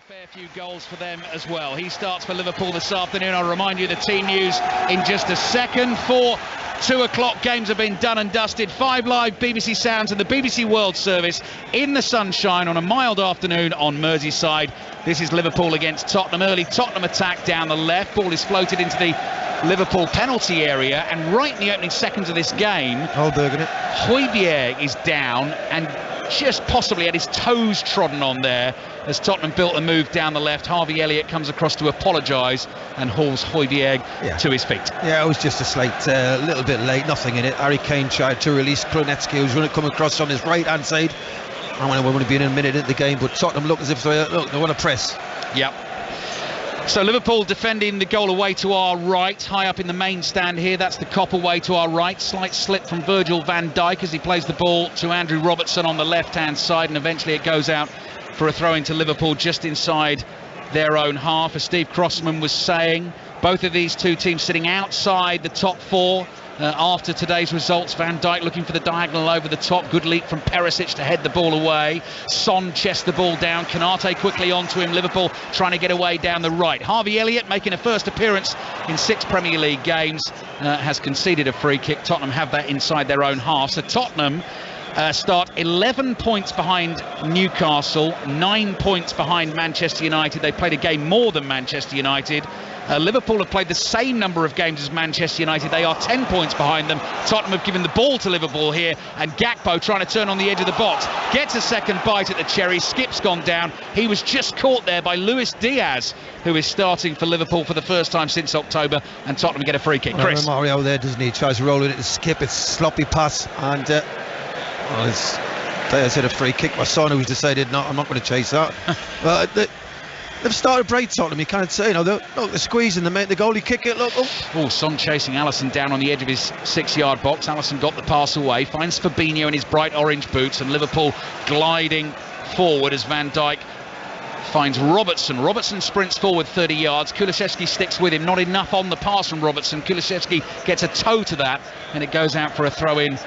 fair few goals for them as well. He starts for Liverpool this afternoon. I'll remind you the team news in just a second. 4 2 o'clock games have been done and dusted. 5 live BBC Sounds and the BBC World Service in the sunshine on a mild afternoon on Merseyside. This is Liverpool against Tottenham. Early Tottenham attack down the left. Ball is floated into the Liverpool penalty area, and right in the opening seconds of this game, Hotspur is down and just possibly had his toes trodden on there as Tottenham built a move down the left. Harvey Elliott comes across to apologise and hauls Hotspur to his feet. Yeah, it was just a little bit late, nothing in it. Harry Kane tried to release Klonetsky, who's going to come across on his right hand side. I don't know, we would have been in a minute into the game, but Tottenham look as if they want to press. Yep. So Liverpool defending the goal away to our right, high up in the main stand here. That's the Cop away to our right. Slight slip from Virgil van Dijk as he plays the ball to Andrew Robertson on the left-hand side, and eventually it goes out for a throw into Liverpool just inside their own half. As Steve Crossman was saying, both of these two teams sitting outside the top 4 after today's results. Van Dijk looking for the diagonal over the top. Good leap from Perisic to head the ball away. Son chests the ball down. Konate quickly onto him. Liverpool trying to get away down the right. Harvey Elliott, making a first appearance in 6 Premier League games, has conceded a free kick. Tottenham have that inside their own half. So Tottenham start 11 points behind Newcastle, 9 points behind Manchester United. They played a game more than Manchester United. Liverpool have played the same number of games as Manchester United. They are 10 points behind them. Tottenham have given the ball to Liverpool here, and Gakpo trying to turn on the edge of the box. Gets a second bite at the cherry. Skip's gone down. He was just caught there by Luis Diaz, who is starting for Liverpool for the first time since October, and Tottenham get a free kick. Chris. Mario there, doesn't he? Tries to roll it into Skip. It's sloppy pass, and Diaz hit a free kick. My son, who's decided, no, I'm not going to chase that. They've started bright, Tottenham, you can't say. They're squeezing, they make the goalie kick it. Son chasing Alisson down on the edge of his 6-yard box. Alisson got the pass away, finds Fabinho in his bright orange boots, and Liverpool gliding forward as Van Dijk finds Robertson. Robertson sprints forward 30 yards. Kulusevski sticks with him. Not enough on the pass from Robertson. Kulusevski gets a toe to that, and it goes out for a throw-in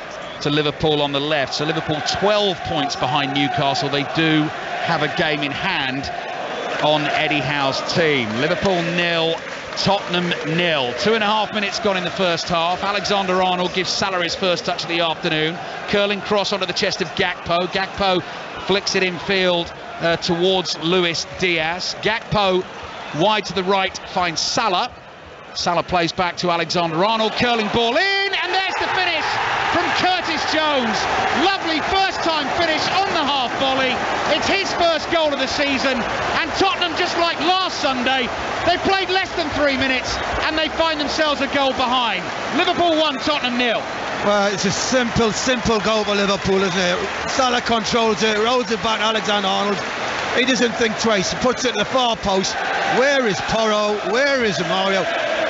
to Liverpool on the left. So Liverpool 12 points behind Newcastle. They do have a game in hand on Eddie Howe's team. Liverpool 0, Tottenham 0. 2.5 minutes gone in the first half. Alexander-Arnold gives Salah his first touch of the afternoon. Curling cross onto the chest of Gakpo. Gakpo flicks it infield towards Luis Diaz. Gakpo wide to the right finds Salah. Salah plays back to Alexander-Arnold. Curling ball in, and there's the finish from Curtis Jones. Lovely first-time finish on the half volley. It's his first goal of the season, and Tottenham, just like last Sunday, they played less than 3 minutes and they find themselves a goal behind. Liverpool 1, Tottenham 0. Well, it's a simple goal for Liverpool, isn't it? Salah controls it, rolls it back to Alexander-Arnold. He doesn't think twice, he puts it to the far post. Where is Porro? Where is Mario?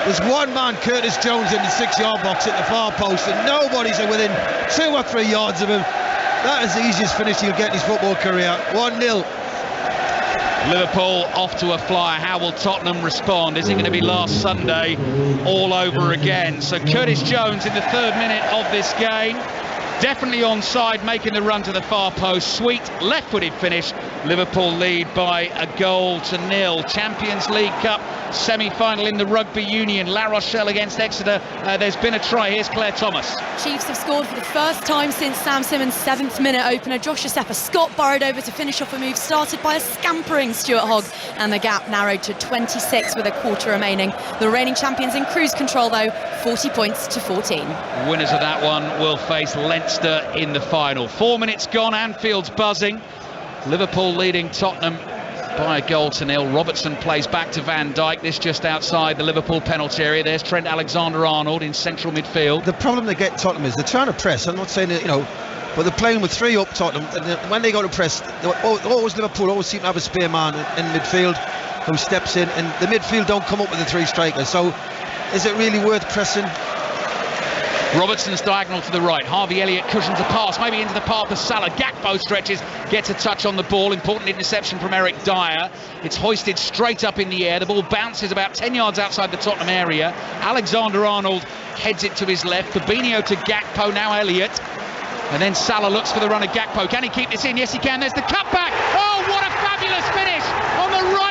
There's one man, Curtis Jones, in the 6-yard box at the far post, and nobody's within 2 or 3 yards of him. That is the easiest finish he'll get in his football career. 1-0. Liverpool off to a flyer. How will Tottenham respond? Is it going to be last Sunday all over again? So Curtis Jones in the 3rd minute of this game, definitely onside, making the run to the far post. Sweet left-footed finish. Liverpool lead by a 0-0. Champions League Cup semi-final in the Rugby Union. La Rochelle against Exeter. There's been a try. Here's Claire Thomas. Chiefs have scored for the first time since Sam Simmon's 7th minute opener. Josh Yosefa Scott burrowed over to finish off a move started by a scampering Stuart Hogg, and the gap narrowed to 26 with a quarter remaining. The reigning champions in cruise control though, 40 points to 14. Winners of that one will face Leinster in the final. 4 minutes gone, Anfield's buzzing. Liverpool leading Tottenham by a 0-0. Robertson plays back to Van Dijk. This just outside the Liverpool penalty area. There's Trent Alexander-Arnold in central midfield. The problem they get Tottenham is they're trying to press. I'm not saying that, but they're playing with 3 up Tottenham. And when they go to press, Liverpool always seem to have a spare man in midfield who steps in, and the midfield don't come up with the 3 strikers. So is it really worth pressing? Robertson's diagonal to the right. Harvey Elliott cushions a pass, maybe into the path of Salah. Gakpo stretches, gets a touch on the ball. Important interception from Eric Dyer. It's hoisted straight up in the air. The ball bounces about 10 yards outside the Tottenham area. Alexander-Arnold heads it to his left. Fabinho to Gakpo, now Elliott. And then Salah looks for the run of Gakpo. Can he keep this in? Yes, he can. There's the cutback. Oh, what a fabulous finish on the right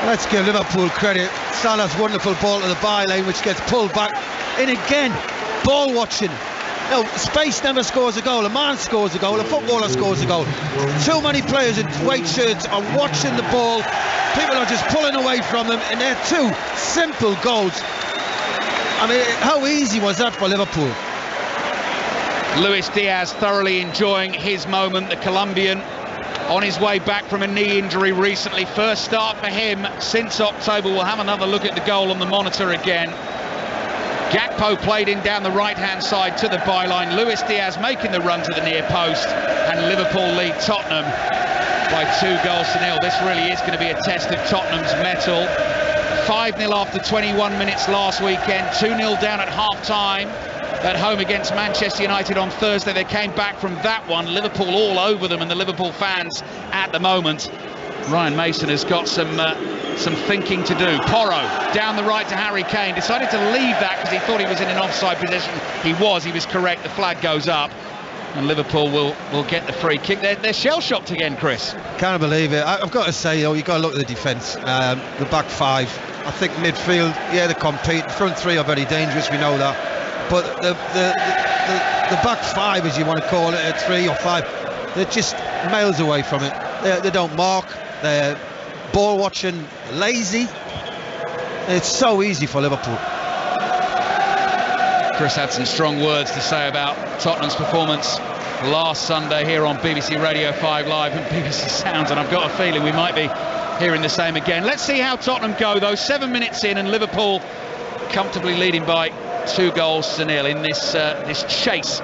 Let's give Liverpool credit. Salah's wonderful ball to the byline, which gets pulled back. And again, ball watching. No, space never scores a goal. A man scores a goal, a footballer scores a goal. Too many players in white shirts are watching the ball. People are just pulling away from them, and they're two simple goals. I mean, how easy was that for Liverpool? Luis Diaz thoroughly enjoying his moment, the Colombian, on his way back from a knee injury recently. First start for him since October. We'll have another look at the goal on the monitor again. Gakpo played in down the right-hand side to the byline. Luis Diaz making the run to the near post, and Liverpool lead Tottenham by 2-0. This really is going to be a test of Tottenham's mettle. 5-0 after 21 minutes last weekend, 2-0 down at half-time at home against Manchester United on Thursday. They came back from that one. Liverpool all over them, and the Liverpool fans at the moment. Ryan Mason has got some thinking to do. Porro down the right to Harry Kane. Decided to leave that because he thought he was in an offside position. He was correct. The flag goes up, and Liverpool will get the free kick. They're shell-shocked again, Chris. Can't believe it. I've got to say, though, you've got to look at the defence. The back five. I think midfield, yeah, they compete. The front three are very dangerous, we know that. But the back five, as you want to call it, at 3 or 5, they're just miles away from it. They don't mark. They're ball watching, lazy. It's so easy for Liverpool. Chris had some strong words to say about Tottenham's performance last Sunday here on BBC Radio 5 Live and BBC Sounds, and I've got a feeling we might be hearing the same again. Let's see how Tottenham go, though. 7 minutes in, and Liverpool comfortably leading by 2-0 in this chase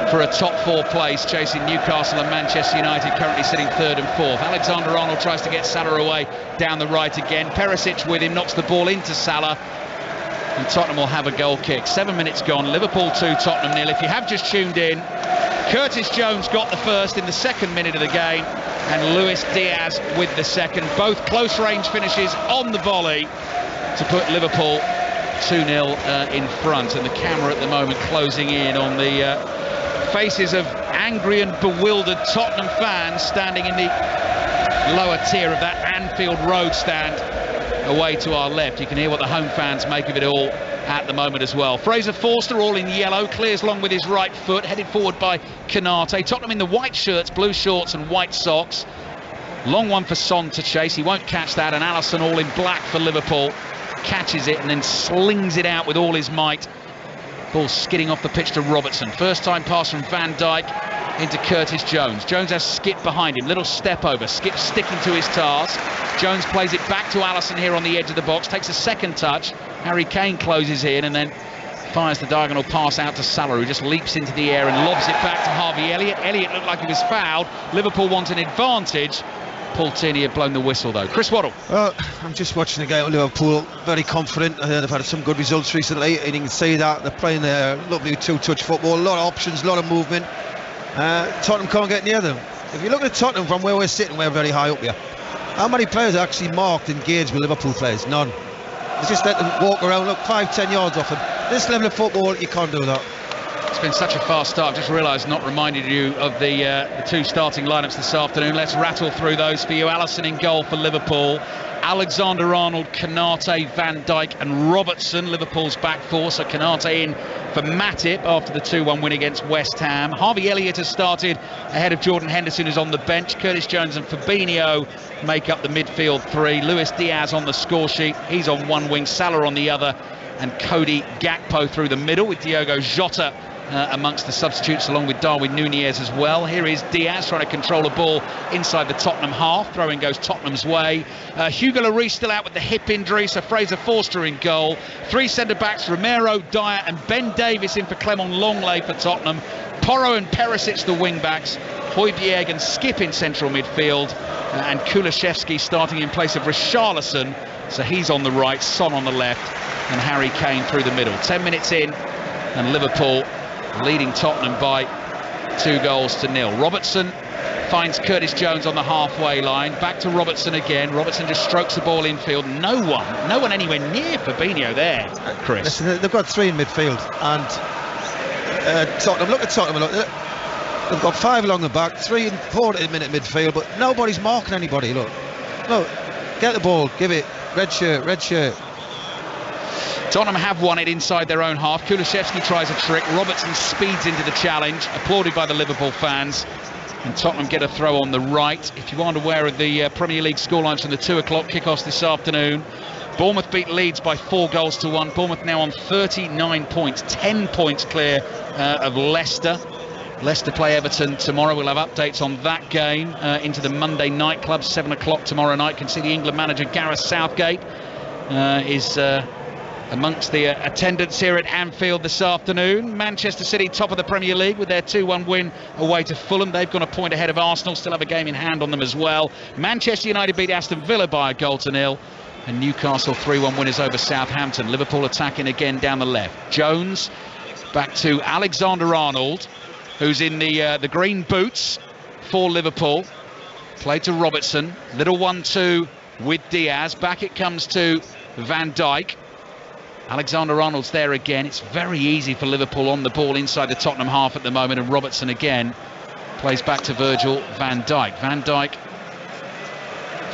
for a top 4 place, chasing Newcastle and Manchester United, currently sitting 3rd and 4th. Alexander-Arnold tries to get Salah away down the right again. Perisic with him, knocks the ball into Salah, and Tottenham will have a goal kick. 7 minutes gone, Liverpool 2, Tottenham 0. If you have just tuned in, Curtis Jones got the first in the 2nd minute of the game, and Luis Diaz with the second. Both close range finishes on the volley to put Liverpool 2-0 in front, and the camera at the moment closing in on the faces of angry and bewildered Tottenham fans standing in the lower tier of that Anfield Road stand away to our left. You can hear what the home fans make of it all at the moment as well. Fraser Forster, all in yellow, clears long with his right foot, headed forward by Konate. Tottenham in the white shirts, blue shorts and white socks. Long one for Son to chase, he won't catch that, and Alisson all in black for Liverpool catches it and then slings it out with all his might. Ball skidding off the pitch to Robertson. First time pass from Van Dijk into Curtis Jones. Jones has Skip behind him. Little step over. Skip sticking to his task. Jones plays it back to Alisson here on the edge of the box. Takes a second touch. Harry Kane closes in and then fires the diagonal pass out to Salah, who just leaps into the air and lobs it back to Harvey Elliott. Elliott looked like he was fouled. Liverpool want an advantage. Paul Tierney had blown the whistle, though. Chris Waddle. Well, I'm just watching the game at Liverpool, very confident. They've had some good results recently, and you can see that they're playing their lovely two-touch football, a lot of options, a lot of movement. Tottenham can't get near them. If you look at Tottenham from where we're sitting, we're very high up here. How many players are actually marked, engaged with Liverpool players? None. It's just let them walk around, look 5-10 yards off them. This level of football, you can't do that. It's been such a fast start. Just realised, not reminded you of the 2 starting lineups this afternoon. Let's rattle through those for you. Alisson in goal for Liverpool. Alexander-Arnold, Konate, Van Dijk and Robertson, Liverpool's back 4. So Konate in for Matip after the 2-1 win against West Ham. Harvey Elliott has started ahead of Jordan Henderson, who's on the bench. Curtis Jones and Fabinho make up the midfield 3. Luis Diaz on the score sheet. He's on one wing, Salah on the other, and Cody Gakpo through the middle, with Diogo Jota amongst the substitutes, along with Darwin Nunez as well. Here is Diaz trying to control a ball inside the Tottenham half. Throw-in goes Tottenham's way. Hugo Lloris still out with the hip injury, so Fraser Forster in goal. 3 centre-backs, Romero, Dyer and Ben Davies in for Clement Longley for Tottenham. Porro and Perisic the wing-backs. Højbjerg and Skip in central midfield. And Kulusevski starting in place of Richarlison. So he's on the right, Son on the left, and Harry Kane through the middle. 10 minutes in, and Liverpool leading Tottenham by 2-0. Robertson finds Curtis Jones on the halfway line. Back to Robertson again. Robertson just strokes the ball infield. No one anywhere near Fabinho there, Chris. Listen, they've got 3 in midfield, and Tottenham, look at Tottenham. Look, they've got 5 along the back, 3 and 4 in midfield, but nobody's marking anybody. Look, Get the ball, give it. Red shirt, red shirt. Tottenham have won it inside their own half. Kulusevski tries a trick. Robertson speeds into the challenge, applauded by the Liverpool fans. And Tottenham get a throw on the right. If you aren't aware of the Premier League scorelines from the 2 o'clock kickoffs this afternoon, Bournemouth beat Leeds by 4 goals to 1. Bournemouth now on 39 points, 10 points clear of Leicester. Leicester play Everton tomorrow. We'll have updates on that game into the Monday night club, 7 o'clock tomorrow night. Can see the England manager Gareth Southgate is amongst the attendance here at Anfield this afternoon. Manchester City top of the Premier League with their 2-1 win away to Fulham. They've gone a point ahead of Arsenal, still have a game in hand on them as well. Manchester United beat Aston Villa by 1-0. And Newcastle 3-1 winners over Southampton. Liverpool attacking again down the left. Jones back to Alexander-Arnold, who's in the green boots for Liverpool. Played to Robertson. Little 1-2 with Diaz. Back it comes to Van Dijk. Alexander-Arnold's there again. It's very easy for Liverpool on the ball inside the Tottenham half at the moment. And Robertson again plays back to Virgil van Dijk. Van Dijk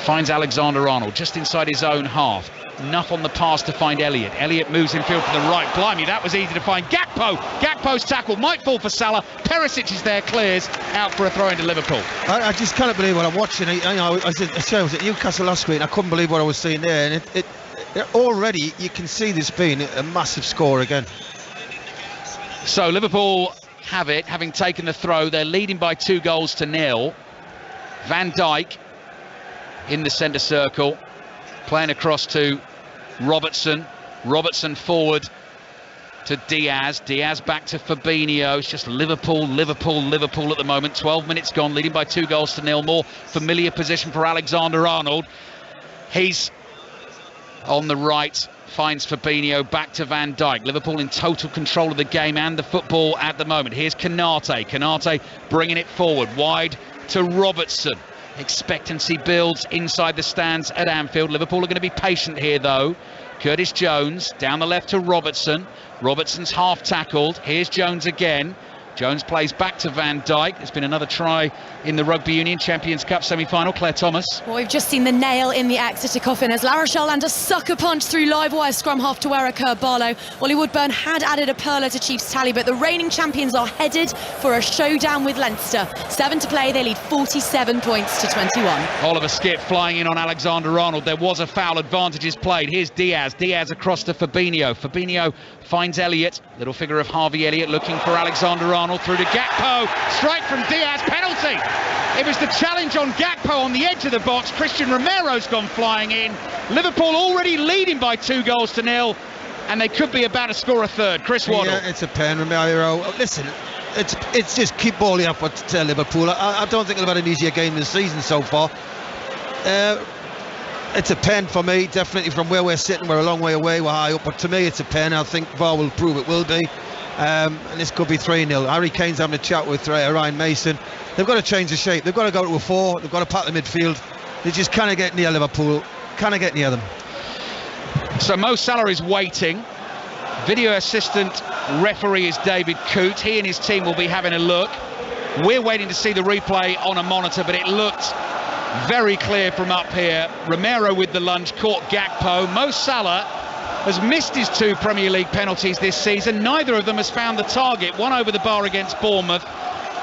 finds Alexander-Arnold just inside his own half. Enough on the pass to find Elliott. Elliott moves in field from the right. Blimey, that was easy to find. Gakpo's tackle might fall for Salah. Perisic is there, clears out for a throw into Liverpool. I just cannot believe what I'm watching. I was at Newcastle last week and I couldn't believe what I was seeing there. And it already you can see this being a massive score again. So Liverpool have it, having taken the throw. They're leading by 2-0. Van Dijk in the centre circle, playing across to Robertson. Robertson forward to Diaz. Diaz back to Fabinho. It's just Liverpool at the moment. 12 minutes gone, leading by 2-0. More familiar position for Alexander-Arnold. He's on the right, finds Fabinho, back to Van Dijk. Liverpool in total control of the game and the football at the moment. Here's Konate. Konate bringing it forward, wide to Robertson. Expectancy builds inside the stands at Anfield. Liverpool are going to be patient here though. Curtis Jones down the left to Robertson. Robertson's half tackled. Here's Jones again. Jones plays back to Van Dijk. There's been another try in the Rugby Union Champions Cup semi-final. Claire Thomas. Well, we've just seen the nail in the Exeter coffin as La Rochelle land a sucker punch through live wire scrum half to Erica Barlow. Wally Woodburn had added a pearler to Chiefs tally, but the reigning champions are headed for a showdown with Leinster. 7 to play, they lead 47 points to 21. Oliver Skipp flying in on Alexander-Arnold. There was a foul, advantages played. Here's Diaz. Diaz across to Fabinho. Fabinho finds Elliott. Little figure of Harvey Elliott looking for Alexander-Arnold through to Gakpo. Strike from Diaz, penalty. It was the challenge on Gakpo on the edge of the box. Christian Romero's gone flying in. Liverpool already leading by 2-0, and they could be about to score a third. Chris Waddle. Yeah, it's a pen, Romero. Listen, it's just keep balling up to Liverpool. I don't think they've had an easier game this season so far. It's a pen for me, definitely from where we're sitting. We're a long way away, we're high up, but to me it's a pen. I think VAR will prove it will be. And this could be 3-0. Harry Kane's having a chat with Ryan Mason. They've got to change the shape. They've got to go to a 4. They've got to pack the midfield. They just cannot get near Liverpool. Cannot get near them. So Mo Salah is waiting. Video assistant referee is David Coote. He and his team will be having a look. We're waiting to see the replay on a monitor, but it looked very clear from up here. Romero with the lunge caught Gakpo. Mo Salah has missed his 2 Premier League penalties this season. Neither of them has found the target. One over the bar against Bournemouth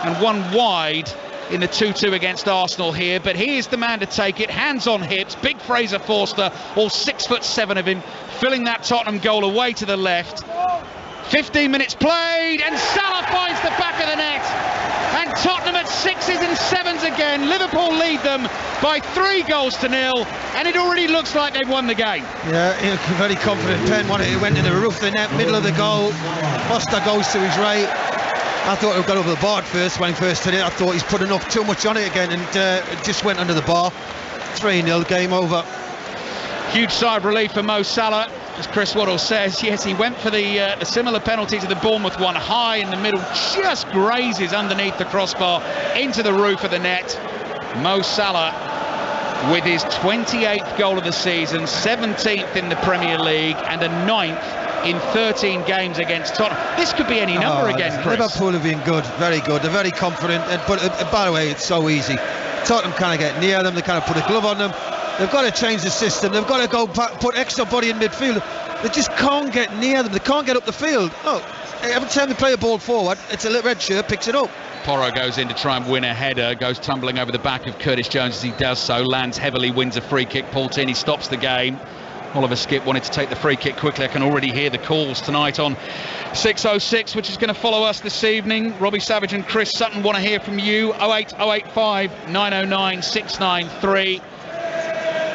and one wide in the 2-2 against Arsenal here. But he is the man to take it. Hands on hips. Big Fraser Forster, all 6'7" of him, filling that Tottenham goal away to the left. 15 minutes played and Salah finds the back of the net. And Tottenham at 6s and 7s again. Liverpool lead them by 3-0, and it already looks like they've won the game. Yeah, very confident pen. It went in the roof of the net, middle of the goal. Foster goes to his right. I thought it got over the bar at first when he first hit it. I thought he's put too much on it again, and it just went under the bar. 3-0, game over. Huge sigh of relief for Mo Salah. As Chris Waddle says, yes, he went for the similar penalty to the Bournemouth one, high in the middle, just grazes underneath the crossbar into the roof of the net. Mo Salah with his 28th goal of the season, 17th in the Premier League and a 9th in 13 games against Tottenham. This could be any number again, Chris. Liverpool have been good, very good. They're very confident, but by the way, it's so easy. Tottenham kind of get near them, they kind of put a glove on them. They've got to change the system. They've got to go back, put extra body in midfield. They just can't get near them. They can't get up the field. Look, every time they play a ball forward, it's a red shirt picks it up. Porro goes in to try and win a header, goes tumbling over the back of Curtis Jones as he does so, lands heavily, wins a free kick. Paul Tierney stops the game. Oliver Skipp wanted to take the free kick quickly. I can already hear the calls tonight on 606, which is going to follow us this evening. Robbie Savage and Chris Sutton want to hear from you. 08085 909 693.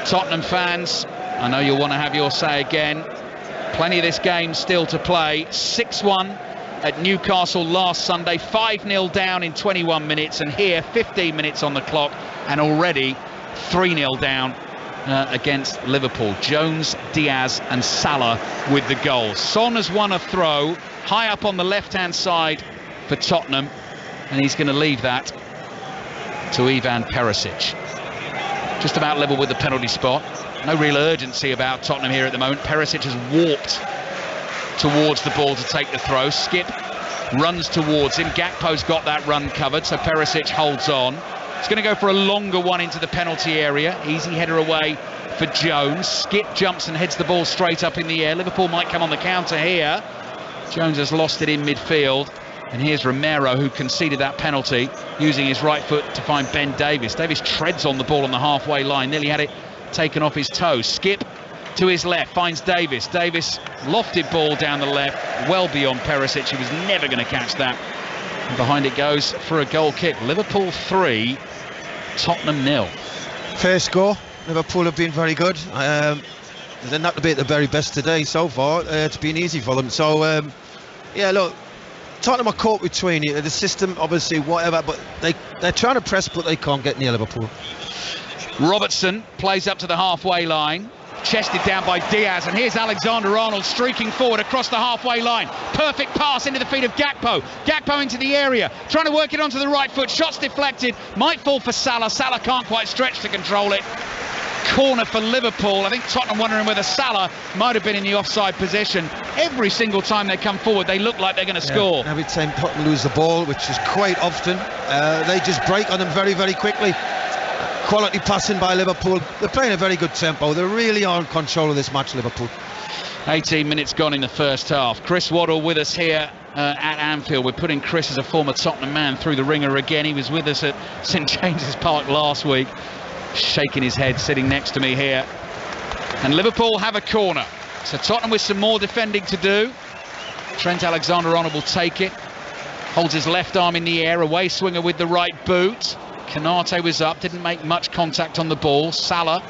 Tottenham fans, I know you'll want to have your say again. Plenty of this game still to play. 6-1 at Newcastle last Sunday, 5-0 down in 21 minutes, and here 15 minutes on the clock and already 3-0 down against Liverpool. Jones, Diaz and Salah with the goals. Son has won a throw high up on the left hand side for Tottenham, and he's going to leave that to Ivan Perisic. Just about level with the penalty spot. No real urgency about Tottenham here at the moment. Perisic has walked towards the ball to take the throw. Skipp runs towards him. Gakpo's got that run covered, so Perisic holds on. He's going to go for a longer one into the penalty area. Easy header away for Jones. Skipp jumps and heads the ball straight up in the air. Liverpool might come on the counter here. Jones has lost it in midfield. And here's Romero, who conceded that penalty, using his right foot to find Ben Davies. Davies treads on the ball on the halfway line, nearly had it taken off his toes. Skipp to his left, finds Davies. Davies, lofted ball down the left, well beyond Perisic. He was never going to catch that. And behind it goes for a goal kick. Liverpool 3, Tottenham 0. Fair score. Liverpool have been very good. They're not to be at the very best today so far. It's been easy for them. So, yeah, look, Tottenham are caught between it. The system, obviously, whatever, but they're trying to press, but they can't get near Liverpool. Robertson plays up to the halfway line, chested down by Diaz, and here's Alexander-Arnold streaking forward across the halfway line. Perfect pass into the feet of Gakpo. Gakpo into the area, trying to work it onto the right foot. Shots deflected, might fall for Salah. Salah can't quite stretch to control it. Corner for Liverpool. I think Tottenham wondering whether Salah might have been in the offside position. Every single time they come forward, they look like they're going to score. Every time Tottenham lose the ball, which is quite often, they just break on them very, very quickly. Quality passing by Liverpool. They're playing a very good tempo. They really are in control of this match, Liverpool. 18 minutes gone in the first half. Chris Waddle with us here at Anfield. We're putting Chris, as a former Tottenham man, through the ringer again. He was with us at St James's Park last week, shaking his head, sitting next to me here. And Liverpool have a corner. So Tottenham with some more defending to do. Trent Alexander-Arnold will take it. Holds his left arm in the air. Away swinger with the right boot. Konate was up, didn't make much contact on the ball. Salah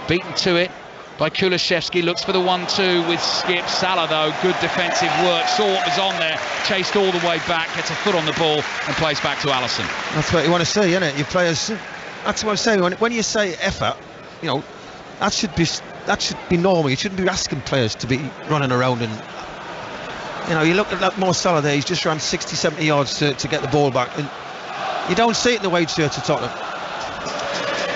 beaten to it by Kulusevski, looks for the 1-2 with Skipp. Salah, though, good defensive work, saw what was on there, chased all the way back, gets a foot on the ball and plays back to Alisson. That's what you want to see, isn't it? Your players, that's what I'm saying. When you say effort, you know, that should be normal. You shouldn't be asking players to be running around and, you know, you look at that Mo Salah there, he's just ran 60-70 yards to get the ball back, and you don't see it in the wage shirts of Tottenham.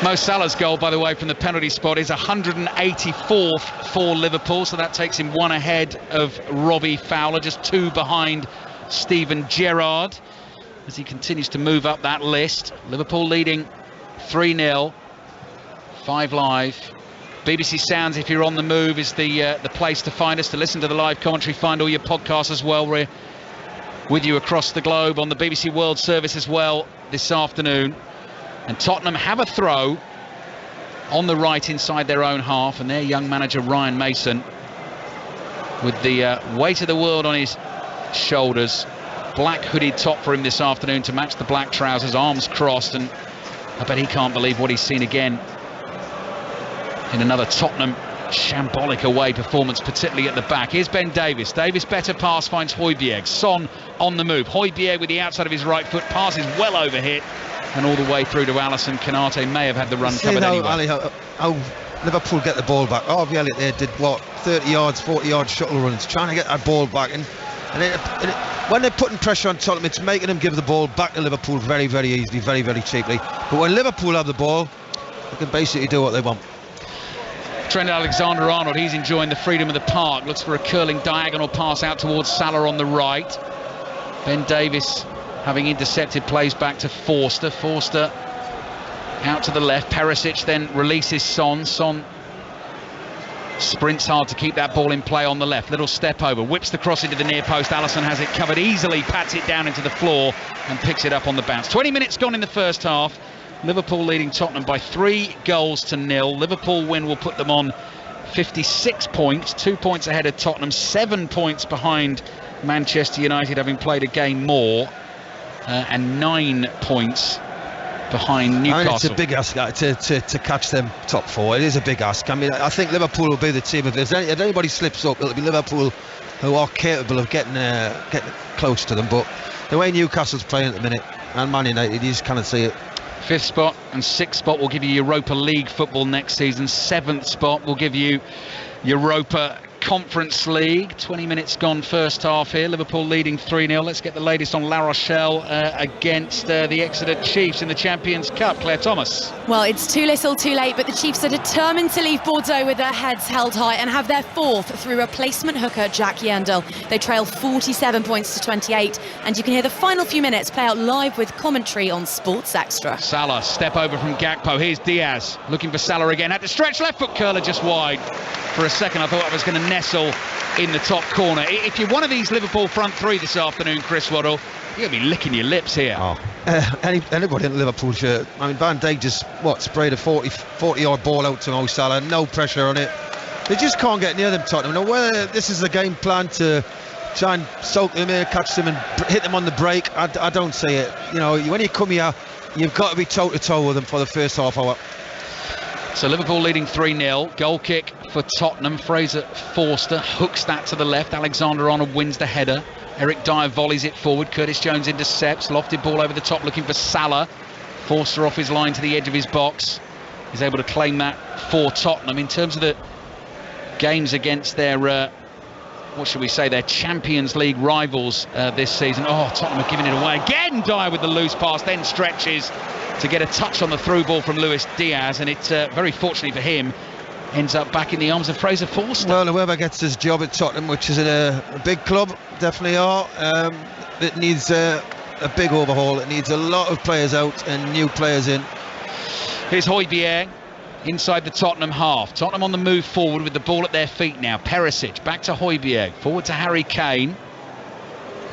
Mo Salah's goal, by the way, from the penalty spot is 184th for Liverpool, so that takes him one ahead of Robbie Fowler, just 2 behind Steven Gerrard as he continues to move up that list. Liverpool leading 3-0, 5 Live. BBC Sounds, if you're on the move, is the place to find us, to listen to the live commentary. Find all your podcasts as well. We're with you across the globe on the BBC World Service as well this afternoon. And Tottenham have a throw on the right inside their own half, and their young manager Ryan Mason, with the weight of the world on his shoulders, black hooded top for him this afternoon to match the black trousers, arms crossed, and I bet he can't believe what he's seen again in another Tottenham shambolic away performance, particularly at the back. Here's Ben Davies. Davies, better pass, finds Højbjerg. Son on the move. Højbjerg with the outside of his right foot, passes well over hit and all the way through to Alisson. Konate may have had the run covered anyway. Ali, how Liverpool get the ball back. Harvey Elliott there did what, 30 yards, 40 yards shuttle runs, trying to get that ball back, and when they're putting pressure on Tottenham, it's making them give the ball back to Liverpool very, very easily, very, very cheaply. But when Liverpool have the ball, they can basically do what they want. Trent Alexander-Arnold, he's enjoying the freedom of the park, looks for a curling diagonal pass out towards Salah on the right. Ben Davies, having intercepted, plays back to Forster. Forster Out to the left, Perisic then releases Son. Son sprints hard to keep that ball in play on the left. Little step over, whips the cross into the near post. Alisson has it covered easily, pats it down into the floor and picks it up on the bounce. 20 minutes gone in the first half. Liverpool leading Tottenham by 3-0. Liverpool win will put them on 56 points, 2 points ahead of Tottenham, 7 points behind Manchester United, having played a game more, and 9 points behind Newcastle. I mean, it's a big ask to catch them top four. It is a big ask. I mean, I think Liverpool will be the team. If anybody slips up, it'll be Liverpool, who are capable of getting close to them. But the way Newcastle's playing at the minute, and Man United, you just cannot see it. 5th spot and 6th spot will give you Europa League football next season. 7th spot will give you Europa Conference League. 20 minutes gone first half here. Liverpool leading 3-0. Let's get the latest on La Rochelle against the Exeter Chiefs in the Champions Cup. Claire Thomas. Well, it's too little too late, but the Chiefs are determined to leave Bordeaux with their heads held high and have their 4th through replacement hooker Jack Yerndl. They trail 47 points to 28, and you can hear the final few minutes play out live with commentary on Sports Extra. Salah, step over from Gakpo. Here's Diaz looking for Salah again. Had to stretch, left foot curler just wide. For a second I thought I was going to nestle in the top corner. If you're one of these Liverpool front three this afternoon, Chris Waddle, you're going to be licking your lips here. Oh. Anybody in the Liverpool shirt. I mean, Van Dijk just sprayed a 40-yard ball out to Mo Salah, no pressure on it. They just can't get near them, Tottenham. Now, whether this is the game plan to try and soak them in, catch them and hit them on the break, I don't see it. You know, when you come here, you've got to be toe-to-toe with them for the first half hour. So Liverpool leading 3-0. Goal kick for Tottenham. Fraser Forster hooks that to the left. Alexander-Arnold wins the header. Eric Dyer volleys it forward. Curtis Jones intercepts. Lofted ball over the top looking for Salah. Forster off his line to the edge of his box. He's able to claim that for Tottenham. In terms of the games against their, what should we say, their Champions League rivals this season. Oh, Tottenham are giving it away. Again, Dyer with the loose pass, then stretches to get a touch on the through ball from Luis Diaz, and it's very fortunately for him ends up back in the arms of Fraser Forster. Well, whoever gets his job at Tottenham, which is in a big club, definitely are, it needs a big overhaul. It needs a lot of players out and new players in. Here's Højbjerg inside the Tottenham half. Tottenham on the move forward with the ball at their feet now. Perisic back to Højbjerg, forward to Harry Kane.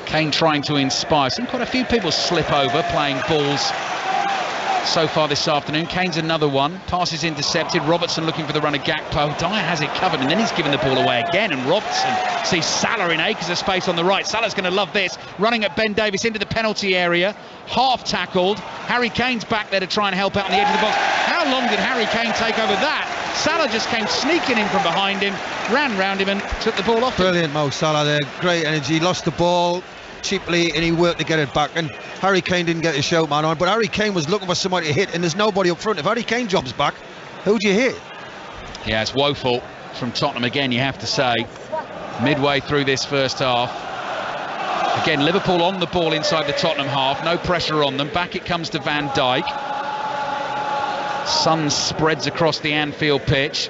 Kane trying to inspire. Seen quite a few people slip over playing balls so far this afternoon. Kane's another one. Pass is intercepted. Robertson looking for the run of Gakpo. Dyer has it covered, and then he's given the ball away again. And Robertson sees Salah in acres of space on the right. Salah's going to love this. Running at Ben Davies into the penalty area. Half tackled. Harry Kane's back there to try and help out on the edge of the box. How long did Harry Kane take over that? Salah just came sneaking in from behind him, ran round him and took the ball off him. Brilliant Mo Salah there. Great energy. Lost the ball cheaply and he worked to get it back, and Harry Kane didn't get his shout man on, but Harry Kane was looking for somebody to hit and there's nobody up front. If Harry Kane jobs back, who do you hit? Yeah, it's woeful from Tottenham again, you have to say, midway through this first half. Again, Liverpool on the ball inside the Tottenham half, no pressure on them. Back it comes to Van Dijk. Son spreads across the Anfield pitch,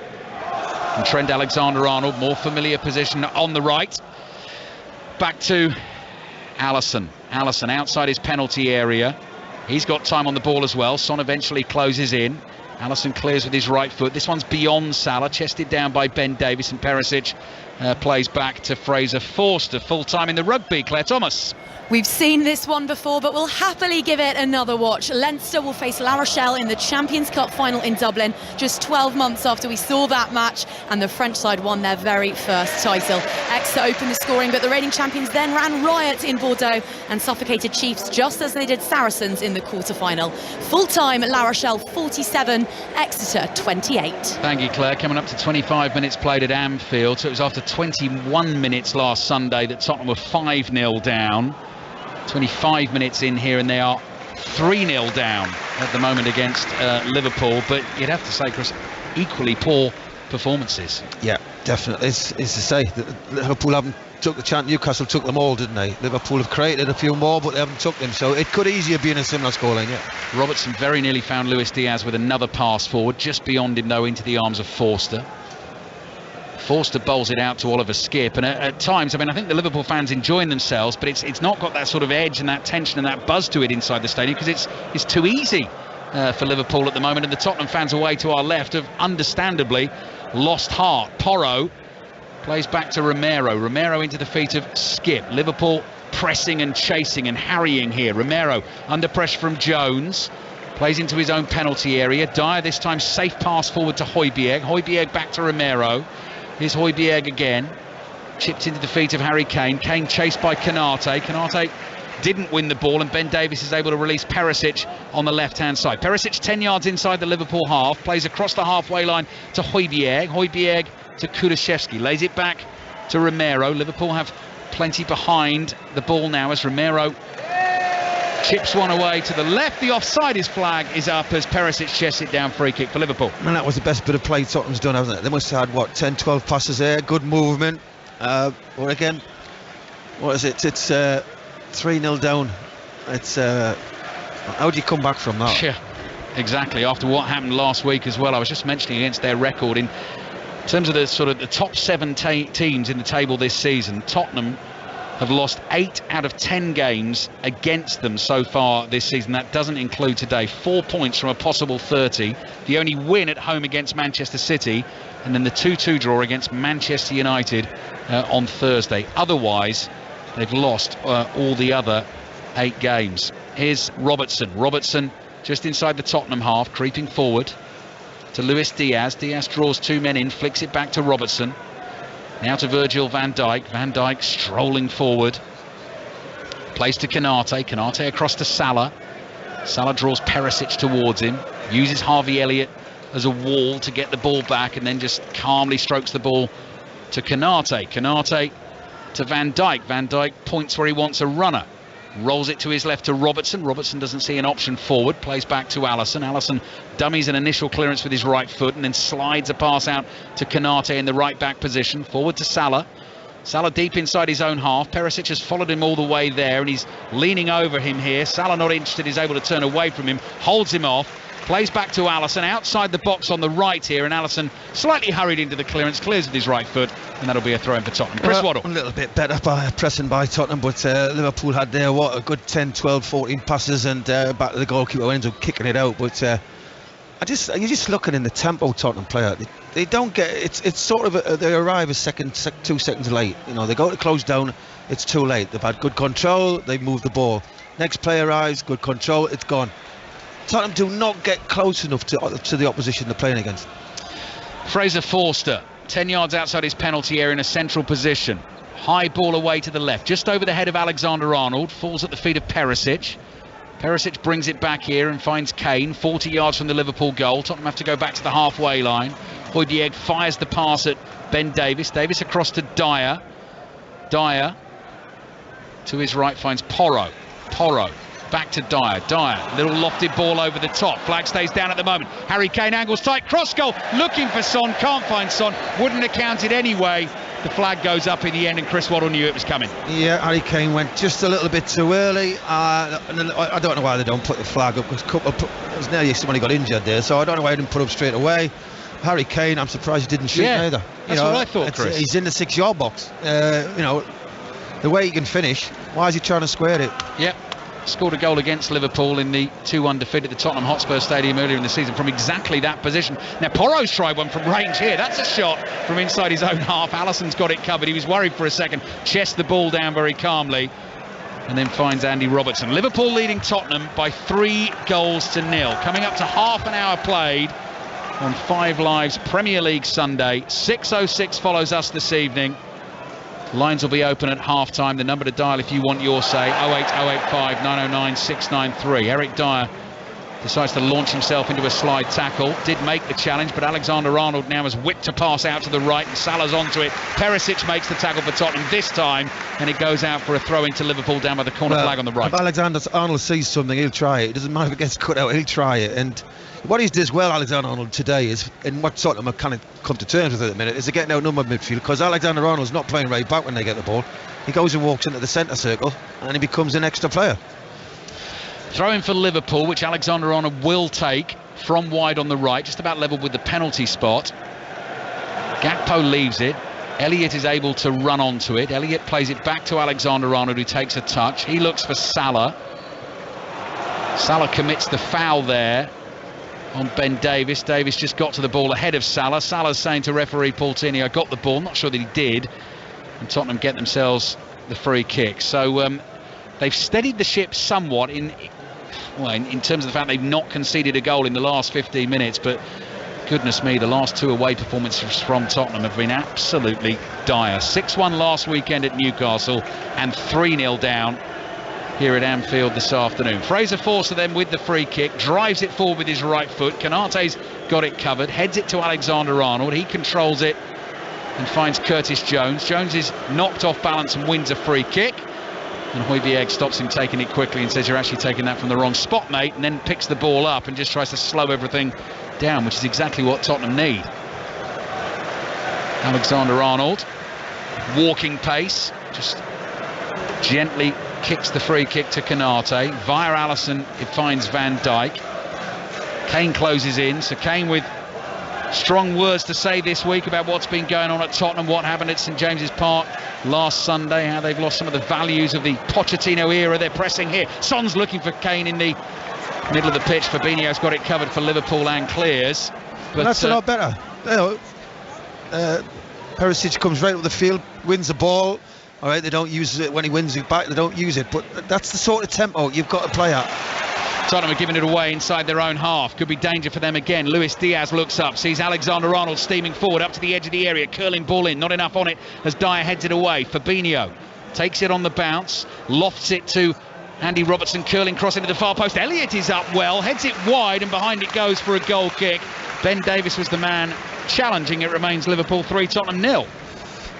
and Trent Alexander-Arnold, more familiar position on the right. Back to Alisson outside his penalty area. He's got time on the ball as well. Son eventually closes in. Alisson clears with his right foot. This one's beyond Salah, chested down by Ben Davies, and Perisic plays back to Fraser Forster. Full time in the rugby. Claire Thomas. We've seen this one before, but we'll happily give it another watch. Leinster will face La Rochelle in the Champions Cup final in Dublin, just 12 months after we saw that match, and the French side won their very first title. Exeter opened the scoring, but the reigning champions then ran riot in Bordeaux and suffocated Chiefs just as they did Saracens in the quarter-final. Full-time, La Rochelle 47, Exeter 28. Thank you, Claire. Coming up to 25 minutes played at Anfield, so it was after 21 minutes last Sunday that Tottenham were 5-0 down. 25 minutes in here and they are 3-0 down at the moment against Liverpool, but you'd have to say, Chris, equally poor performances. Yeah, definitely. It's to say that Liverpool haven't took the chance. Newcastle took them all, didn't they? Liverpool have created a few more, but they haven't took them, so it could easier be in a similar scoreline. Yeah. Robertson very nearly found Luis Diaz with another pass forward, just beyond him though, into the arms of Forster. Forster bowls it out to Oliver Skipp, and at times, I mean, I think the Liverpool fans enjoying themselves, but it's not got that sort of edge and that tension and that buzz to it inside the stadium because it's too easy for Liverpool at the moment, and the Tottenham fans away to our left have understandably lost heart. Porro plays back to Romero. Romero into the feet of Skip. Liverpool pressing and chasing and harrying here. Romero under pressure from Jones. Plays into his own penalty area. Dyer this time safe pass forward to Højbjerg. Højbjerg back to Romero. Here's Højbjerg again. Chipped into the feet of Harry Kane. Kane chased by Konate. Konate didn't win the ball, and Ben Davies is able to release Perisic on the left-hand side. Perisic 10 yards inside the Liverpool half. Plays across the halfway line to Højbjerg. Højbjerg to Kulusevski. Lays it back to Romero. Liverpool have plenty behind the ball now as Romero chips one away to the left. The offside flag is up as Perisic chests it down. Free kick for Liverpool. And that was the best bit of play Tottenham's done, hasn't it? They must have had, what, 10, 12 passes there. Good movement. Or again, what is it? It's 3-0 down. It's how do you come back from that? Yeah, exactly. After what happened last week as well. I was just mentioning against their record in terms of the top 7 teams in the table this season. Tottenham have lost 8 out of 10 games against them so far this season. That doesn't include today. 4 points from a possible 30. The only win at home against Manchester City, and then the 2-2 draw against Manchester United on Thursday. Otherwise, they've lost all the other 8 games. Here's Robertson. Robertson just inside the Tottenham half, creeping forward to Luis Diaz. Diaz draws 2 men in, flicks it back to Robertson. Now to Virgil van Dijk. Van Dijk strolling forward. Plays to Konate. Konate across to Salah. Salah draws Perisic towards him. Uses Harvey Elliott as a wall to get the ball back, and then just calmly strokes the ball to Konate. Konate to Van Dijk. Van Dijk points where he wants a runner. Rolls it to his left to Robertson. Robertson doesn't see an option forward. Plays back to Alisson. Alisson dummies an initial clearance with his right foot and then slides a pass out to Konate in the right back position. Forward to Salah. Salah deep inside his own half. Perisic has followed him all the way there, and he's leaning over him here. Salah not interested, is able to turn away from him. Holds him off. Plays back to Alisson outside the box on the right here, and Alisson slightly hurried into the clearance, clears with his right foot, and that'll be a throw in for Tottenham. Chris Waddle. A little bit better by pressing by Tottenham, but Liverpool had there a good 10, 12, 14 passes, and back to the goalkeeper ends up kicking it out. But you're just looking in the tempo Tottenham play. They don't get it's sort of they arrive a 2 seconds late. You know, they go to close down, it's too late. They've had good control, they've moved the ball. Next player arrives, good control, it's gone. Tottenham do not get close enough to the opposition they're playing against. Fraser Forster, 10 yards outside his penalty area in a central position. High ball away to the left, just over the head of Alexander-Arnold. Falls at the feet of Perisic. Perisic brings it back here and finds Kane, 40 yards from the Liverpool goal. Tottenham have to go back to the halfway line. Højbjerg fires the pass at Ben Davies. Davies across to Dyer. Dyer to his right finds Porro. Porro back to Dyer. Dyer, little lofted ball over the top. Flag stays down at the moment. Harry Kane angles tight, cross goal, looking for Son, can't find Son, wouldn't have counted anyway. The flag goes up in the end, and Chris Waddle knew it was coming. Yeah, Harry Kane went just a little bit too early. I don't know why they don't put the flag up, because it was nearly somebody got injured there, so I don't know why they didn't put up straight away. Harry Kane, I'm surprised he didn't shoot either. That's what I thought, Chris. He's in the 6-yard box. The way he can finish, why is he trying to square it? Yep. Scored a goal against Liverpool in the 2-1 defeat at the Tottenham Hotspur Stadium earlier in the season from exactly that position. Now Porro's tried one from range here. That's a shot from inside his own half. Alisson's got it covered. He was worried for a second. Chests the ball down very calmly and then finds Andy Robertson. Liverpool leading Tottenham by 3-0. Coming up to half an hour played on 5 Live's Premier League Sunday. 6:06 follows us this evening. Lines will be open at half-time. The number to dial if you want your say, 08085 909 693. Eric Dyer decides to launch himself into a slide tackle. Did make the challenge, but Alexander-Arnold now has whipped a pass out to the right, and Salah's onto it. Perisic makes the tackle for Tottenham this time, and it goes out for a throw into Liverpool down by the corner flag on the right. If Alexander-Arnold sees something, he'll try it. It doesn't matter if it gets cut out, he'll try it. And what he does well, Alexander-Arnold, today is, and what Tottenham have kind of come to terms with at the minute, is they're getting outnumbered midfield, because Alexander-Arnold's not playing right back when they get the ball. He goes and walks into the centre circle, and he becomes an extra player. Throw in for Liverpool, which Alexander-Arnold will take from wide on the right, just about level with the penalty spot. Gakpo leaves it. Elliott is able to run onto it. Elliott plays it back to Alexander-Arnold, who takes a touch. He looks for Salah. Salah commits the foul there on Ben Davis. Davis just got to the ball ahead of Salah. Salah's saying to referee Paul Tierney, I got the ball. Not sure that he did. And Tottenham get themselves the free kick. So they've steadied the ship somewhat in terms of the fact they've not conceded a goal in the last 15 minutes. But goodness me, the last 2 away performances from Tottenham have been absolutely dire. 6-1 last weekend at Newcastle and 3-0 down here at Anfield this afternoon. Fraser Forster then with the free kick, drives it forward with his right foot. Konate's got it covered, heads it to Alexander-Arnold. He controls it and finds Curtis Jones. Jones is knocked off balance and wins a free kick. And Højbjerg stops him taking it quickly and says, you're actually taking that from the wrong spot, mate, and then picks the ball up and just tries to slow everything down, which is exactly what Tottenham need. Alexander-Arnold, walking pace, just gently kicks the free kick to Konate. Via Alisson, it finds Van Dijk. Kane closes in, so Kane with strong words to say this week about what's been going on at Tottenham, what happened at St James's Park last Sunday, how they've lost some of the values of the Pochettino era. They're pressing here. Son's looking for Kane in the middle of the pitch. Fabinho's got it covered for Liverpool and clears. But that's a lot better. Perisic comes right up the field, wins the ball. All right, they don't use it when he wins it back. They don't use it, but that's the sort of tempo you've got to play at. Tottenham are giving it away inside their own half. Could be danger for them again. Luis Diaz looks up, sees Alexander-Arnold steaming forward up to the edge of the area, curling ball in, not enough on it as Dyer heads it away. Fabinho takes it on the bounce, lofts it to Andy Robertson, curling cross into the far post. Elliott is up well, heads it wide, and behind it goes for a goal kick. Ben Davis was the man challenging. It remains Liverpool 3, Tottenham 0.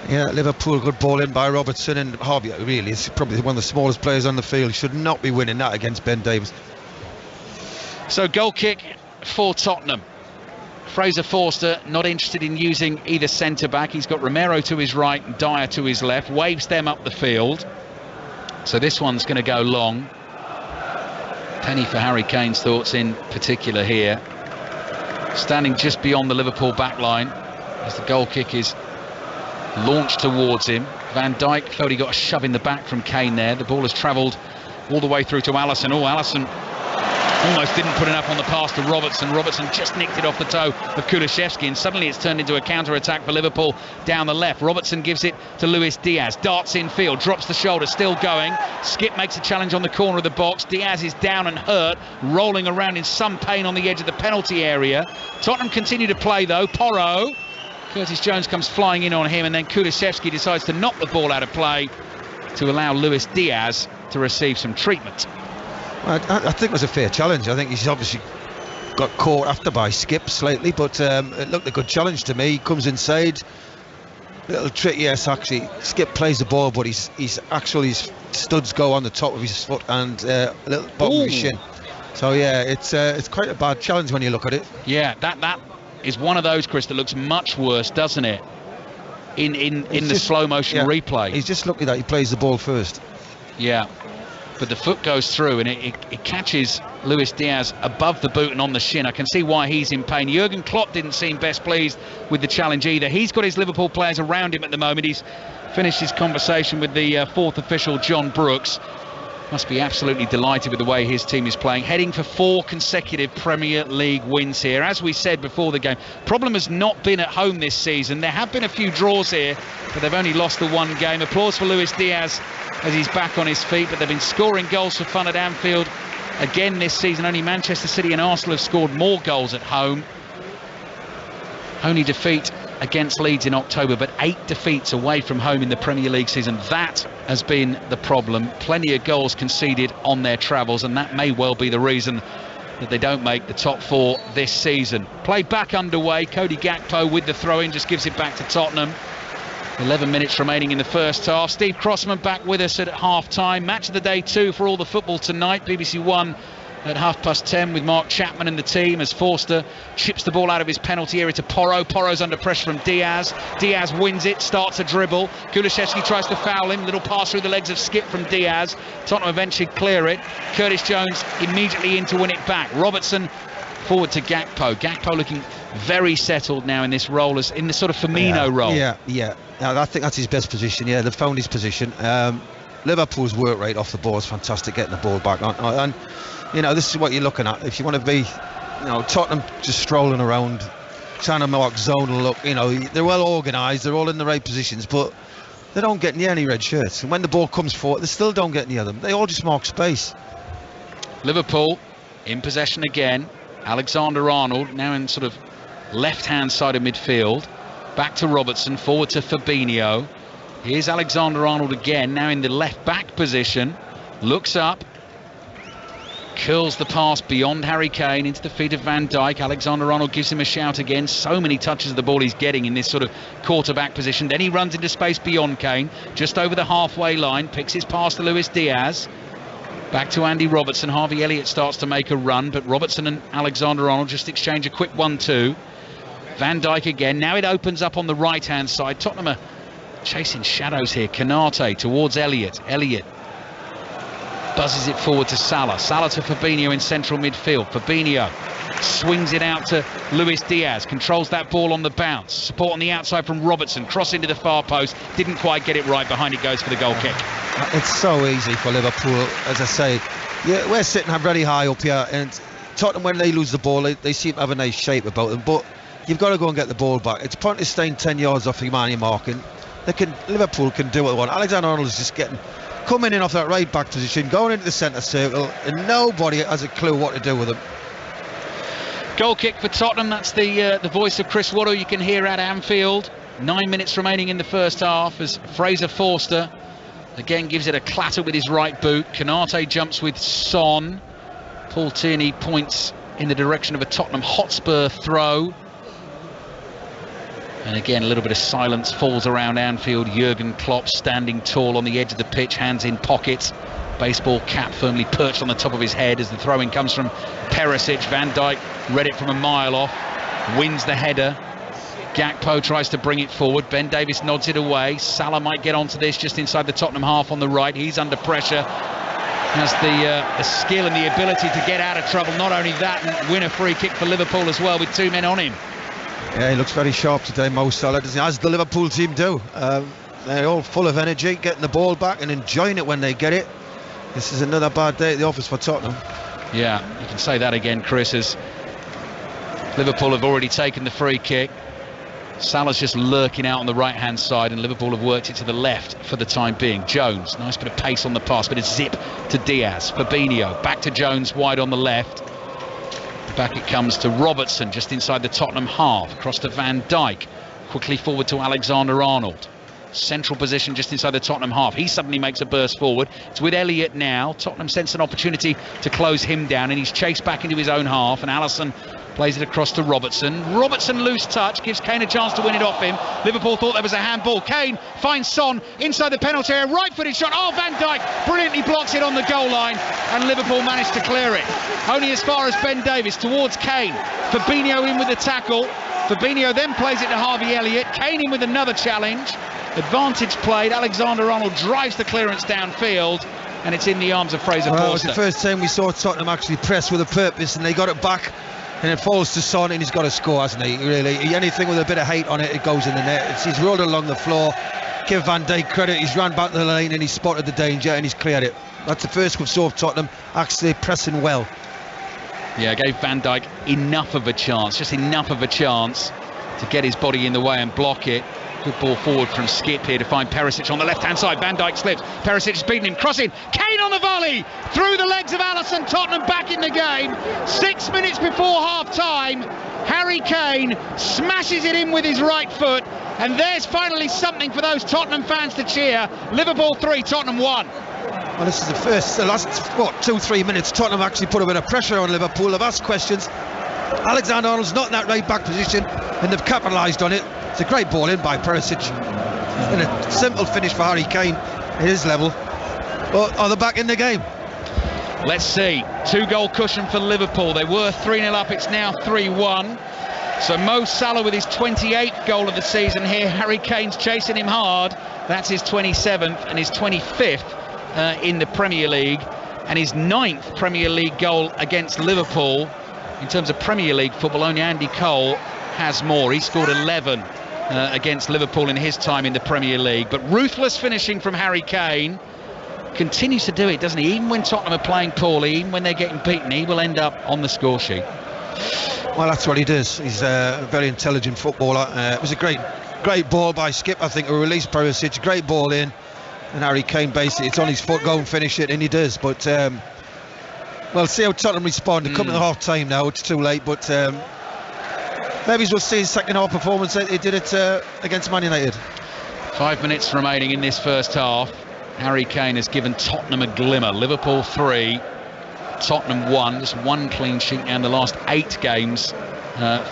Yeah, Liverpool, good ball in by Robertson, and Højbjerg really is probably one of the smallest players on the field. Should not be winning that against Ben Davis. So goal kick for Tottenham. Fraser Forster not interested in using either centre-back. He's got Romero to his right and Dyer to his left. Waves them up the field. So this one's going to go long. Penny for Harry Kane's thoughts in particular here. Standing just beyond the Liverpool back line as the goal kick is launched towards him. Van Dijk thought he got a shove in the back from Kane there. The ball has travelled all the way through to Alisson. Alisson almost didn't put enough on the pass to Robertson. Robertson just nicked it off the toe of Kulusevski, and suddenly it's turned into a counter-attack for Liverpool down the left. Robertson gives it to Luis Diaz, darts in field, drops the shoulder, still going. Skip makes a challenge on the corner of the box. Diaz is down and hurt, rolling around in some pain on the edge of the penalty area. Tottenham continue to play though. Porro, Curtis Jones comes flying in on him, and then Kulusevski decides to knock the ball out of play to allow Luis Diaz to receive some treatment. I think it was a fair challenge. I think he's obviously got caught after by Skip slightly, but it looked a good challenge to me. He comes inside, little trick. Yes, actually Skip plays the ball, but his studs go on the top of his foot and a little bottom of his shin. So yeah, it's quite a bad challenge when you look at it. Yeah, that is one of those, Chris, that looks much worse, doesn't it? In the slow motion replay. He's just lucky that he plays the ball first. Yeah. But the foot goes through and it catches Luis Diaz above the boot and on the shin. I can see why he's in pain. Jurgen Klopp didn't seem best pleased with the challenge either. He's got his Liverpool players around him at the moment. He's finished his conversation with the fourth official, John Brooks. Must be absolutely delighted with the way his team is playing, heading for 4 consecutive Premier League wins here. As we said before the game, problem has not been at home this season. There have been a few draws here, but they've only lost the one game. Applause for Luis Diaz as he's back on his feet, but they've been scoring goals for fun at Anfield again this season. Only Manchester City and Arsenal have scored more goals at home. Only defeat against Leeds in October, but 8 defeats away from home in the Premier League season. That has been the problem. Plenty of goals conceded on their travels, and that may well be the reason that they don't make the top 4 this season. Play back underway. Cody Gakpo with the throw-in just gives it back to Tottenham. 11 minutes remaining in the first half. Steve Crossman back with us at half-time. Match of the day 2 for all the football tonight. BBC One at 10:30 with Mark Chapman and the team as Forster chips the ball out of his penalty area to Porro. Porro's under pressure from Diaz. Diaz wins it, starts a dribble. Kulusevski tries to foul him. Little pass through the legs of Skip from Diaz. Tottenham eventually clear it. Curtis Jones immediately in to win it back. Robertson forward to Gakpo. Gakpo looking very settled now in this role, as in the sort of Firmino role. Yeah. I think that's his best position. Yeah, they've found his position. Liverpool's work rate off the ball is fantastic, getting the ball back on. And you know, this is what you're looking at. If you want to be Tottenham just strolling around, trying to mark zonal look. They're well organised, they're all in the right positions, but they don't get near any red shirts. And when the ball comes forward, they still don't get near them. They all just mark space. Liverpool in possession again. Alexander-Arnold now in sort of left-hand side of midfield. Back to Robertson, forward to Fabinho. Here's Alexander-Arnold again, now in the left-back position. Looks up. Curls the pass beyond Harry Kane into the feet of Van Dijk. Alexander-Arnold gives him a shout again. So many touches of the ball he's getting in this sort of quarterback position. Then he runs into space beyond Kane, just over the halfway line. Picks his pass to Luis Diaz. Back to Andy Robertson. Harvey Elliott starts to make a run, but Robertson and Alexander-Arnold just exchange a quick 1-2. Van Dijk again. Now it opens up on the right-hand side. Tottenham are chasing shadows here. Canate towards Elliott. Elliott buzzes it forward to Salah. Salah to Fabinho in central midfield. Fabinho swings it out to Luis Diaz. Controls that ball on the bounce. Support on the outside from Robertson. Cross into the far post. Didn't quite get it right. Behind it goes for the goal kick. It's so easy for Liverpool, as I say. Yeah, we're sitting very high up here, and Tottenham, when they lose the ball, they seem to have a nice shape about them. But you've got to go and get the ball back. It's pointless staying 10 yards off your man you're marking. Liverpool can do what they want. Alexander-Arnold is just coming in off that right back position, going into the centre circle, and nobody has a clue what to do with him. Goal kick for Tottenham. That's the voice of Chris Waddle you can hear at Anfield. 9 minutes remaining in the first half as Fraser Forster again gives it a clatter with his right boot. Canate jumps with Son. Paul Tierney points in the direction of a Tottenham Hotspur throw. And again, a little bit of silence falls around Anfield. Jurgen Klopp standing tall on the edge of the pitch, hands in pockets. Baseball cap firmly perched on the top of his head as the throw-in comes from Perisic. Van Dijk read it from a mile off, wins the header. Gakpo tries to bring it forward. Ben Davies nods it away. Salah might get onto this just inside the Tottenham half on the right. He's under pressure. Has the skill and the ability to get out of trouble. Not only that, and win a free kick for Liverpool as well with 2 men on him. Yeah, he looks very sharp today, Mo Salah, doesn't he? As the Liverpool team do. They're all full of energy, getting the ball back and enjoying it when they get it. This is another bad day at the office for Tottenham. Yeah, you can say that again, Chris, as Liverpool have already taken the free kick. Salah's just lurking out on the right-hand side, and Liverpool have worked it to the left for the time being. Jones, nice bit of pace on the pass, bit of zip to Diaz. Fabinho, back to Jones, wide on the left. Back it comes to Robertson, just inside the Tottenham half. Across to Van Dijk. Quickly forward to Alexander-Arnold. Central position just inside the Tottenham half. He suddenly makes a burst forward. It's with Elliott now. Tottenham sense an opportunity to close him down, and he's chased back into his own half. And Alisson plays it across to Robertson. Robertson loose touch, gives Kane a chance to win it off him. Liverpool thought there was a handball. Kane finds Son inside the penalty area. Right-footed shot. Oh, Van Dijk brilliantly blocks it on the goal line, and Liverpool managed to clear it. Only as far as Ben Davies towards Kane. Fabinho in with the tackle. Fabinho then plays it to Harvey Elliott. Kane in with another challenge. Advantage played. Alexander-Arnold drives the clearance downfield, and it's in the arms of Fraser Forster. It was the first time we saw Tottenham actually press with a purpose, and they got it back, and it falls to Son, and he's got to score, hasn't he? Really, anything with a bit of height on it, it goes in the net. He's rolled along the floor. Give Van Dijk credit, he's ran back to the lane and he's spotted the danger and he's cleared it. That's the first we've saw of Tottenham actually pressing well. Yeah, gave Van Dijk enough of a chance, just enough of a chance to get his body in the way and block it. Good ball forward from Skip here to find Perisic on the left-hand side. Van Dijk slips. Perisic has beaten him. Crossing. Kane on the volley. Through the legs of Alisson. Tottenham back in the game. 6 minutes before half-time. Harry Kane smashes it in with his right foot. And there's finally something for those Tottenham fans to cheer. Liverpool 3, Tottenham 1. Well, this is the last 2-3 minutes. Tottenham actually put a bit of pressure on Liverpool. They've asked questions. Alexander-Arnold's not in that right back position, and they've capitalised on it. It's a great ball in by Perisic, and a simple finish for Harry Kane at his level. But are they back in the game? Let's see. 2-goal cushion for Liverpool. They were 3-0 up. It's now 3-1. So Mo Salah with his 28th goal of the season here. Harry Kane's chasing him hard. That's his 27th and his 25th in the Premier League, and his 9th Premier League goal against Liverpool. In terms of Premier League football, only Andy Cole has more. He scored 11 against Liverpool in his time in the Premier League. But ruthless finishing from Harry Kane. Continues to do it, doesn't he? Even when Tottenham are playing poorly, even when they're getting beaten, he will end up on the score sheet. Well, that's what he does. He's a very intelligent footballer. It was a great ball by Skip, I think, who released Perisic. Great ball in, and Harry Kane basically, it's on his foot, go and finish it, and he does. But well, see how Tottenham respond. They're coming to half time now. It's too late, but maybe we'll see his second half performance. He did it against Man United. 5 minutes remaining in this first half. Harry Kane has given Tottenham a glimmer. Liverpool 3, Tottenham 1. Just one clean sheet and the last 8 games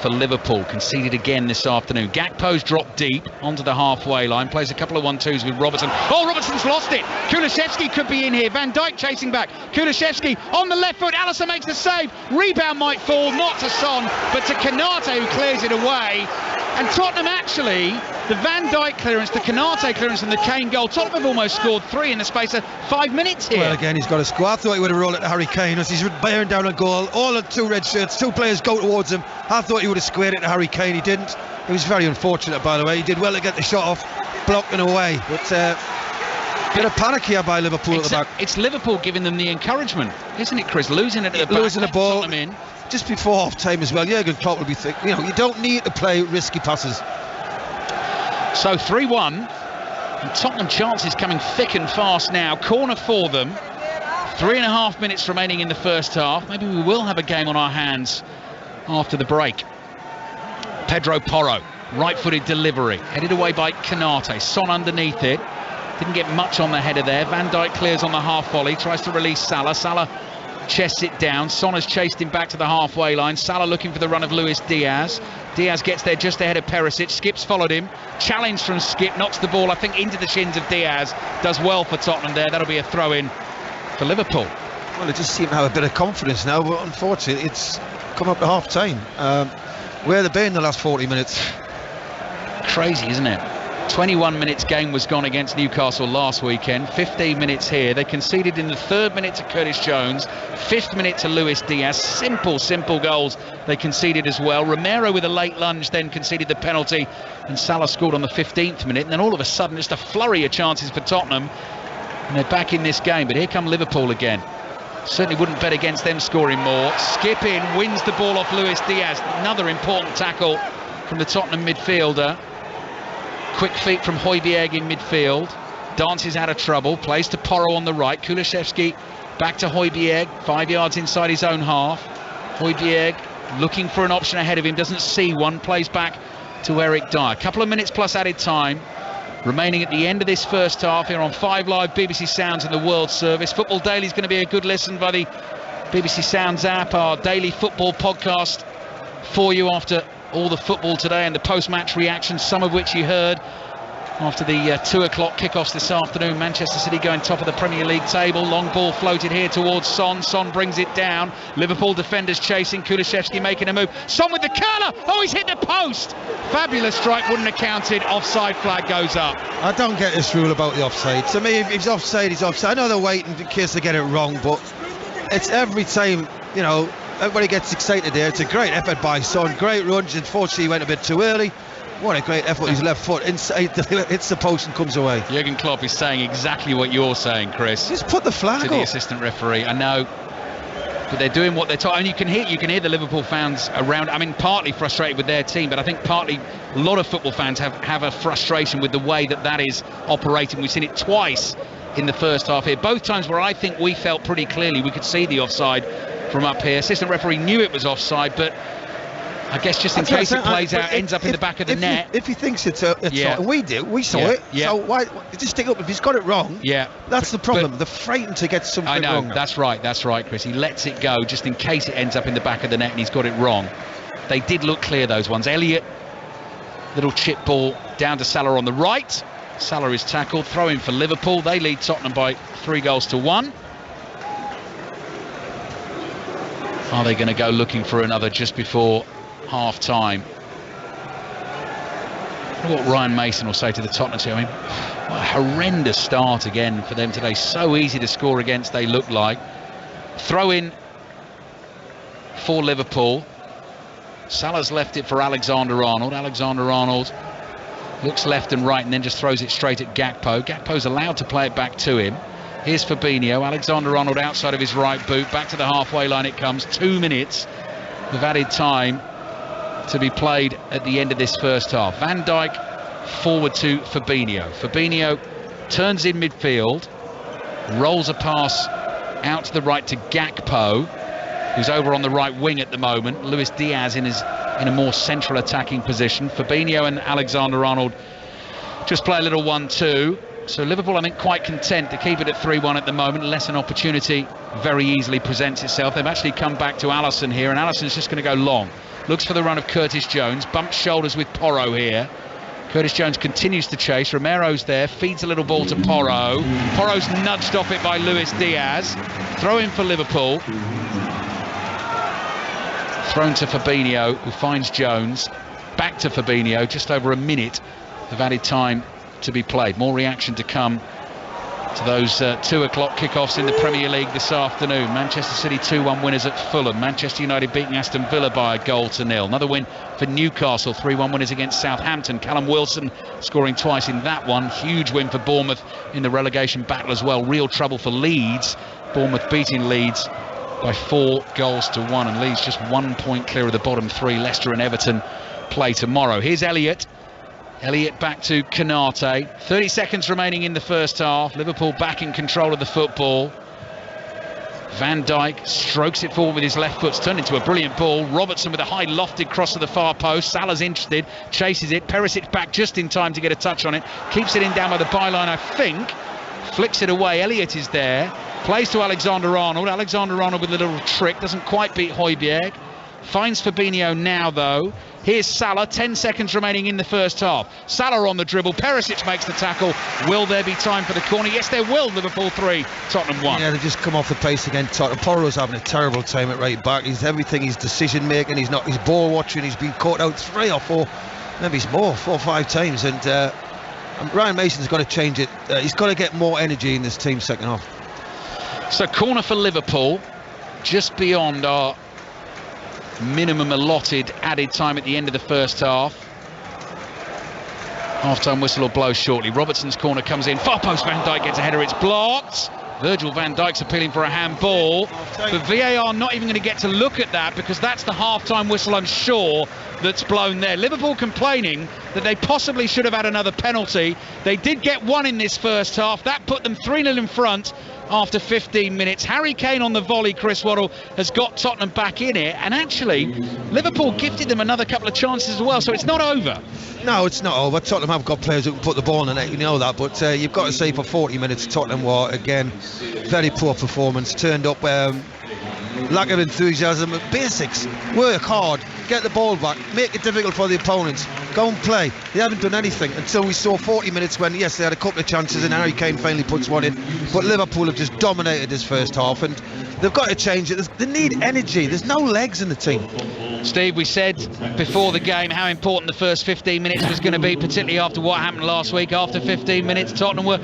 for Liverpool. Conceded again this afternoon. Gakpo's dropped deep onto the halfway line. Plays a couple of 1-2s with Robertson. Oh, Robertson's lost it. Kulusevski could be in here. Van Dijk chasing back. Kulusevski on the left foot. Alisson makes the save. Rebound might fall, not to Son, but to Konate, who clears it away. And Tottenham actually, the Van Dijk clearance, the Konate clearance and the Kane goal, Tottenham have almost scored 3 in the space of 5 minutes here. Well, again, he's got to score. I thought he would have rolled it to Harry Kane as he's bearing down a goal. All the 2 red shirts, 2 players go towards him. I thought he would have squared it to Harry Kane. He didn't. It was very unfortunate, by the way. He did well to get the shot off, blocking away. But bit of panic here by Liverpool at the back. It's Liverpool giving them the encouragement, isn't it, Chris? Losing it at the back. Losing the ball. In. Just before half time as well. Jurgen Klopp will be thinking, you don't need to play risky passes. So 3-1, and Tottenham chances coming thick and fast now. Corner for them. 3.5 minutes remaining in the first half. Maybe we will have a game on our hands after the break. Pedro Porro, right-footed delivery, headed away by Konate. Son underneath it. Didn't get much on the header there. Van Dijk clears on the half volley, tries to release Salah. Salah chests it down. Son has chased him back to the halfway line. Salah looking for the run of Luis Diaz. Diaz gets there just ahead of Perisic. Skip's followed him. Challenge from Skip. Knocks the ball, I think, into the shins of Diaz. Does well for Tottenham there. That'll be a throw-in for Liverpool. Well, they just seem to have a bit of confidence now, but unfortunately, it's come up to half-time. Where they've been in the last 40 minutes. Crazy, isn't it? 21 minutes game was gone against Newcastle last weekend. 15 minutes here. They conceded in the 3rd minute to Curtis Jones, 5th minute to Luis Diaz. Simple goals they conceded as well. Romero with a late lunge then conceded the penalty, and Salah scored on the 15th minute. And then all of a sudden just a flurry of chances for Tottenham, and they're back in this game. But here come Liverpool again. Certainly wouldn't bet against them scoring more. Skip in, wins the ball off Luis Diaz. Another important tackle from the Tottenham midfielder. Quick feet from Højbjerg in midfield. Dances out of trouble. Plays to Porro on the right. Kulusevski back to Højbjerg. 5 yards inside his own half. Højbjerg looking for an option ahead of him. Doesn't see one. Plays back to Eric Dyer. A couple of minutes plus added time remaining at the end of this first half here on 5 Live BBC Sounds and the World Service. Football Daily is going to be a good listen by the BBC Sounds app. Our daily football podcast for you after all the football today and the post-match reactions, some of which you heard after the 2 o'clock kickoffs this afternoon. Manchester City going top of the Premier League table. Long ball floated here towards Son. Son brings it down. Liverpool defenders chasing. Kulusevski making a move. Son with the curler. Oh, he's hit the post. Fabulous strike, wouldn't have counted. Offside flag goes up. I don't get this rule about the offside. To me, if he's offside, he's offside. I know they're waiting in case they get it wrong, but it's every time, everybody gets excited there. It's a great effort by Son. Great run. Unfortunately, he went a bit too early. What a great effort. His left foot inside, hits the post and comes away. Jurgen Klopp is saying exactly what you're saying, Chris. Just put the flag to the assistant referee. I know, but they're doing what they're told. And you can hear the Liverpool fans around. I mean, partly frustrated with their team, but I think partly a lot of football fans have a frustration with the way that is operating. We've seen it twice in the first half here. Both times where I think we felt pretty clearly we could see the offside from up here. Assistant referee knew it was offside, but I guess just in case it plays out, ends up in the back of the net. If he thinks it's on, we saw it. Yeah. So why just stick up? If he's got it wrong, that's the problem. They're frightened to get something wrong. That's right, Chris. He lets it go just in case it ends up in the back of the net and he's got it wrong. They did look clear, those ones. Elliott, little chip ball down to Salah on the right. Salah is tackled, throw in for Liverpool. They lead Tottenham by 3-1. Are they going to go looking for another just before half time? What Ryan Mason will say to the Tottenham team. I mean, what a horrendous start again for them today. So easy to score against, they look like. Throw in for Liverpool. Salah's left it for Alexander-Arnold. Alexander-Arnold looks left and right and then just throws it straight at Gakpo. Gakpo's allowed to play it back to him. Here's Fabinho. Alexander-Arnold outside of his right boot. Back to the halfway line it comes. 2 minutes of added time to be played at the end of this first half. Van Dijk forward to Fabinho. Fabinho turns in midfield, rolls a pass out to the right to Gakpo, who's over on the right wing at the moment. Luis Diaz in a more central attacking position. Fabinho and Alexander-Arnold just play a little 1-2. So Liverpool, I think, quite content to keep it at 3-1 at the moment, unless an opportunity very easily presents itself. They've actually come back to Alisson here, and Alisson's just going to go long. Looks for the run of Curtis Jones, bumps shoulders with Porro here. Curtis Jones continues to chase. Romero's there, feeds a little ball to Porro. Porro's nudged off it by Luis Diaz. Throw in for Liverpool. Thrown to Fabinho, who finds Jones. Back to Fabinho, just over a minute of added time to be played. More reaction to come to those 2 o'clock kickoffs in the Premier League this afternoon. Manchester City 2-1 winners at Fulham. Manchester United beating Aston Villa by 1-0. Another win for Newcastle, 3-1 winners against Southampton. Callum Wilson scoring twice in that one. Huge win for Bournemouth in the relegation battle as well. Real trouble for Leeds. Bournemouth beating Leeds by 4-1, and Leeds just 1 point clear of the bottom 3. Leicester and Everton play tomorrow. Here's Elliott back to Konate. 30 seconds remaining in the first half. Liverpool back in control of the football. Van Dijk strokes it forward with his left foot. It's turned into a brilliant ball. Robertson with a high lofted cross to the far post. Salah's interested, chases it. Perisic back just in time to get a touch on it. Keeps it in down by the byline, I think. Flicks it away. Elliott is there. Plays to Alexander-Arnold. Alexander-Arnold with a little trick. Doesn't quite beat Højbjerg. Finds Fabinho now, though. Here's Salah, 10 seconds remaining in the first half. Salah on the dribble, Perisic makes the tackle. Will there be time for the corner? Yes, there will. Liverpool 3, Tottenham 1. Yeah, they've just come off the pace again. Tottenham. Porro's having a terrible time at right back. He's everything, he's decision making, he's ball watching, he's been caught out 3 or 4, maybe it's more, 4 or 5 times. And Ryan Mason's got to change it. He's got to get more energy in this team second half. So corner for Liverpool, just beyond our minimum allotted added time at the end of the first half. Half-time whistle will blow shortly. Robertson's corner comes in, far post, Van Dijk gets a header, it's blocked. Virgil van Dijk's appealing for a handball, but VAR not even going to get to look at that, because that's the half-time whistle, I'm sure, that's blown there. Liverpool complaining that they possibly should have had another penalty. They did get one in this first half. That put them 3-0 in front after 15 minutes. Harry Kane on the volley, Chris Waddle, has got Tottenham back in it, and actually Liverpool gifted them another couple of chances as well, so it's not over. No, it's not over. Tottenham have got players who can put the ball in the net, you know that, but you've got to say for 40 minutes Tottenham were, again, very poor performance. Turned up, lack of enthusiasm. Basics, work hard, get the ball back, make it difficult for the opponents, go and play. They haven't done anything until we saw 40 minutes when, yes, they had a couple of chances and Harry Kane finally puts one in, but Liverpool have just dominated this first half, and they've got to change it. They need energy. There's no legs in the team. Steve, we said before the game how important the first 15 minutes was going to be, particularly after what happened last week. After 15 minutes, Tottenham were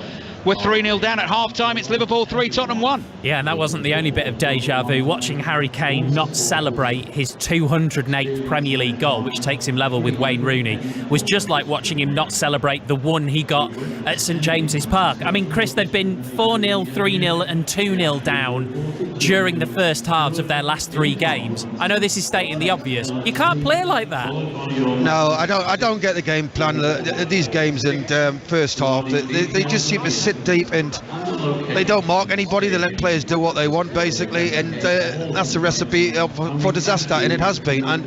3-0 down at half-time. It's Liverpool 3, Tottenham 1. Yeah, and that wasn't the only bit of deja vu. Watching Harry Kane not celebrate his 208th Premier League goal, which takes him level with Wayne Rooney, was just like watching him not celebrate the one he got at St James's Park. I mean, Chris, they've been 4-0, 3-0 and 2-0 down during the first halves of their last 3 games. I know this is stating the obvious. You can't play like that. No, I don't get the game plan. These games and first half, they just seem to sit deep and they don't mark anybody. They let players do what they want, basically, and that's a recipe for disaster, and it has been. And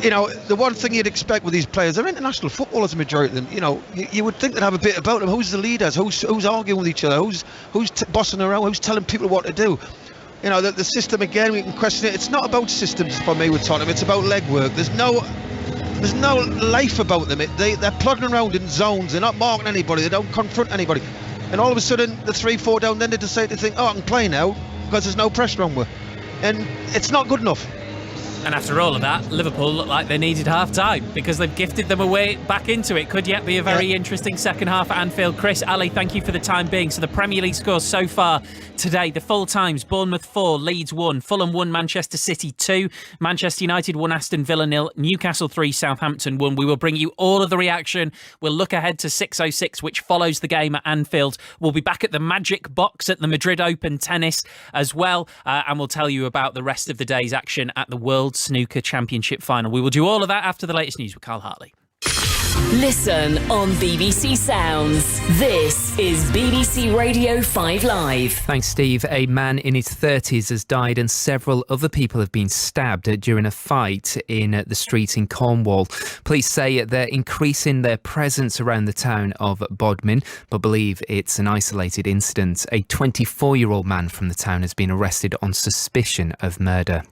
you know, the one thing you'd expect with these players, they're international footballers, the majority of them. You know, you would think they'd have a bit about them. Who's the leaders? Who's arguing with each other? Who's bossing around? Who's telling people what to do? You know, the system, again, we can question it. It's not about systems for me with Tottenham. It's about legwork. There's no life about them. They're plodding around in zones. They're not marking anybody. They don't confront anybody. And all of a sudden, the 3-4 down, then they decide to think, oh, I can play now because there's no pressure on me. And it's not good enough. And after all of that, Liverpool look like they needed half-time because they've gifted them away back into it. Could yet be a very interesting second half at Anfield. Chris, Ali, thank you for the time being. So the Premier League scores so far today, the full times: Bournemouth 4, Leeds 1, Fulham 1, Manchester City 2, Manchester United 1, Aston Villa 0, Newcastle 3, Southampton 1. We will bring you all of the reaction. We'll look ahead to 6:06, which follows the game at Anfield. We'll be back at the Magic Box at the Madrid Open Tennis as well, and we'll tell you about the rest of the day's action at the World World Snooker Championship final. We will do all of that after the latest news with Carl Hartley. Listen on BBC Sounds. This is BBC Radio 5 Live. Thanks, Steve. A man in his 30s has died and several other people have been stabbed during a fight in the street in Cornwall. Police say they're increasing their presence around the town of Bodmin, but believe it's an isolated incident. A 24-year-old man from the town has been arrested on suspicion of murder.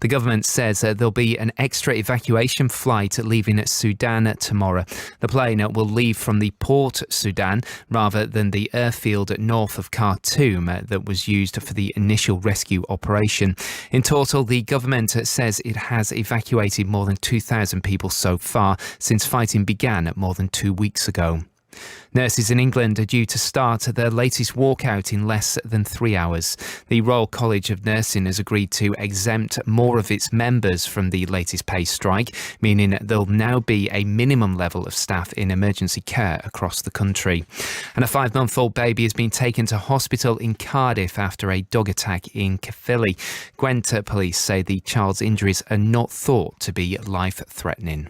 The government says there'll be an extra evacuation flight leaving Sudan tomorrow. The plane will leave from the Port Sudan rather than the airfield north of Khartoum that was used for the initial rescue operation. In total, the government says it has evacuated more than 2,000 people so far since fighting began more than 2 weeks ago. Nurses in England are due to start their latest walkout in less than 3 hours. The Royal College of Nursing has agreed to exempt more of its members from the latest pay strike, meaning there'll now be a minimum level of staff in emergency care across the country. And a 5-month-old baby has been taken to hospital in Cardiff after a dog attack in Caerphilly. Gwent police say the child's injuries are not thought to be life-threatening.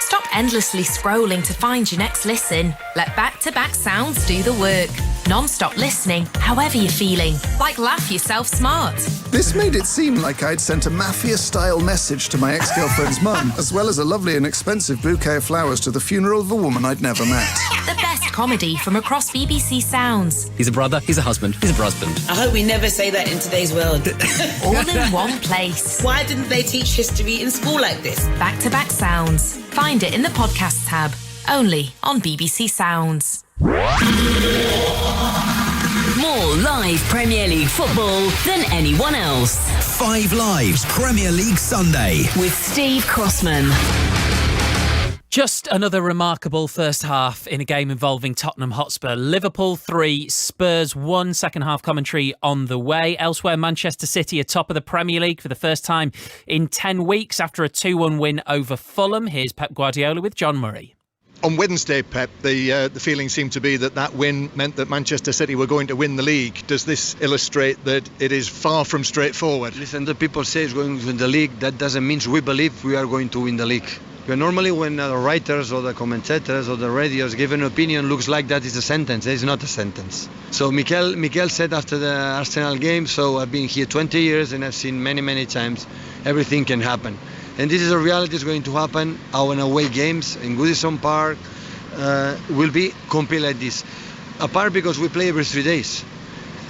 Stop endlessly scrolling to find your next listen. Let back-to-back sounds do the work. Non-stop listening, however you're feeling. Like Laugh Yourself Smart. This made it seem like I'd sent a mafia-style message to my ex-girlfriend's mum, as well as a lovely and expensive bouquet of flowers to the funeral of a woman I'd never met. The best comedy from across BBC Sounds. He's a brother, he's a husband, he's a brusband. I hope we never say that in today's world. All in one place. Why didn't they teach history in school like this? Back-to-back sounds. Find it in the podcast tab. Only on BBC Sounds. More live Premier League football than anyone else. 5 Live's Premier League Sunday with Steve Crossman. Just another remarkable first half in a game involving Tottenham Hotspur. Liverpool 3, Spurs 1. Second half commentary on the way. Elsewhere, Manchester City are top of the Premier League for the first time in 10 weeks after a 2-1 win over Fulham. Here's Pep Guardiola with John Murray. On Wednesday, Pep, the feeling seemed to be that win meant that Manchester City were going to win the league. Does this illustrate that it is far from straightforward? Listen, the people say it's going to win the league. That doesn't mean we believe we are going to win the league. Normally when the writers or the commentators or the radios give an opinion, looks like that is a sentence. It's not a sentence. So Mikel said after the Arsenal game, so I've been here 20 years and I've seen many times everything can happen. And this is a reality is going to happen. Our away games in Goodison Park will be complete like this. Apart because we play every 3 days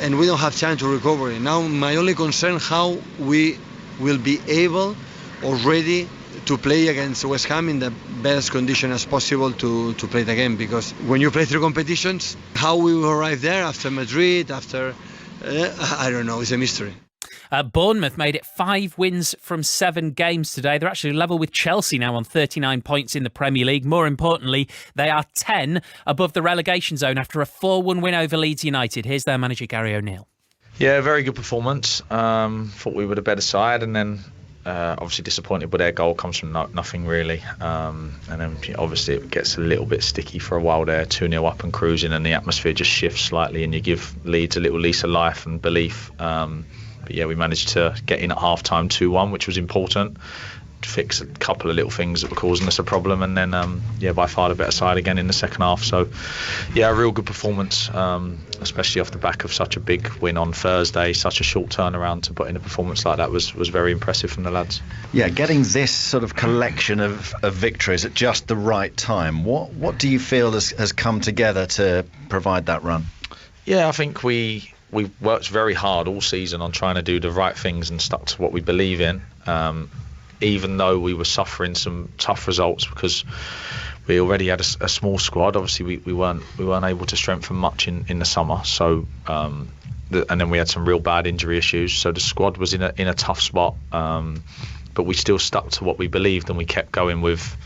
and we don't have time to recover. Now my only concern how we will be able or ready to play against West Ham in the best condition as possible to play the game, because when you play 3 competitions, how we will arrive there after Madrid, after I don't know, it's a mystery. Bournemouth made it 5 wins from 7 games today. They're actually level with Chelsea now on 39 points in the Premier League. More importantly, they are 10 above the relegation zone after a 4-1 win over Leeds United. Here's their manager, Gary O'Neill. Yeah, very good performance. Thought we were the better side, and then obviously disappointed, but their goal comes from nothing really. And then obviously it gets a little bit sticky for a while there, 2-0 up and cruising, and the atmosphere just shifts slightly and you give Leeds a little lease of life and belief. But yeah, we managed to get in at half-time 2-1, which was important. Fix a couple of little things that were causing us a problem, and then by far the better side again in the second half. So yeah, a real good performance, especially off the back of such a big win on Thursday. Such a short turnaround to put in a performance like that was very impressive from the lads. Yeah, getting this sort of collection of victories at just the right time, what do you feel has come together to provide that run? Yeah, I think we worked very hard all season on trying to do the right things and stuck to what we believe in. Even though we were suffering some tough results because we already had a small squad. Obviously we weren't able to strengthen much in the summer. So and then we had some real bad injury issues. So the squad was in a tough spot. But we still stuck to what we believed, and we kept going with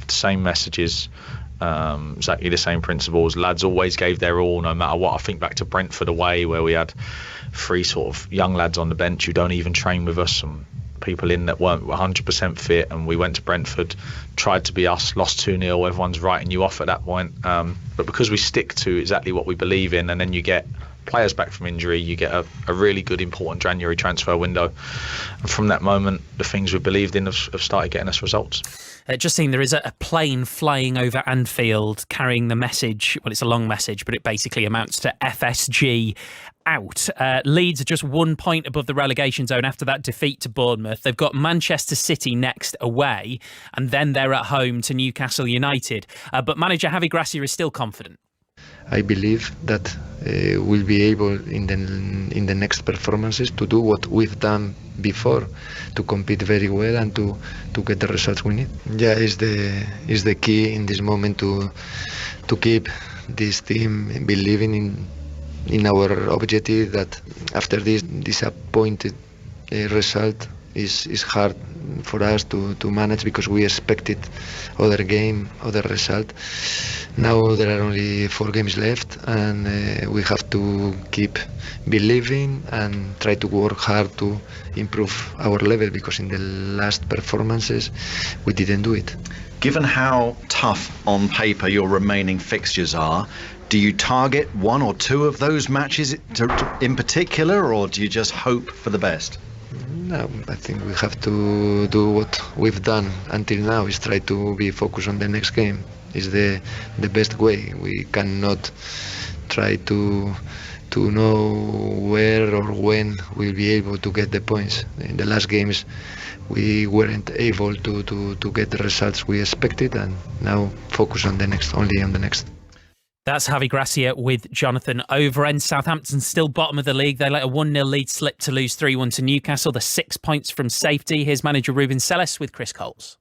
the same messages, exactly the same principles. Lads always gave their all, no matter what. I think back to Brentford away, where we had 3 sort of young lads on the bench who don't even train with us, and people in that weren't 100% fit, and we went to Brentford, tried to be us, lost 2-0, everyone's writing you off at that point, but because we stick to exactly what we believe in, and then you get players back from injury, you get a really good, important January transfer window. And from that moment, the things we believed in have started getting us results. Just seeing there is a plane flying over Anfield carrying the message. Well, it's a long message, but it basically amounts to FSG out. Leeds are just 1 point above the relegation zone after that defeat to Bournemouth. They've got Manchester City next away, and then they're at home to Newcastle United. But manager Javi Gracia is still confident. I believe that we'll be able in the next performances to do what we've done before, to compete very well and to get the results we need. Yeah, is the key in this moment to keep this team believing in our objective, that after this disappointed result is hard for us to manage, because we expected other game, other result. Now there are only 4 games left, and we have to keep believing and try to work hard to improve our level, because in the last performances we didn't do it. Given how tough on paper your remaining fixtures are, do you target 1 or 2 of those matches in particular, or do you just hope for the best? No, I think we have to do what we've done until now, is try to be focused on the next game. Is the best way. We cannot try to know where or when we'll be able to get the points. In the last games we weren't able to get the results we expected, and now focus on the next, only on the next. That's Javi Gracia with Jonathan Overend. Southampton still bottom of the league. They let a 1-0 lead slip to lose 3-1 to Newcastle. They're 6 points from safety. Here's manager Ruben Selles with Chris Coles.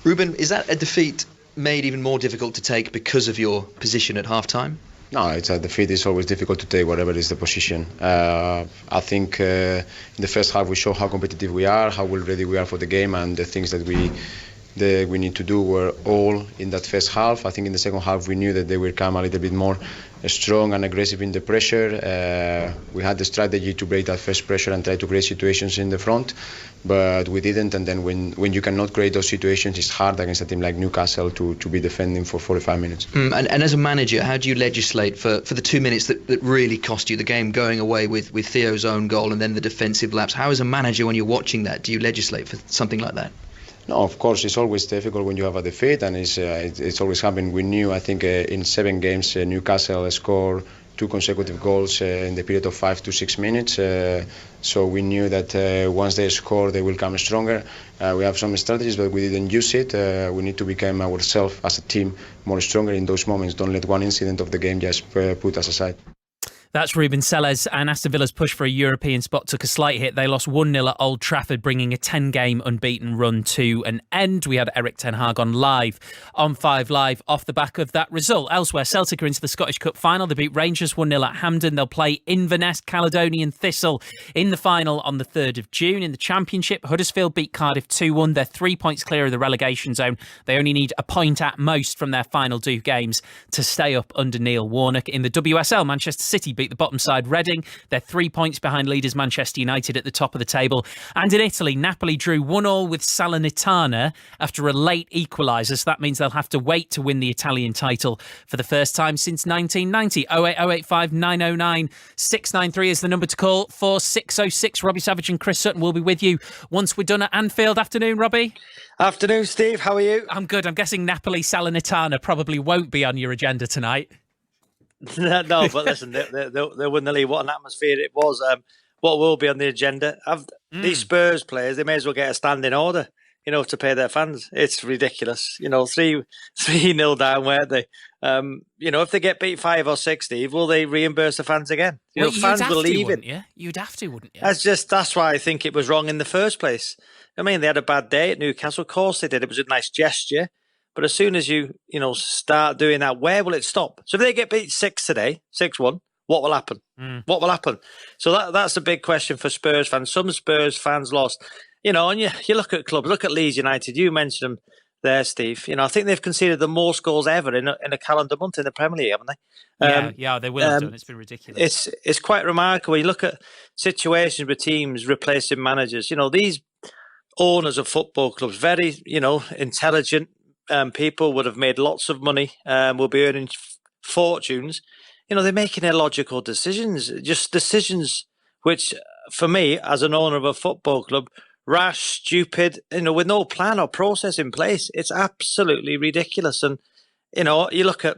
Ruben, is that a defeat made even more difficult to take because of your position at half-time? No, it's a defeat is always difficult to take, whatever is the position. I think in the first half we showed how competitive we are, how well ready we are for the game, and the things that we need to do were all in that first half. I think in the second half we knew that they would come a little bit more strong and aggressive in the pressure. We had the strategy to break that first pressure and try to create situations in the front, but we didn't. And then when you cannot create those situations, it's hard against a team like Newcastle to be defending for 45 minutes. And as a manager, how do you legislate for the 2 minutes that really cost you the game, going away with Theo's own goal and then the defensive lapse? How, as a manager, when you're watching that, do you legislate for something like that? No, of course, it's always difficult when you have a defeat, and it's always happened. We knew, I think, in 7 games, Newcastle scored 2 consecutive goals in the period of 5 to 6 minutes. So we knew that once they score, they will come stronger. We have some strategies, but we didn't use it. We need to become ourselves as a team more stronger in those moments. Don't let one incident of the game just put us aside. That's Ruben Selles, and Aston Villa's push for a European spot took a slight hit. They lost 1-0 at Old Trafford, bringing a 10-game unbeaten run to an end. We had Eric Ten Hag on live on 5 Live off the back of that result. Elsewhere, Celtic are into the Scottish Cup final. They beat Rangers 1-0 at Hampden. They'll play Inverness Caledonian Thistle in the final on the 3rd of June. In the Championship, Huddersfield beat Cardiff 2-1. They're 3 points clear of the relegation zone. They only need a point at most from their final 2 games to stay up under Neil Warnock. In the WSL, Manchester City beat the bottom side Reading. They're 3 points behind leaders Manchester United at the top of the table. And in Italy, Napoli drew 1-1 with Salernitana after a late equaliser. So that means they'll have to wait to win the Italian title for the first time since 1990. 08085 909 693 is the number to call for 606. Robbie Savage and Chris Sutton will be with you once we're done at Anfield. Afternoon, Robbie. Afternoon, Steve. How are you? I'm good. I'm guessing Napoli Salernitana probably won't be on your agenda tonight. No, but listen, they won the league. What an atmosphere it was. What will be on the agenda? These Spurs players, they may as well get a standing order, to pay their fans. It's ridiculous. 3-0 down, weren't they? If they get beat 5 or 6, Steve, will they reimburse the fans again? Fans will leave it. You'd have to, wouldn't you? That's why I think it was wrong in the first place. I mean, they had a bad day at Newcastle. Of course they did. It was a nice gesture. But as soon as you start doing that, where will it stop? So if they get beat 6 today, 6-1, what will happen? What will happen? So that's a big question for Spurs fans. Some Spurs fans lost. And you look at clubs, look at Leeds United. You mentioned them there, Steve. I think they've conceded the most goals ever in a calendar month in the Premier League, haven't they? Yeah, they will have done. It's been ridiculous. It's quite remarkable. You look at situations with teams replacing managers. These owners of football clubs, very, intelligent people, would have made lots of money, will be earning fortunes. they're making illogical decisions, just decisions which, for me, as an owner of a football club, rash, stupid, with no plan or process in place. It's absolutely ridiculous. And, you look at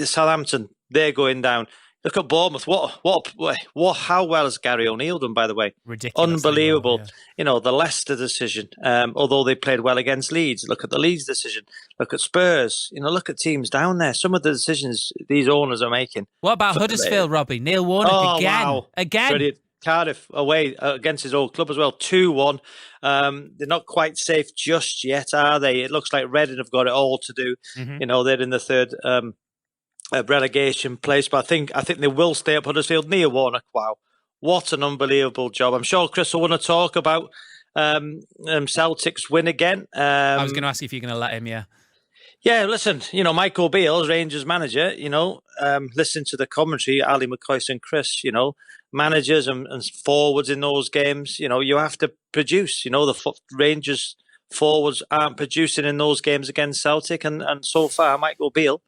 Southampton, they're going down. Look at Bournemouth. How well has Gary O'Neill done, by the way? Ridiculous. Unbelievable. Well, yeah. The Leicester decision, although they played well against Leeds. Look at the Leeds decision. Look at Spurs. Look at teams down there. Some of the decisions these owners are making. What about Huddersfield, Robbie? Neil Warnock again. Wow. Again. Brilliant. Cardiff away against his old club as well, 2-1. They're not quite safe just yet, are they? It looks like Reading have got it all to do. Mm-hmm. They're in the third relegation place, but I think they will stay up. Huddersfield. Neil Warnock, wow, what an unbelievable job. I'm sure Chris will want to talk about Celtic's win again. I was going to ask you if you're going to let him, Yeah, listen, Michael Beale, Rangers manager, listen to the commentary, Ali McCoy and Chris, managers and forwards in those games, you have to produce. The Rangers forwards aren't producing in those games against Celtic, and so far Michael Beale,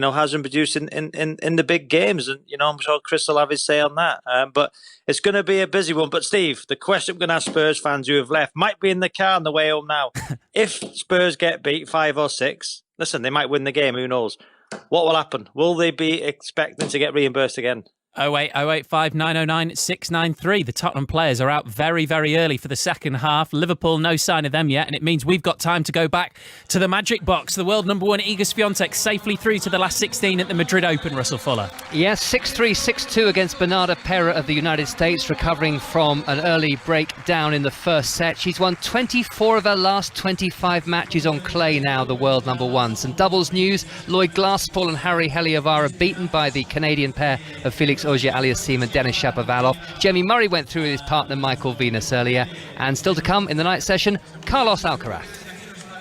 hasn't produced in the big games. And, I'm sure Chris will have his say on that. But it's going to be a busy one. But, Steve, the question I'm going to ask Spurs fans who have left might be in the car on the way home now. If Spurs get beat 5 or 6, listen, they might win the game. Who knows? What will happen? Will they be expecting to get reimbursed again? 08085 909 693. The Tottenham players are out very, very early for the second half. Liverpool, no sign of them yet, and it means we've got time to go back to the magic box. The world number one, Iga Swiatek, safely through to the last 16 at the Madrid Open, Russell Fuller. Yes, 6-3, 6-2 against Bernarda Pera of the United States, recovering from an early breakdown in the first set. She's won 24 of her last 25 matches on clay now, the world number one. Some doubles news: Lloyd Glasspool and Harry Heliovara beaten by the Canadian pair of Felix Auger-Aliassime and Denis Shapovalov. Jamie Murray went through with his partner Michael Venus earlier. And still to come in the night session, Carlos Alcaraz.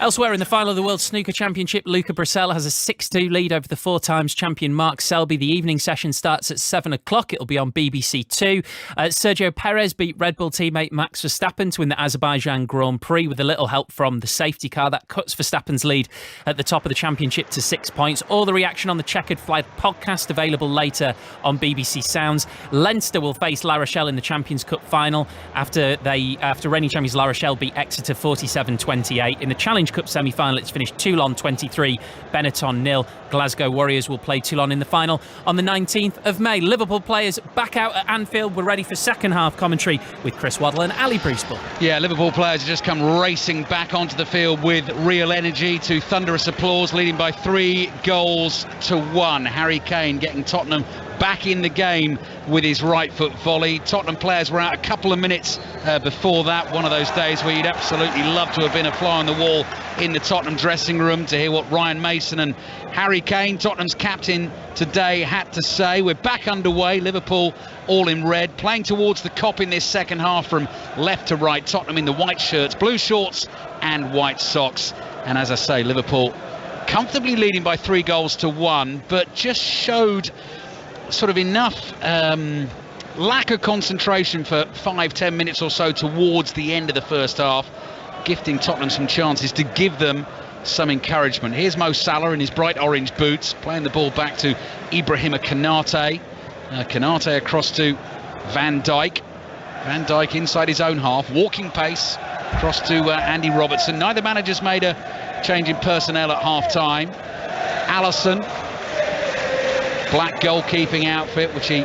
Elsewhere in the final of the World Snooker Championship, Luca Bracel has a 6-2 lead over the 4-times champion Mark Selby. The evening session starts at 7 o'clock. It'll be on BBC Two. Sergio Perez beat Red Bull teammate Max Verstappen to win the Azerbaijan Grand Prix with a little help from the safety car. That cuts Verstappen's lead at the top of the championship to 6 points. All the reaction on the Checkered Flag podcast available later on BBC Sounds. Leinster will face La Rochelle in the Champions Cup final after reigning champions La Rochelle beat Exeter 47-28. In the Challenge Cup semi-final, it's finished Toulon 23, Benetton 0. Glasgow Warriors will play Toulon in the final on the 19th of May. Liverpool players back out at Anfield. We're ready for second half commentary with Chris Waddle and Ali Brucebull. Yeah, Liverpool players have just come racing back onto the field with real energy to thunderous applause, leading by 3-1. Harry Kane getting Tottenham back in the game with his right foot volley. Tottenham players were out a couple of minutes before that. One of those days where you'd absolutely love to have been a fly on the wall in the Tottenham dressing room to hear what Ryan Mason and Harry Kane, Tottenham's captain today, had to say. We're back underway. Liverpool all in red, playing towards the Kop in this second half from left to right. Tottenham in the white shirts, blue shorts and white socks. And as I say, Liverpool comfortably leading by 3-1, but just showed sort of enough lack of concentration for 5-10 minutes or so towards the end of the first half, gifting Tottenham some chances to give them some encouragement. Here's Mo Salah in his bright orange boots, playing the ball back to Ibrahima Konate. Konate across to Van Dijk. Van Dijk inside his own half, walking pace across to Andy Robertson. Neither manager's made a change in personnel at half-time. Alisson, black goalkeeping outfit, which he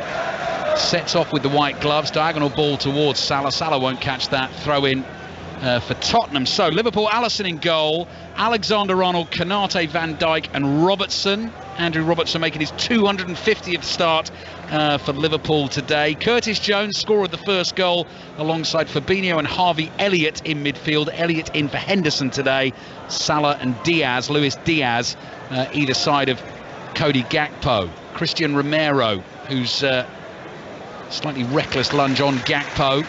sets off with the white gloves. Diagonal ball towards Salah. Salah won't catch that. Throw in for Tottenham. So Liverpool, Alisson in goal. Alexander-Arnold, Konate, Van Dijk and Robertson. Andrew Robertson making his 250th start for Liverpool today. Curtis Jones, scorer of the first goal, alongside Fabinho and Harvey Elliott in midfield. Elliott in for Henderson today. Salah and Diaz, Luis Diaz, either side of Cody Gakpo. Christian Romero, whose slightly reckless lunge on Gakpo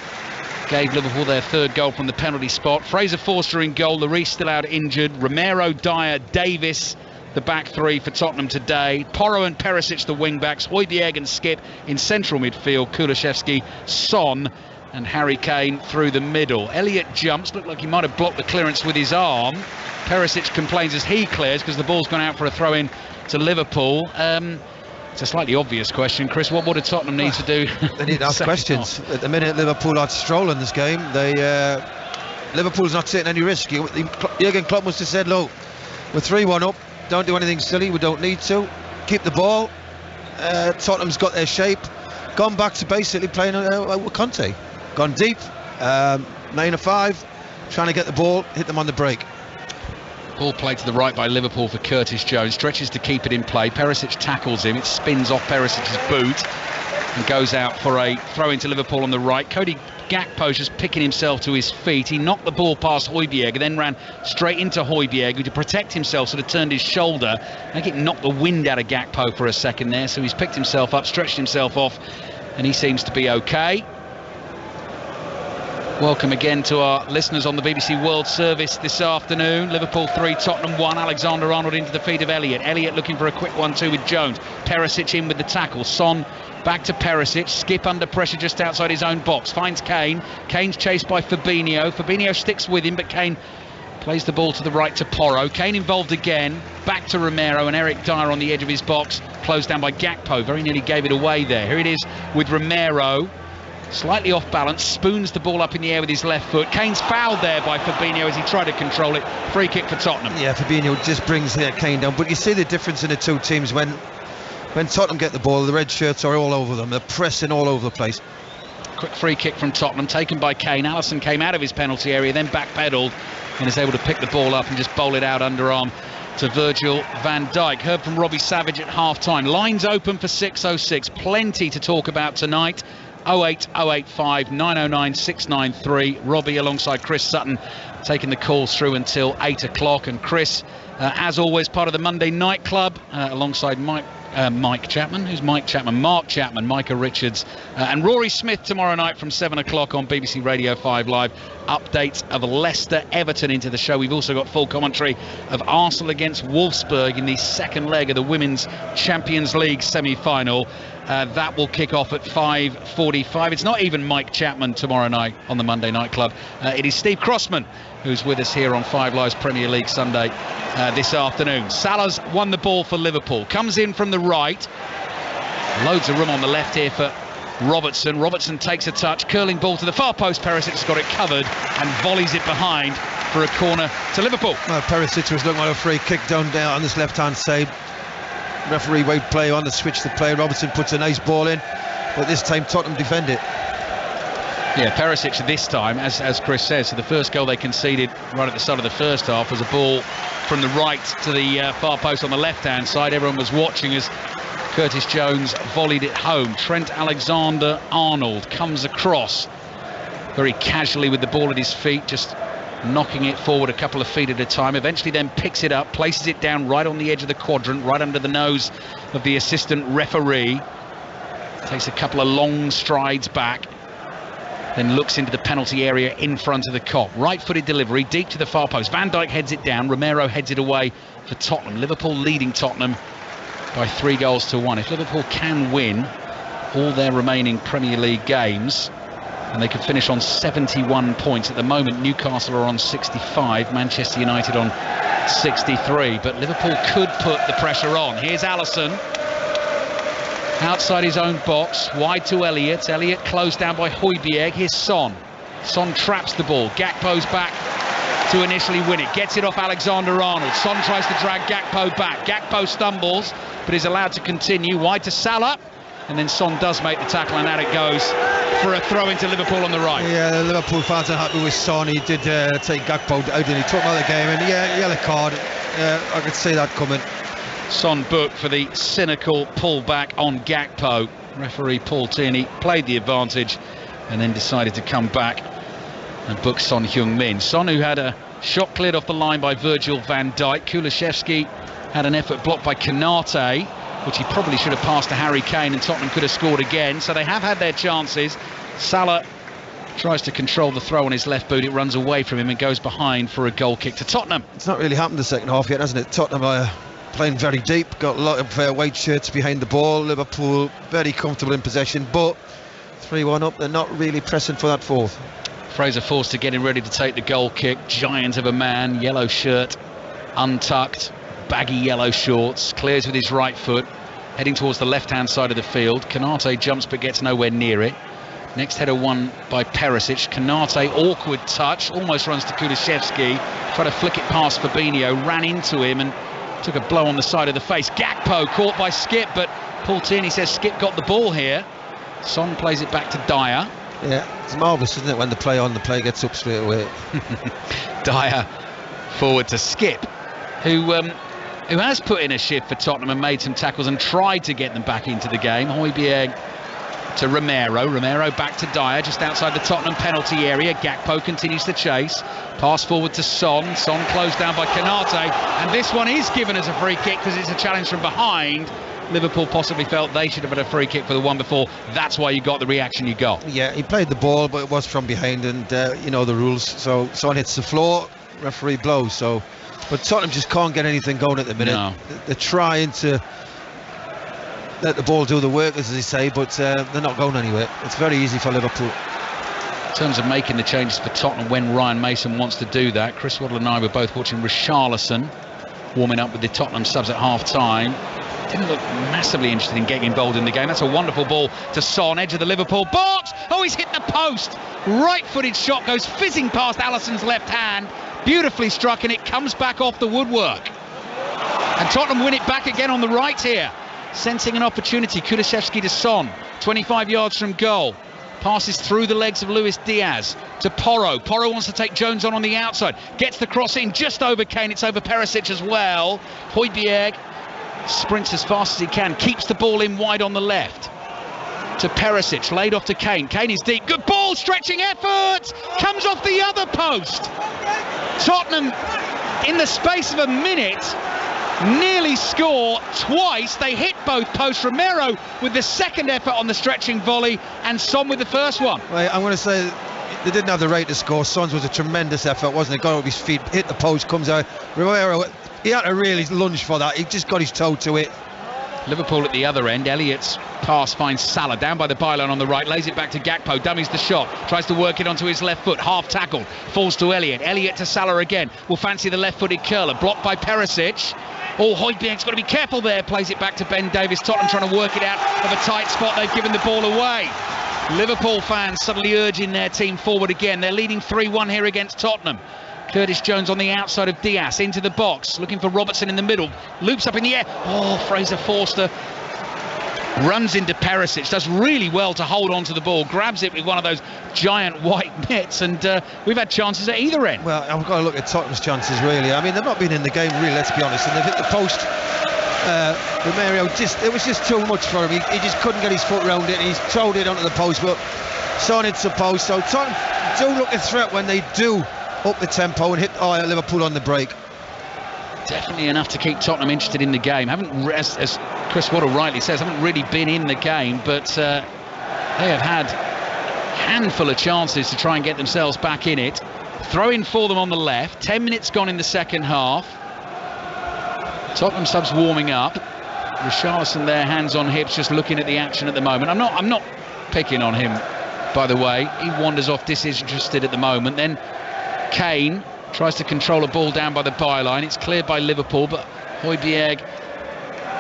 gave Liverpool their third goal from the penalty spot. Fraser Forster in goal, Lloris still out injured. Romero, Dyer, Davis, the back three for Tottenham today. Porro and Perisic, the wing-backs. Højbjerg and Skip in central midfield. Kulusevski, Son and Harry Kane through the middle. Elliott jumps, looked like he might have blocked the clearance with his arm. Perisic complains as he clears because the ball's gone out for a throw-in to Liverpool. It's a slightly obvious question, Chris. What do Tottenham need to do? They need to ask questions. At the minute, Liverpool are strolling this game. Liverpool's not taking any risk. Jurgen Klopp must have said, look, we're 3-1 up. Don't do anything silly. We don't need to. Keep the ball. Tottenham's got their shape. Gone back to basically playing with Conte. Gone deep. 9 of 5. Trying to get the ball. Hit them on the break. Ball played to the right by Liverpool for Curtis Jones. Stretches to keep it in play. Perisic tackles him. It spins off Perisic's boot and goes out for a throw into Liverpool on the right. Cody Gakpo's just picking himself to his feet. He knocked the ball past Højbjerg and then ran straight into Højbjerg, who, to protect himself, sort of turned his shoulder. I think it knocked the wind out of Gakpo for a second there, so he's picked himself up, stretched himself off, and he seems to be okay. Welcome again to our listeners on the BBC World Service this afternoon. Liverpool 3, Tottenham 1. Alexander-Arnold into the feet of Elliott. Elliott looking for a quick 1-2 with Jones. Perisic in with the tackle. Son back to Perisic. Skip under pressure just outside his own box. Finds Kane. Kane's chased by Fabinho. Fabinho sticks with him, but Kane plays the ball to the right to Porro. Kane involved again. Back to Romero, and Eric Dyer on the edge of his box. Closed down by Gakpo. Very nearly gave it away there. Here it is with Romero. Slightly off balance, spoons the ball up in the air with his left foot. Kane's fouled there by Fabinho as he tried to control it. Free kick for Tottenham. Yeah, Fabinho just brings Kane down. But you see the difference in the two teams when Tottenham get the ball, the red shirts are all over them. They're pressing all over the place. Quick free kick from Tottenham, taken by Kane. Alisson came out of his penalty area, then backpedaled and is able to pick the ball up and just bowl it out underarm to Virgil van Dijk. Heard from Robbie Savage at half-time. Lines open for 606. Plenty to talk about tonight. 08085 909 693. Robbie alongside Chris Sutton taking the calls through until 8 o'clock. And Chris, as always, part of the Monday Night Club alongside Mike Chapman. Who's Mike Chapman? Mark Chapman, Micah Richards and Rory Smith tomorrow night from 7 o'clock on BBC Radio 5 Live. Updates of Leicester Everton into the show. We've also got full commentary of Arsenal against Wolfsburg in the second leg of the Women's Champions League semi-final. That will kick off at 5:45. It's not even Mike Chapman tomorrow night on the Monday Night Club. It is Steve Crossman who's with us here on 5 Live's Premier League Sunday this afternoon. Salah's won the ball for Liverpool. Comes in from the right. Loads of room on the left here for Robertson. Robertson takes a touch. Curling ball to the far post. Perisic's got it covered and volleys it behind for a corner to Liverpool. Well, Perisic was looking at a free kick down on this left-hand side. Referee waved play on to switch the play. Robertson puts a nice ball in, but this time Tottenham defend it. Yeah, Perisic this time, as Chris says, so the first goal they conceded right at the start of the first half was a ball from the right to the far post on the left-hand side. Everyone was watching as Curtis Jones volleyed it home. Trent Alexander-Arnold comes across very casually with the ball at his feet, just knocking it forward a couple of feet at a time. Eventually then picks it up, places it down right on the edge of the quadrant, right under the nose of the assistant referee. Takes a couple of long strides back, then looks into the penalty area in front of the Kop. Right-footed delivery, deep to the far post. Van Dijk heads it down. Romero heads it away for Tottenham. Liverpool leading Tottenham by 3-1. If Liverpool can win all their remaining Premier League games, and they could finish on 71 points. At the moment, Newcastle are on 65, Manchester United on 63. But Liverpool could put the pressure on. Here's Alisson. Outside his own box, wide to Elliott. Elliott closed down by Højbjerg. Here's Son. Son traps the ball. Gakpo's back to initially win it. Gets it off Alexander-Arnold. Son tries to drag Gakpo back. Gakpo stumbles, but is allowed to continue. Wide to Salah. And then Son does make the tackle, and out it goes for a throw into Liverpool on the right. Yeah, the Liverpool fans are happy with Son. He did take Gakpo out and he took him out of the game. And yeah, yellow card. I could see that coming. Son booked for the cynical pullback on Gakpo. Referee Paul Tierney played the advantage and then decided to come back and book Son Heung-min. Son, who had a shot cleared off the line by Virgil van Dijk. Kulusevski had an effort blocked by Konate, which he probably should have passed to Harry Kane, and Tottenham could have scored again. So they have had their chances. Salah tries to control the throw on his left boot. It runs away from him and goes behind for a goal kick to Tottenham. It's not really happened the second half yet, hasn't it? Tottenham are playing very deep, got a lot of white shirts behind the ball. Liverpool very comfortable in possession, but 3-1 up, they're not really pressing for that fourth. Fraser Forster getting ready to take the goal kick. Giant of a man, yellow shirt, untucked, baggy yellow shorts, clears with his right foot, heading towards the left-hand side of the field. Konate jumps but gets nowhere near it. Next header won by Perisic. Konate, awkward touch, almost runs to Kulusevski. Tried to flick it past Fabinho, ran into him and took a blow on the side of the face. Gakpo caught by Skip, but Paul Tierney says Skip got the ball here. Son plays it back to Dyer. Yeah, it's marvellous, isn't it, when the play gets up straight away. Dyer forward to Skip, who has put in a shift for Tottenham and made some tackles and tried to get them back into the game. Højbjerg to Romero back to Dyer, just outside the Tottenham penalty area. Gakpo continues to chase. Pass forward to Son closed down by Konate, and this one is given as a free kick because it's a challenge from behind. Liverpool possibly felt they should have had a free kick for the one before. That's why you got the reaction you got. Yeah, he played the ball, but it was from behind, and you know the rules. So Son hits the floor, referee blows. So, but Tottenham just can't get anything going at the minute. No. They're trying to let the ball do the work, as they say, but they're not going anywhere. It's very easy for Liverpool. In terms of making the changes for Tottenham when Ryan Mason wants to do that, Chris Waddle and I were both watching Richarlison warming up with the Tottenham subs at half-time. Didn't look massively interested in getting involved in the game. That's a wonderful ball to Son, edge of the Liverpool box. Oh, he's hit the post. Right-footed shot goes fizzing past Alisson's left hand. Beautifully struck, and it comes back off the woodwork. And Tottenham win it back again on the right here. Sensing an opportunity, Kulusevski to Son, 25 yards from goal. Passes through the legs of Luis Diaz to Porro. Porro wants to take Jones on the outside. Gets the cross in just over Kane. It's over Perisic as well. Højbjerg sprints as fast as he can. Keeps the ball in wide on the left. To Perisic, laid off to Kane. Kane is deep. Good ball, stretching effort. Comes off the other post. Tottenham, in the space of a minute, nearly score twice. They hit both posts. Romero with the second effort on the stretching volley, and Son with the first one. Well, I'm going to say they didn't have the right to score. Son's was a tremendous effort, wasn't it? Got up his feet, hit the post, comes out. Romero, he had to really lunge for that. He just got his toe to it. Liverpool at the other end. Elliott's pass finds Salah down by the byline on the right, lays it back to Gakpo, dummies the shot, tries to work it onto his left foot, half tackled, falls to Elliott. Elliott to Salah again, will fancy the left-footed curler, blocked by Perisic. Oh, Højbjerg's got to be careful there, plays it back to Ben Davies. Tottenham trying to work it out of a tight spot. They've given the ball away. Liverpool fans suddenly urging their team forward again. They're leading 3-1 here against Tottenham. Curtis Jones on the outside of Diaz, into the box, looking for Robertson in the middle, loops up in the air. Oh, Fraser Forster runs into Perisic, does really well to hold on to the ball, grabs it with one of those giant white mitts, and we've had chances at either end. Well, I've got to look at Tottenham's chances, really. I mean, they've not been in the game, really, let's be honest, and they've hit the post. Romero, it was just too much for him. He just couldn't get his foot round it. He's thrown it onto the post, but Son hits the post. So Tottenham do look a threat when they do up the tempo and hit Liverpool on the break. Definitely enough to keep Tottenham interested in the game. As Chris Waddle rightly says, haven't really been in the game, but they have had a handful of chances to try and get themselves back in it. Throw in for them on the left. 10 minutes gone in the second half. Tottenham subs warming up. Richarlison there, hands on hips, just looking at the action at the moment. I'm not picking on him, by the way. He wanders off disinterested at the moment. Then Kane tries to control a ball down by the byline. It's cleared by Liverpool, but Højbjerg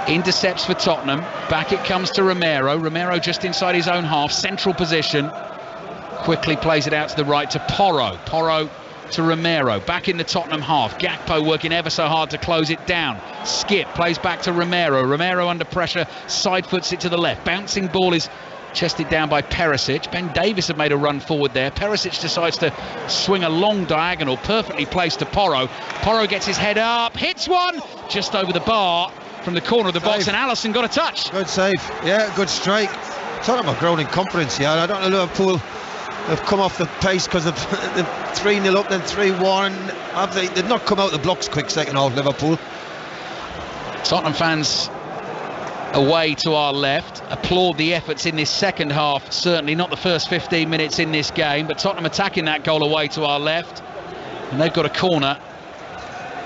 intercepts for Tottenham. Back it comes to Romero. Romero just inside his own half, central position. Quickly plays it out to the right to Porro. Porro to Romero. Back in the Tottenham half. Gakpo working ever so hard to close it down. Skip plays back to Romero. Romero under pressure, side foots it to the left. Bouncing ball is chested down by Perisic. Ben Davies had made a run forward there. Perisic decides to swing a long diagonal, perfectly placed to Porro. Porro gets his head up, hits one just over the bar from the corner of the box, and Alisson got a touch. Good save, yeah, good strike. Tottenham are growing in confidence here. I don't know, Liverpool have come off the pace because of the 3-0 up, then 3-1. Have they? They've not come out the blocks quick second half, Liverpool. Tottenham fans away to our left applaud the efforts in this second half. Certainly not the first 15 minutes in this game, but Tottenham attacking that goal away to our left, and they've got a corner.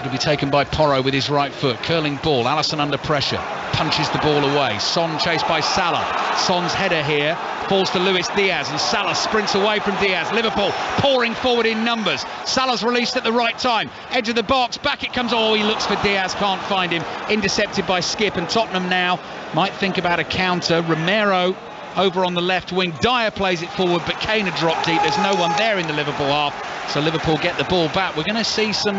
It'll be taken by Porro with his right foot. Curling ball, Alisson under pressure. punches the ball away. Son chased by Salah. Son's header here falls to Luis Diaz, and Salah sprints away from Diaz. Liverpool pouring forward in numbers. Salah's released at the right time. Edge of the box, back it comes. Oh, he looks for Diaz, can't find him. Intercepted by Skip, and Tottenham now might think about a counter. Romero over on the left wing. Dyer plays it forward, but Kane had dropped deep. There's no one there in the Liverpool half, so Liverpool get the ball back. We're going to see some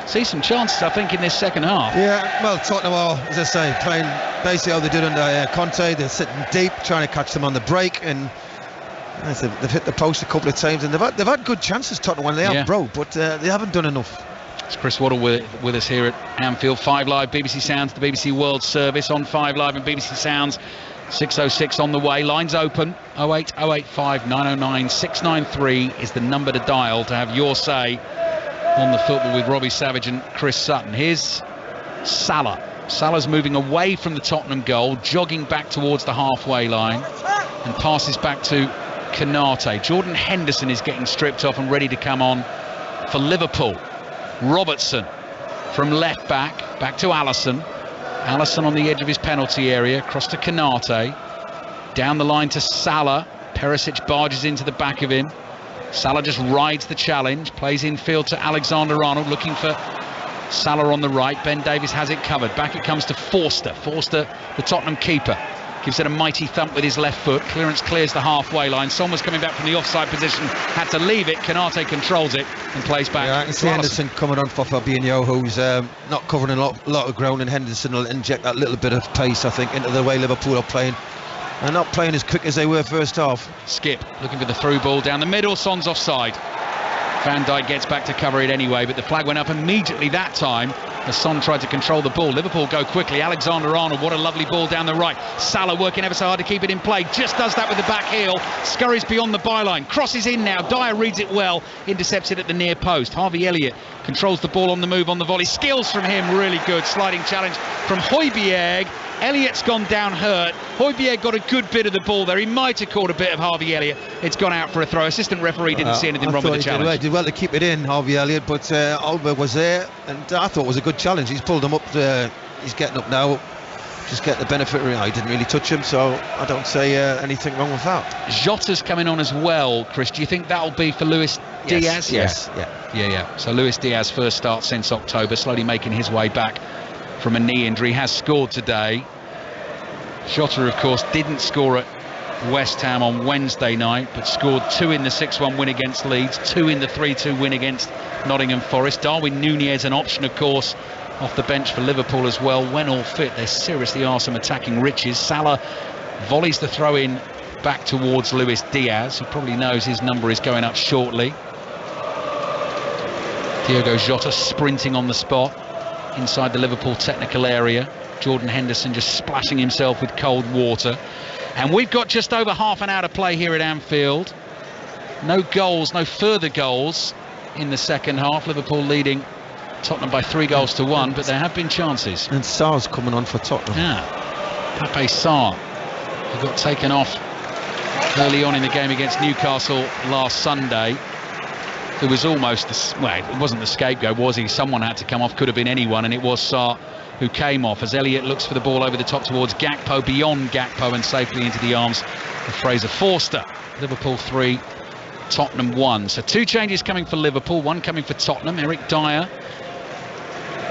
chances, I think, in this second half. Yeah, well, Tottenham are, as I say, playing basically how they did under Conte. They're sitting deep, trying to catch them on the break, and they've hit the post a couple of times, and they've had good chances, Tottenham, when they have broke, but they haven't done enough. It's Chris Waddle with us here at Anfield. 5 Live, BBC Sounds, the BBC World Service on 5 Live and BBC Sounds. 6:06 on the way. Lines open. 08085 909 693 is the number to dial to have your say on the football with Robbie Savage and Chris Sutton. Here's Salah. Salah's moving away from the Tottenham goal, jogging back towards the halfway line, and passes back to Konate. Jordan Henderson is getting stripped off and ready to come on for Liverpool. Robertson from left back to Alisson. Alisson on the edge of his penalty area, across to Konate, down the line to Salah. Perisic barges into the back of him. Salah just rides the challenge, plays infield to Alexander-Arnold, looking for Salah on the right. Ben Davies has it covered. Back it comes to Forster. Forster, the Tottenham keeper, gives it a mighty thump with his left foot. Clearance clears the halfway line. Son was coming back from the offside position, had to leave it. Konate controls it and plays back. Yeah, I can see Henderson coming on for Fabinho, who's not covering a lot of ground, and Henderson will inject that little bit of pace, I think, into the way Liverpool are playing. They're not playing as quick as they were first half. Skip looking for the through ball down the middle. Son's offside. Van Dijk gets back to cover it anyway, but the flag went up immediately that time as Son tried to control the ball. Liverpool go quickly. Alexander-Arnold, what a lovely ball down the right. Salah working ever so hard to keep it in play. Just does that with the back heel. Scurries beyond the byline. Crosses in now. Dyer reads it well. Intercepts it at the near post. Harvey Elliott controls the ball on the move on the volley. Skills from him, really good. Sliding challenge from Højbjerg. Elliott's gone down hurt. Højbjerg got a good bit of the ball there. He might have caught a bit of Harvey Elliott. It's gone out for a throw. Assistant referee didn't see anything wrong with the challenge. He did well to keep it in, Harvey Elliott, but Alba was there, and I thought it was a good challenge. He's pulled him up. He's getting up now. Just get the benefit. I didn't really touch him, so I don't say anything wrong with that. Jota's coming on as well, Chris. Do you think that'll be for Luis Diaz? Yes. Yeah. So Luis Diaz, first start since October, slowly making his way back from a knee injury, has scored today. Jota, of course, didn't score at West Ham on Wednesday night, but scored 2 in the 6-1 win against Leeds, 2 in the 3-2 win against Nottingham Forest. Darwin Núñez, an option, of course, off the bench for Liverpool as well. When all fit, there seriously are some attacking riches. Salah volleys the throw in back towards Luis Diaz, who probably knows his number is going up shortly. Diogo Jota sprinting on the spot inside the Liverpool technical area. Jordan Henderson just splashing himself with cold water. And we've got just over half an hour to play here at Anfield. No goals, no further goals in the second half. Liverpool leading Tottenham by 3-1, but there have been chances. And Sarr's coming on for Tottenham. Yeah, Pape Sarr, who got taken off early on in the game against Newcastle last Sunday. Who was almost, it wasn't the scapegoat, was he? Someone had to come off, could have been anyone, and it was Sarr who came off as Elliott looks for the ball over the top towards Gakpo, beyond Gakpo and safely into the arms of Fraser Forster. Liverpool 3, Tottenham 1. So 2 changes coming for Liverpool, 1 coming for Tottenham. Eric Dyer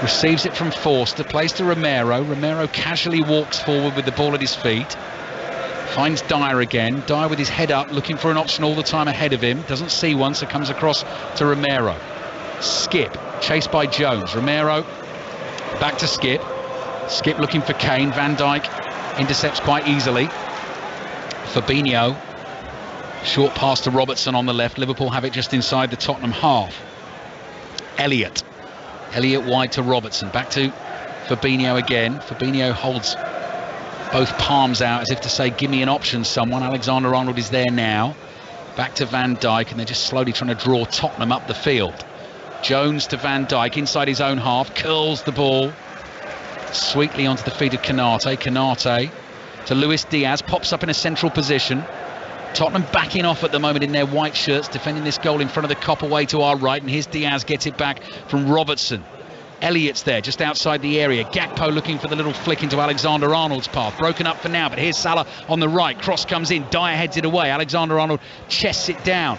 receives it from Forster, plays to Romero. Romero casually walks forward with the ball at his feet. Finds Dyer again. Dyer with his head up, looking for an option all the time ahead of him. Doesn't see one, so comes across to Romero. Skip, chased by Jones. Romero back to Skip. Skip looking for Kane. Van Dijk intercepts quite easily. Fabinho, short pass to Robertson on the left. Liverpool have it just inside the Tottenham half. Elliott wide to Robertson. Back to Fabinho again. Fabinho holds both palms out as if to say, give me an option, someone. Alexander-Arnold is there now. Back to Van Dijk, and they're just slowly trying to draw Tottenham up the field. Jones to Van Dijk inside his own half, curls the ball sweetly onto the feet of Konate. Konate to Luis Diaz, pops up in a central position. Tottenham backing off at the moment in their white shirts, defending this goal in front of the cop away to our right, and here's Diaz, gets it back from Robertson. Elliott's there, just outside the area. Gakpo looking for the little flick into Alexander-Arnold's path. Broken up for now, but here's Salah on the right. Cross comes in, Dyer heads it away. Alexander-Arnold chests it down.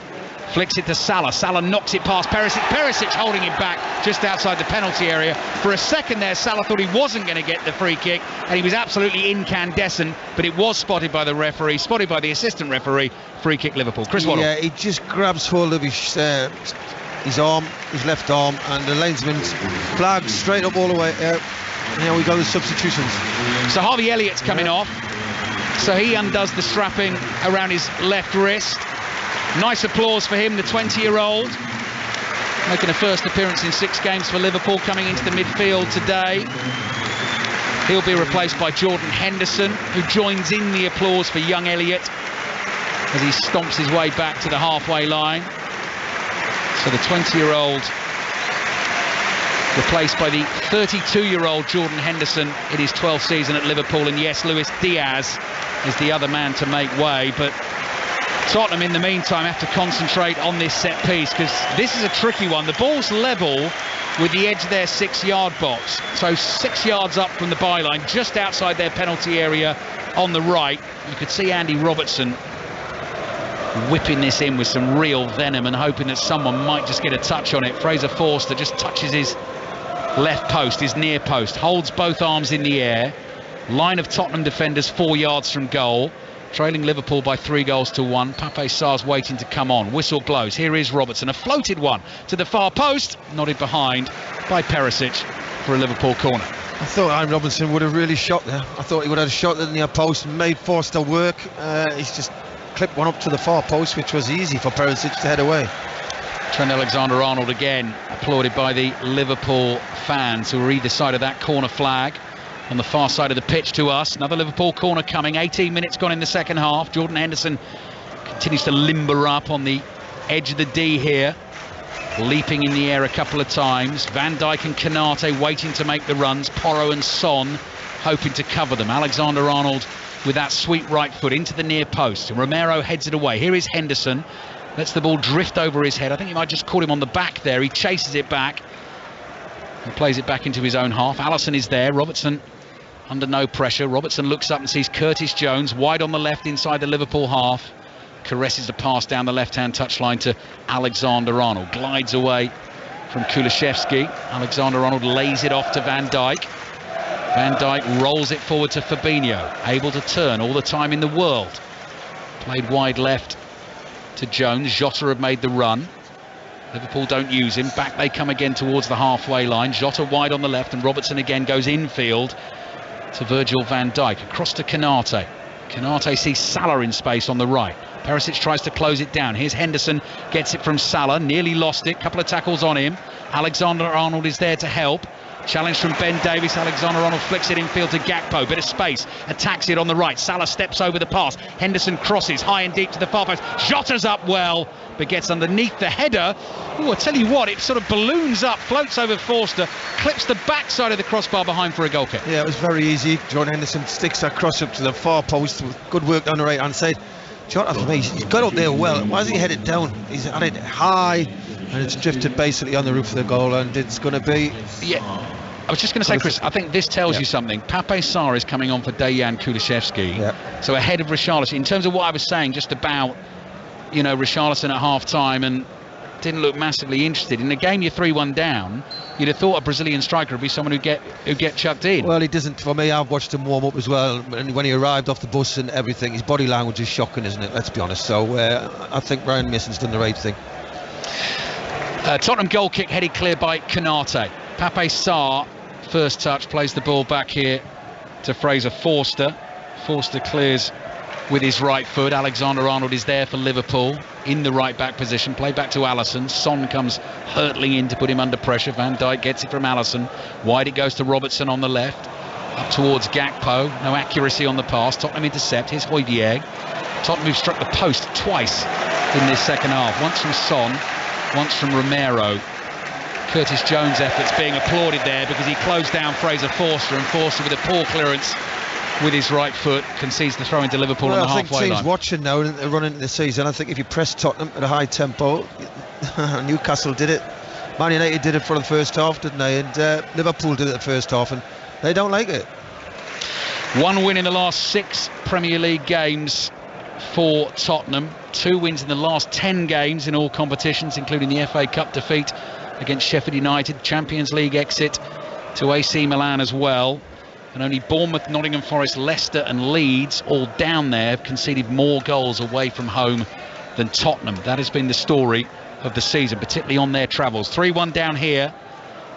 Flicks it to Salah. Salah knocks it past Perisic. Perisic holding it back just outside the penalty area. For a second there, Salah thought he wasn't going to get the free kick, and he was absolutely incandescent, but it was spotted by the referee, spotted by the assistant referee. Free kick Liverpool. Chris Waddle. Yeah, he just grabs hold of his arm, his left arm, and the linesman's flag straight up all the way out. And here we go, the substitutions. So Harvey Elliott's coming off. So he undoes the strapping around his left wrist. Nice applause for him, the 20-year-old. Making a first appearance in 6 games for Liverpool, coming into the midfield today. He'll be replaced by Jordan Henderson, who joins in the applause for young Elliott as he stomps his way back to the halfway line. So the 20-year-old replaced by the 32-year-old Jordan Henderson in his 12th season at Liverpool. And yes, Luis Diaz is the other man to make way, but Tottenham in the meantime have to concentrate on this set piece, because this is a tricky one. The ball's level with the edge of their 6-yard box, so 6 yards up from the byline, just outside their penalty area on the right. You could see Andy Robertson whipping this in with some real venom and hoping that someone might just get a touch on it. Fraser Forster just touches his left post, his near post, holds both arms in the air. Line of Tottenham defenders 4 yards from goal, trailing Liverpool by 3-1. Pape Sarr's waiting to come on. Whistle blows. Here is Robertson, a floated one to the far post, nodded behind by Perisic for a Liverpool corner. I thought Ian Robinson would have really shot there. I thought he would have shot it in the post and made Forster work. He's just clipped one up to the far post, which was easy for Perisic to head away. Trent Alexander-Arnold again applauded by the Liverpool fans who are either side of that corner flag. On the far side of the pitch to us, another Liverpool corner coming. 18 minutes gone in the second half. Jordan Henderson continues to limber up on the edge of the D here, leaping in the air a couple of times. Van Dijk and Konate waiting to make the runs. Porro and Son hoping to cover them. Alexander-Arnold with that sweet right foot into the near post, and Romero heads it away. Here is Henderson, lets the ball drift over his head. I think he might just caught him on the back there. He chases it back and plays it back into his own half. Alisson is there. Robertson under no pressure. Robertson looks up and sees Curtis Jones wide on the left inside the Liverpool half. Caresses the pass down the left-hand touchline to Alexander-Arnold. Glides away from Kulusevski. Alexander-Arnold lays it off to Van Dijk. Van Dijk rolls it forward to Fabinho, able to turn all the time in the world. Played wide left to Jones. Jota have made the run. Liverpool don't use him. Back they come again towards the halfway line. Jota wide on the left, and Robertson again goes infield to Virgil van Dijk. Across to Konate. Konate sees Salah in space on the right. Perisic tries to close it down. Here's Henderson, gets it from Salah, nearly lost it. Couple of tackles on him. Alexander-Arnold is there to help. Challenge from Ben Davies. Alexander-Arnold flicks it infield to Gakpo. Bit of space. Attacks it on the right. Salah steps over the pass. Henderson crosses high and deep to the far post. Jota's up well, but gets underneath the header. Oh, I tell you what, it sort of balloons up, floats over Forster, clips the backside of the crossbar behind for a goal kick. Yeah, it was very easy. John Henderson sticks that cross up to the far post. Good work on the right hand side. Jota, for me, he's got up there well. Why has he headed down? He's had it high, and it's drifted basically on the roof of the goal, and it's going to be... Yeah, I was just going to say, Chris, I think this tells you something. Pape Sarr is coming on for Dejan Kulusevski, so ahead of Richarlison. In terms of what I was saying just about, you know, Richarlison at half-time and didn't look massively interested. In the game you're 3-1 down, you'd have thought a Brazilian striker would be someone who'd get chucked in. Well, he doesn't. For me, I've watched him warm up as well, and when he arrived off the bus and everything, his body language is shocking, isn't it? Let's be honest. So I think Ryan Mason's done the right thing. Tottenham goal kick headed clear by Konate. Pape Sarr, first touch, plays the ball back here to Fraser Forster. Forster clears with his right foot. Alexander-Arnold is there for Liverpool in the right back position. Play back to Alisson. Son comes hurtling in to put him under pressure. Van Dijk gets it from Alisson. Wide it goes to Robertson on the left. Up towards Gakpo. No accuracy on the pass. Tottenham intercept. Here's Højbjerg. Tottenham who've struck the post twice in this second half. Once from Son, once from Romero. Curtis Jones' efforts being applauded there because he closed down Fraser Forster, and Forster with a poor clearance with his right foot concedes the throw into Liverpool on the halfway line. I think teams watching now and running into the season, I think if you press Tottenham at a high tempo, Newcastle did it Man United did it for the first half, didn't they? And Liverpool did it the first half, and they don't like it. One win in the last 6 Premier League games for Tottenham. 2 wins in the last 10 games in all competitions, including the FA Cup defeat against Sheffield United, Champions League exit to AC Milan as well. And only Bournemouth, Nottingham Forest, Leicester and Leeds, all down there, have conceded more goals away from home than Tottenham. That has been the story of the season, particularly on their travels. 3-1 down here.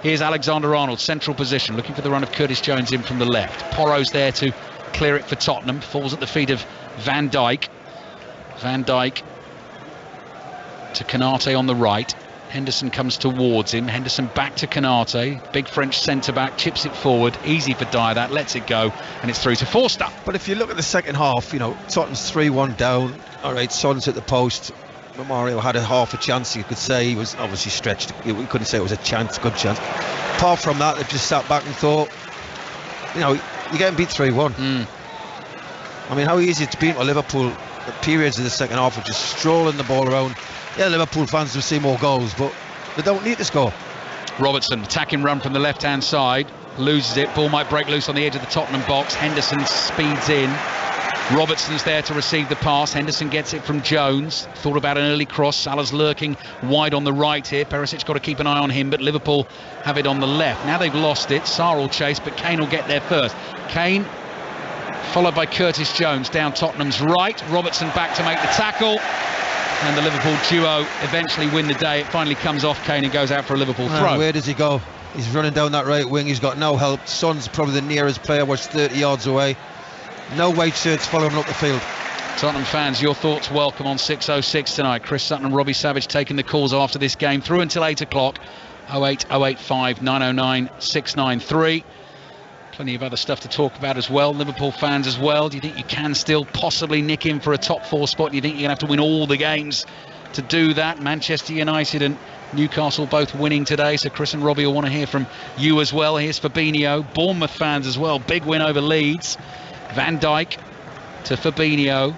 Here's Alexander-Arnold, central position, looking for the run of Curtis Jones in from the left. Porro's there to clear it for Tottenham. Falls at the feet of Van Dijk. Van Dijk to Konate on the right. Henderson comes towards him. Henderson back to Konate. Big French centre-back, chips it forward. Easy for Dyer, that lets it go, and it's through to Forster. But if you look at the second half, Tottenham's 3-1 down. All right, Son's at the post. Memorial had half a chance, you could say. He was obviously stretched. We couldn't say it was a chance, good chance. Apart from that, they've just sat back and thought, you're getting beat 3-1. I mean, how easy it's been for Liverpool. The periods of the second half were just strolling the ball around. Yeah, Liverpool fans will see more goals, but they don't need to score. Robertson, attacking run from the left-hand side. Loses it. Ball might break loose on the edge of the Tottenham box. Henderson speeds in. Robertson's there to receive the pass. Henderson gets it from Jones. Thought about an early cross. Salah's lurking wide on the right here. Perisic's got to keep an eye on him, but Liverpool have it on the left. Now they've lost it. Sarr will chase, but Kane will get there first. Kane, followed by Curtis Jones, down Tottenham's right. Robertson back to make the tackle. And the Liverpool duo eventually win the day. It finally comes off Kane and goes out for a Liverpool throw. Where does he go? He's running down that right wing. He's got no help. Son's probably the nearest player, was 30 yards away. No white shirts following him up the field. Tottenham fans, your thoughts welcome on 6:06 tonight. Chris Sutton and Robbie Savage taking the calls after this game through until 8 o'clock. 08085 909 693. Plenty of other stuff to talk about as well. Liverpool fans as well. Do you think you can still possibly nick in for a top 4 spot? Do you think you're going to have to win all the games to do that? Manchester United and Newcastle both winning today, so Chris and Robbie will want to hear from you as well. Here's Fabinho. Bournemouth fans as well. Big win over Leeds. Van Dijk to Fabinho.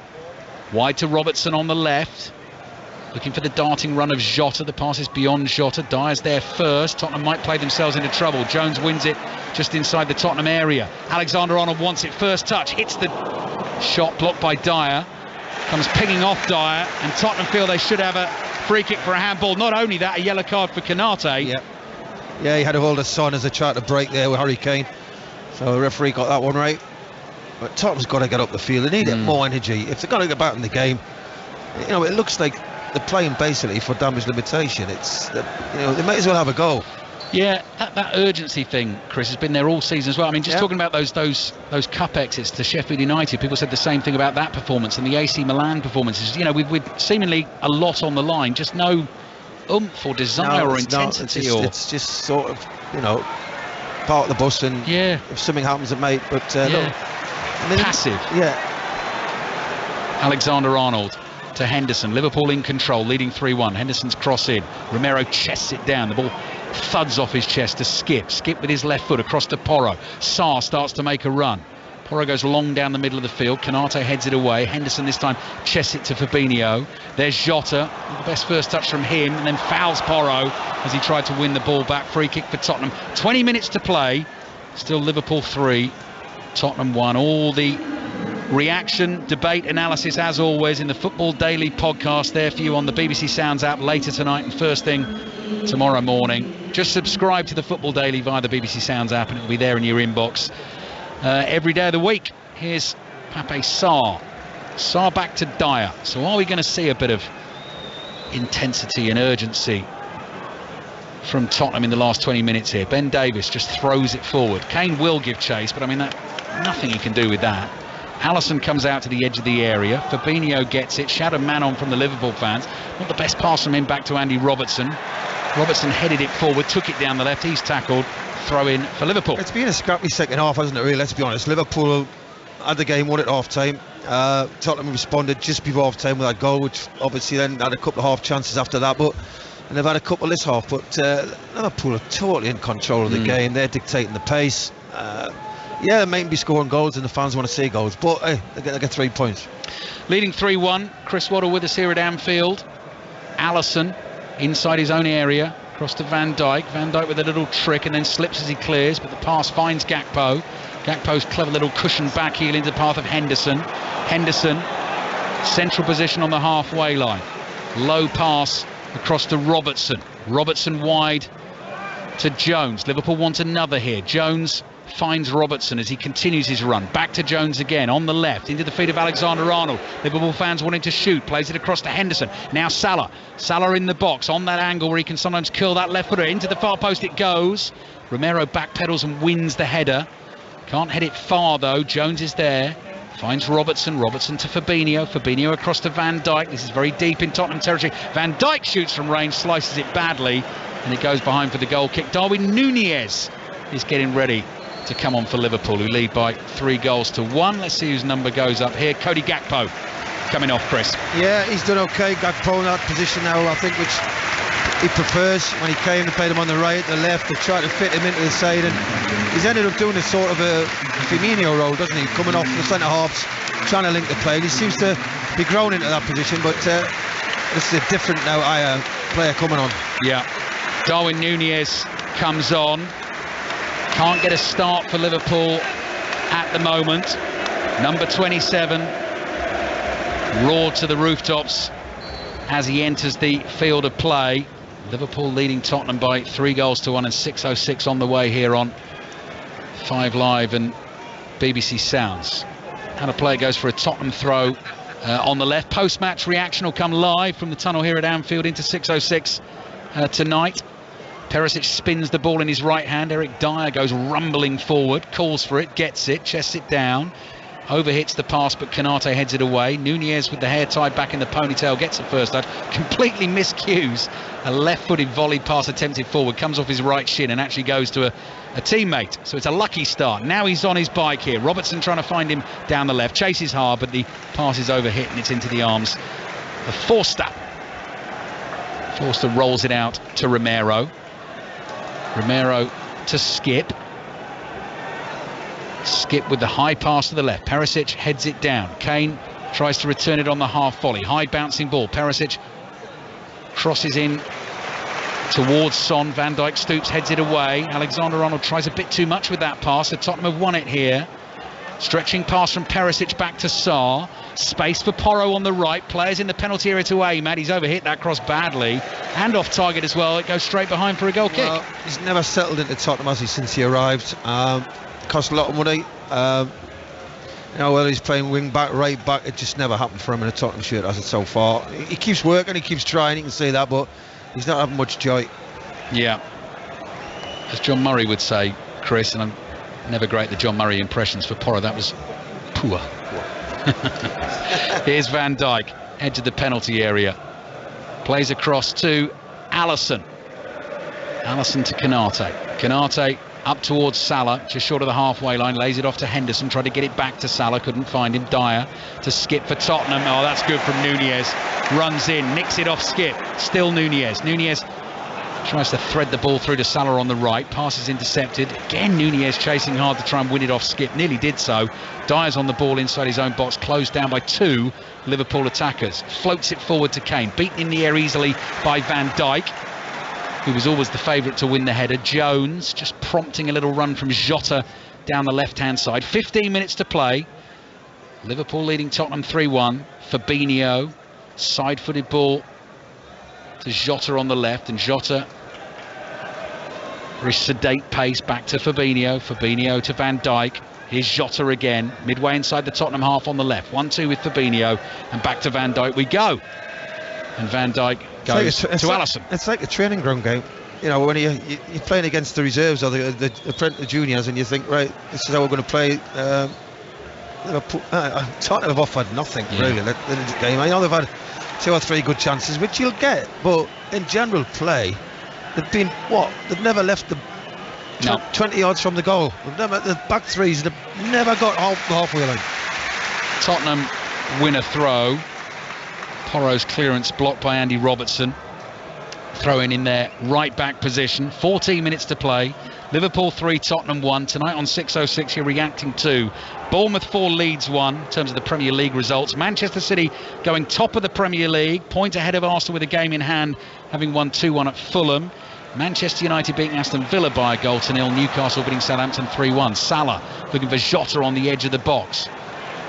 Wide to Robertson on the left. Looking for the darting run of Jota. The pass is beyond Jota. Dyer's there first. Tottenham might play themselves into trouble. Jones wins it just inside the Tottenham area. Alexander-Arnold wants it. First touch. Hits the shot blocked by Dyer. Comes pinging off Dyer. And Tottenham feel they should have a free kick for a handball. Not only that, a yellow card for Konate. Yeah, he had a hold of Son as they tried to break there with Harry Kane. So the referee got that one right. But Tottenham's got to get up the field. They need more energy. If they're going to get back in the game, it looks like they're playing basically for damage limitation. They might as well have a go. Yeah, that urgency thing, Chris, has been there all season as well. I mean, just talking about those cup exits to Sheffield United, people said the same thing about that performance and the AC Milan performances. With seemingly a lot on the line, just no oomph or desire or intensity. It's just sort of, part of the bus, and if something happens, it might. But look, passive. Alexander-Arnold to Henderson. Liverpool in control, leading 3-1. Henderson's cross in. Romero chests it down. The ball thuds off his chest to Skip. Skip with his left foot across to Porro. Sarr starts to make a run. Porro goes long down the middle of the field. Konate heads it away. Henderson this time chests it to Fabinho. There's Jota. The best first touch from him, and then fouls Porro as he tried to win the ball back. Free kick for Tottenham. 20 minutes to play. Still Liverpool 3, Tottenham 1. All the reaction, debate, analysis as always in the Football Daily podcast there for you on the BBC Sounds app later tonight and first thing tomorrow morning. Just subscribe to the Football Daily via the BBC Sounds app and it'll be there in your inbox every day of the week. Here's Pape Sarr. Sarr back to Dyer. So are we going to see a bit of intensity and urgency from Tottenham in the last 20 minutes here? Ben Davies just throws it forward. Kane will give chase, but I mean, nothing he can do with that. Allison comes out to the edge of the area. Fabinho gets it. Shouted man on from the Liverpool fans. Not the best pass from him back to Andy Robertson. Robertson headed it forward, took it down the left. He's tackled. Throw in for Liverpool. It's been a scrappy second half, hasn't it, really? Let's be honest. Liverpool had the game, won at half time. Tottenham responded just before half time with that goal, which obviously then had a couple of half chances after that. And they've had a couple this half. But Liverpool are totally in control of the game. They're dictating the pace. They might be scoring goals and the fans want to see goals, but hey, they get 3 points. Leading 3-1. Chris Waddle with us here at Anfield. Allison inside his own area. Across to Van Dijk. Van Dijk with a little trick and then slips as he clears, but the pass finds Gakpo. Gakpo's clever little cushion back heel into the path of Henderson. Henderson, central position on the halfway line. Low pass across to Robertson. Robertson wide to Jones. Liverpool want another here. Jones finds Robertson as he continues his run. Back to Jones again on the left into the feet of Alexander-Arnold. Liverpool fans wanting to shoot. Plays it across to Henderson. Now Salah. Salah in the box on that angle where he can sometimes curl that left footer. Into the far post it goes. Romero backpedals and wins the header. Can't head it far though. Jones is there. Finds Robertson. Robertson to Fabinho. Fabinho across to Van Dijk. This is very deep in Tottenham territory. Van Dijk shoots from range, slices it badly, and it goes behind for the goal kick. Darwin Núñez is getting ready to come on for Liverpool, who lead by 3-1. Let's see whose number goes up here. Cody Gakpo coming off, Chris. Yeah, he's done okay. Gakpo in that position now, I think, which he prefers. When he came, they played him on the right, the left. They tried to fit him into the side, and he's ended up doing a sort of a Firmino role, doesn't he? Coming off the centre halves, trying to link the play. And he seems to be grown into that position, but this is a different now player coming on. Yeah, Darwin Núñez comes on. Can't get a start for Liverpool at the moment. Number 27 roared to the rooftops as he enters the field of play. Liverpool leading Tottenham by 3-1 and 6:06 on the way here on 5 Live and BBC Sounds. How to play goes for a Tottenham throw on the left. Post-match reaction will come live from the tunnel here at Anfield into 6:06 tonight. Perisic spins the ball in his right hand. Eric Dyer goes rumbling forward, calls for it, gets it, chests it down, overhits the pass, but Konate heads it away. Núñez with the hair tied back in the ponytail gets it first touch, completely miscues a left-footed volley pass attempted forward, comes off his right shin and actually goes to a teammate. So it's a lucky start. Now he's on his bike here. Robertson trying to find him down the left, chases hard, but the pass is overhit and it's into the arms of Forster. Forster rolls it out to Romero. Romero to Skip. Skip with the high pass to the left. Perisic heads it down. Kane tries to return it on the half volley. High bouncing ball. Perisic crosses in towards Son. Van Dijk stoops, heads it away. Alexander-Arnold tries a bit too much with that pass. So Tottenham have won it here. Stretching pass from Perisic back to Sarr. Space for Porro on the right. Players in the penalty area to aim at. He's overhit that cross badly. And off target as well. It goes straight behind for a goal kick. He's never settled into Tottenham, has he, since he arrived. Cost a lot of money. Whether he's playing wing back, right back, it just never happened for him in a Tottenham shirt, has it so far. He keeps working, he keeps trying, you can see that, but he's not having much joy. Yeah. As John Murray would say, Chris, and I'm never great the John Murray impressions for Porro, that was poor. Here's Van Dijk, edge of the penalty area. Plays across to Alisson. Alisson to Konate. Konate up towards Salah, just short of the halfway line, lays it off to Henderson, tried to get it back to Salah, couldn't find him. Dyer to Skip for Tottenham. Oh, that's good from Núñez. Runs in, nicks it off Skip. Still Núñez. Núñez tries to thread the ball through to Salah on the right. Pass is intercepted. Again, Núñez chasing hard to try and win it off Skip. Nearly did so. Dyer's on the ball inside his own box, closed down by 2 Liverpool attackers. Floats it forward to Kane. Beaten in the air easily by Van Dijk, who was always the favourite to win the header. Jones just prompting a little run from Jota down the left-hand side. 15 minutes to play. Liverpool leading Tottenham 3-1. Fabinho, side-footed ball to Jota on the left, and Jota, very sedate pace back to Fabinho. Fabinho to Van Dijk. Here's Jota again, midway inside the Tottenham half on the left. 1-2 with Fabinho, and back to Van Dijk we go. And Van Dijk goes to Alisson. It's like a training ground game. You know, when you're playing against the reserves or the juniors, and you think, right, this is how we're going to play. Tottenham have offered nothing really in the game. I know they've had 2 or 3 good chances, which you'll get, but in general play, they've been they've never left the 20 yards from the goal. The back threes, they've never got the halfway line. Tottenham win a throw. Porro's clearance blocked by Andy Robertson. Throwing in their right back position. 14 minutes to play. Liverpool 3, Tottenham 1. Tonight on 6:06 you're reacting to Bournemouth 4, Leeds 1 in terms of the Premier League results. Manchester City going top of the Premier League, point ahead of Arsenal with a game in hand, having won 2-1 at Fulham. Manchester United beating Aston Villa by a goal to nil. Newcastle beating Southampton 3-1. Salah looking for Jota on the edge of the box.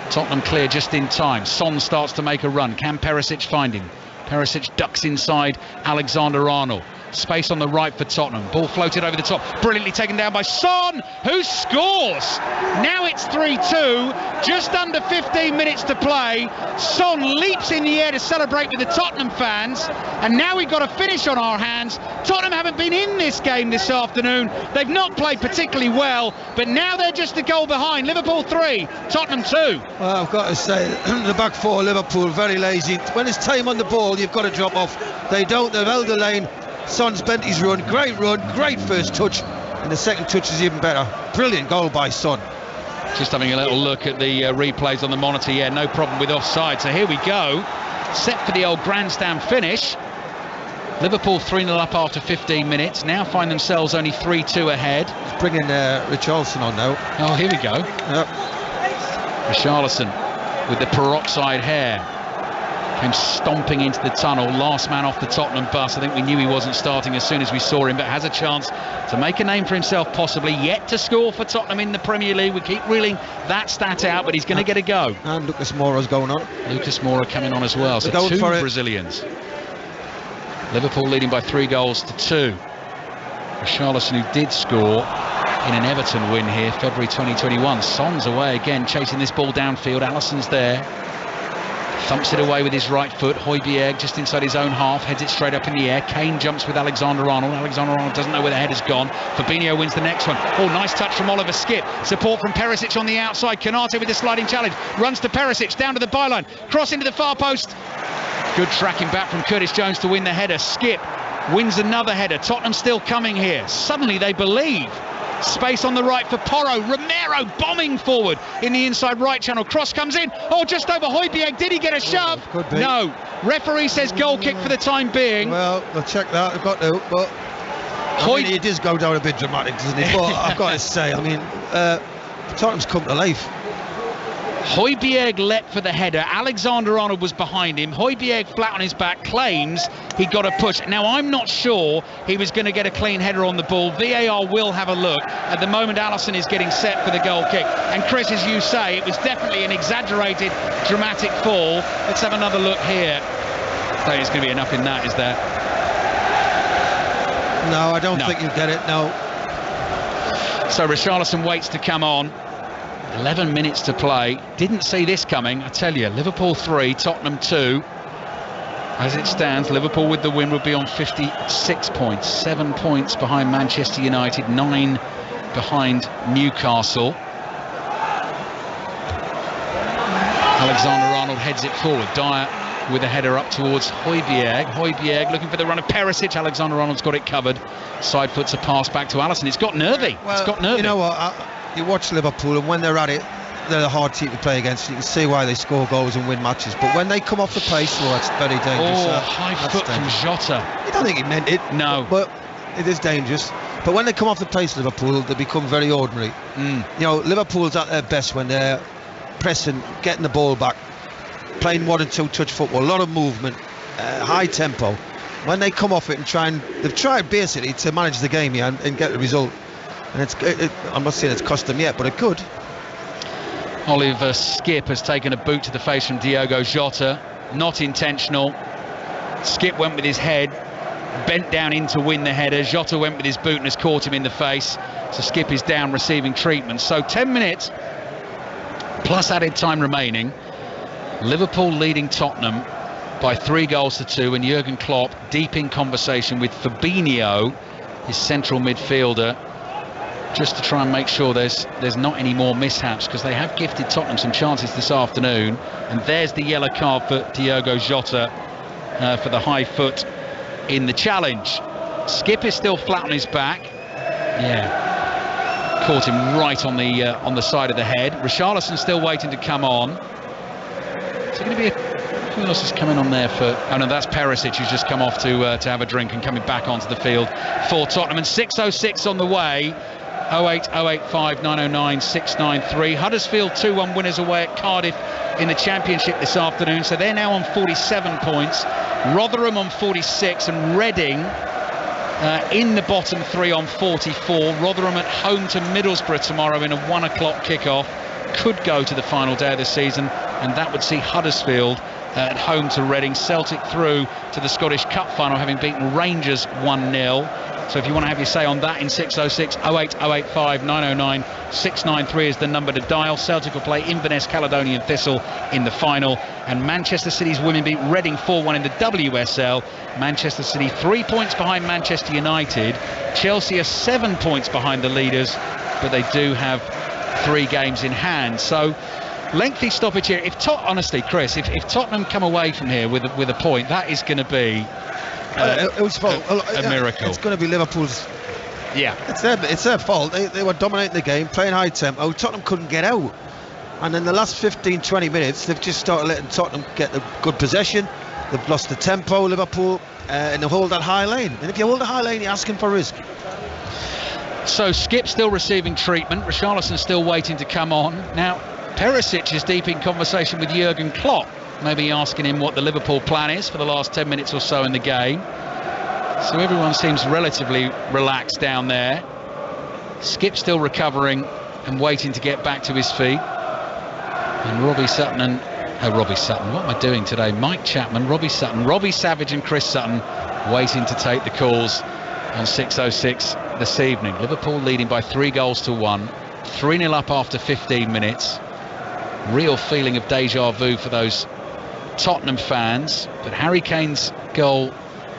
Tottenham clear just in time. Son starts to make a run. Can Perisic find him? Perisic ducks inside Alexander-Arnold. Space on the right for Tottenham. Ball floated over the top. Brilliantly taken down by Son, who scores. Now it's 3-2. Just under 15 minutes to play. Son leaps in the air to celebrate with the Tottenham fans. And now we've got a finish on our hands. Tottenham haven't been in this game this afternoon. They've not played particularly well. But now they're just a goal behind. Liverpool 3, Tottenham 2. Well, I've got to say, the back four, Liverpool, very lazy. When it's time on the ball, you've got to drop off. They don't. They've held the lane. Son's bent his run, great first touch, and the second touch is even better. Brilliant goal by Son. Just having a little look at the replays on the monitor. Yeah, no problem with offside. So here we go, set for the old grandstand finish. Liverpool 3-0 up after 15 minutes, now find themselves only 3-2 ahead. He's bringing Richarlison on now. Oh, here we go. Yep. Richarlison with the peroxide hair. Came stomping into the tunnel, last man off the Tottenham bus. I think we knew he wasn't starting as soon as we saw him, but has a chance to make a name for himself, possibly. Yet to score for Tottenham in the Premier League. We keep reeling that stat out, but he's going to get a go. And Lucas Moura's going on. Lucas Moura coming on as well. So two Brazilians. Liverpool leading by 3-2. Richarlison, who did score in an Everton win here, February 2021. Son's away again, chasing this ball downfield. Alisson's there. Thumps it away with his right foot. Højbjerg just inside his own half, heads it straight up in the air. Kane jumps with Alexander-Arnold. Alexander-Arnold doesn't know where the header's gone. Fabinho wins the next one. Oh, nice touch from Oliver Skipp. Support from Perisic on the outside. Konate with the sliding challenge. Runs to Perisic, down to the byline. Cross into the far post. Good tracking back from Curtis Jones to win the header. Skipp wins another header. Tottenham still coming here. Suddenly they believe. Space on the right for Porro. Romero bombing forward in the inside right channel. Cross comes in. Oh, just over Højbjerg. Did he get a shove? Could be. No. Referee says goal kick for the time being. Well, we'll check that. I've got to. But it does go down a bit dramatic, doesn't it? But I've got to say, Tottenham's come to life. Højbjerg leapt for the header. Alexander-Arnold was behind him. Højbjerg flat on his back claims he got a push. Now, I'm not sure he was going to get a clean header on the ball. VAR will have a look. At the moment, Alisson is getting set for the goal kick. And Chris, as you say, it was definitely an exaggerated, dramatic fall. Let's have another look here. I don't think it's going to be enough in that, is there? No, I don't think you get it, no. So Richarlison waits to come on. 11 minutes to play. Didn't see this coming, I tell you. Liverpool 3, Tottenham 2. As it stands, Liverpool with the win would be on 56 points. 7 points behind Manchester United, 9 behind Newcastle. Alexander-Arnold heads it forward. Dyer with a header up towards Højbjerg. Højbjerg looking for the run of Perisic. Alexander-Arnold's got it covered. Side foots a pass back to Alisson. It's got nervy. Well, it's got nervy. You know what? You watch Liverpool, and when they're at it, they're a hard team to play against. You can see why they score goals and win matches. But when they come off the pace, that's very dangerous. High foot from Jota. I don't think he meant it. No. But it is dangerous. But when they come off the pace, Liverpool, they become very ordinary. You know, Liverpool's at their best when they're pressing, getting the ball back, playing 1 and 2 touch football, a lot of movement, high tempo. When they come off it and they've tried basically to manage the game here and get the result. And I'm not saying it's cost them yet, but it could. Oliver Skipp has taken a boot to the face from Diogo Jota. Not intentional. Skipp went with his head, bent down in to win the header. Jota went with his boot and has caught him in the face. So Skipp is down receiving treatment. So 10 minutes plus added time remaining. Liverpool leading Tottenham by 3-2, and Jurgen Klopp deep in conversation with Fabinho, his central midfielder, just to try and make sure there's not any more mishaps, because they have gifted Tottenham some chances this afternoon. And there's the yellow card for Diogo Jota for the high foot in the challenge. Skipp is still flat on his back. Yeah, caught him right on the side of the head. Richarlison still waiting to come on. Is it going to be who else is coming on there for? Oh no, that's Perisic, who's just come off to have a drink and coming back onto the field for Tottenham. And 6:06 on the way. 08 085 909 693. Huddersfield 2-1 winners away at Cardiff in the Championship this afternoon, so they're now on 47 points. Rotherham on 46, and Reading in the bottom 3 on 44. Rotherham at home to Middlesbrough tomorrow in a 1 o'clock kickoff. Could go to the final day of the season, and that would see Huddersfield at home to Reading. Celtic through to the Scottish Cup final, having beaten Rangers 1-0. So if you want to have your say on that in 606 08 085 909 693 is the number to dial. Celtic will play Inverness Caledonian Thistle in the final, and Manchester City's women beat Reading 4-1 in the WSL. Manchester City 3 points behind Manchester United. Chelsea are 7 points behind the leaders, but they do have 3 games in hand. So lengthy stoppage here. Honestly, Chris, if Tottenham come away from here with a point, that is going to be a miracle. It's going to be Liverpool's. Yeah, it's their fault. They were dominating the game, playing high tempo. Tottenham couldn't get out, and in the last 15-20 minutes they've just started letting Tottenham get the good possession. They've lost the tempo, Liverpool, and they hold that high lane, and if you hold the high lane, you're asking for risk. So Skip still receiving treatment, Richarlison still waiting to come on. Now Perisic is deep in conversation with Jurgen Klopp, maybe asking him what the Liverpool plan is for the last 10 minutes or so in the game. So everyone seems relatively relaxed down there. Skip still recovering and waiting to get back to his feet. And Robbie Sutton, what am I doing today? Mike Chapman, Robbie Sutton, Robbie Savage and Chris Sutton waiting to take the calls on 606 this evening. Liverpool leading by 3-1, 3-0 up after 15 minutes. Real feeling of deja vu for those Tottenham fans, but Harry Kane's goal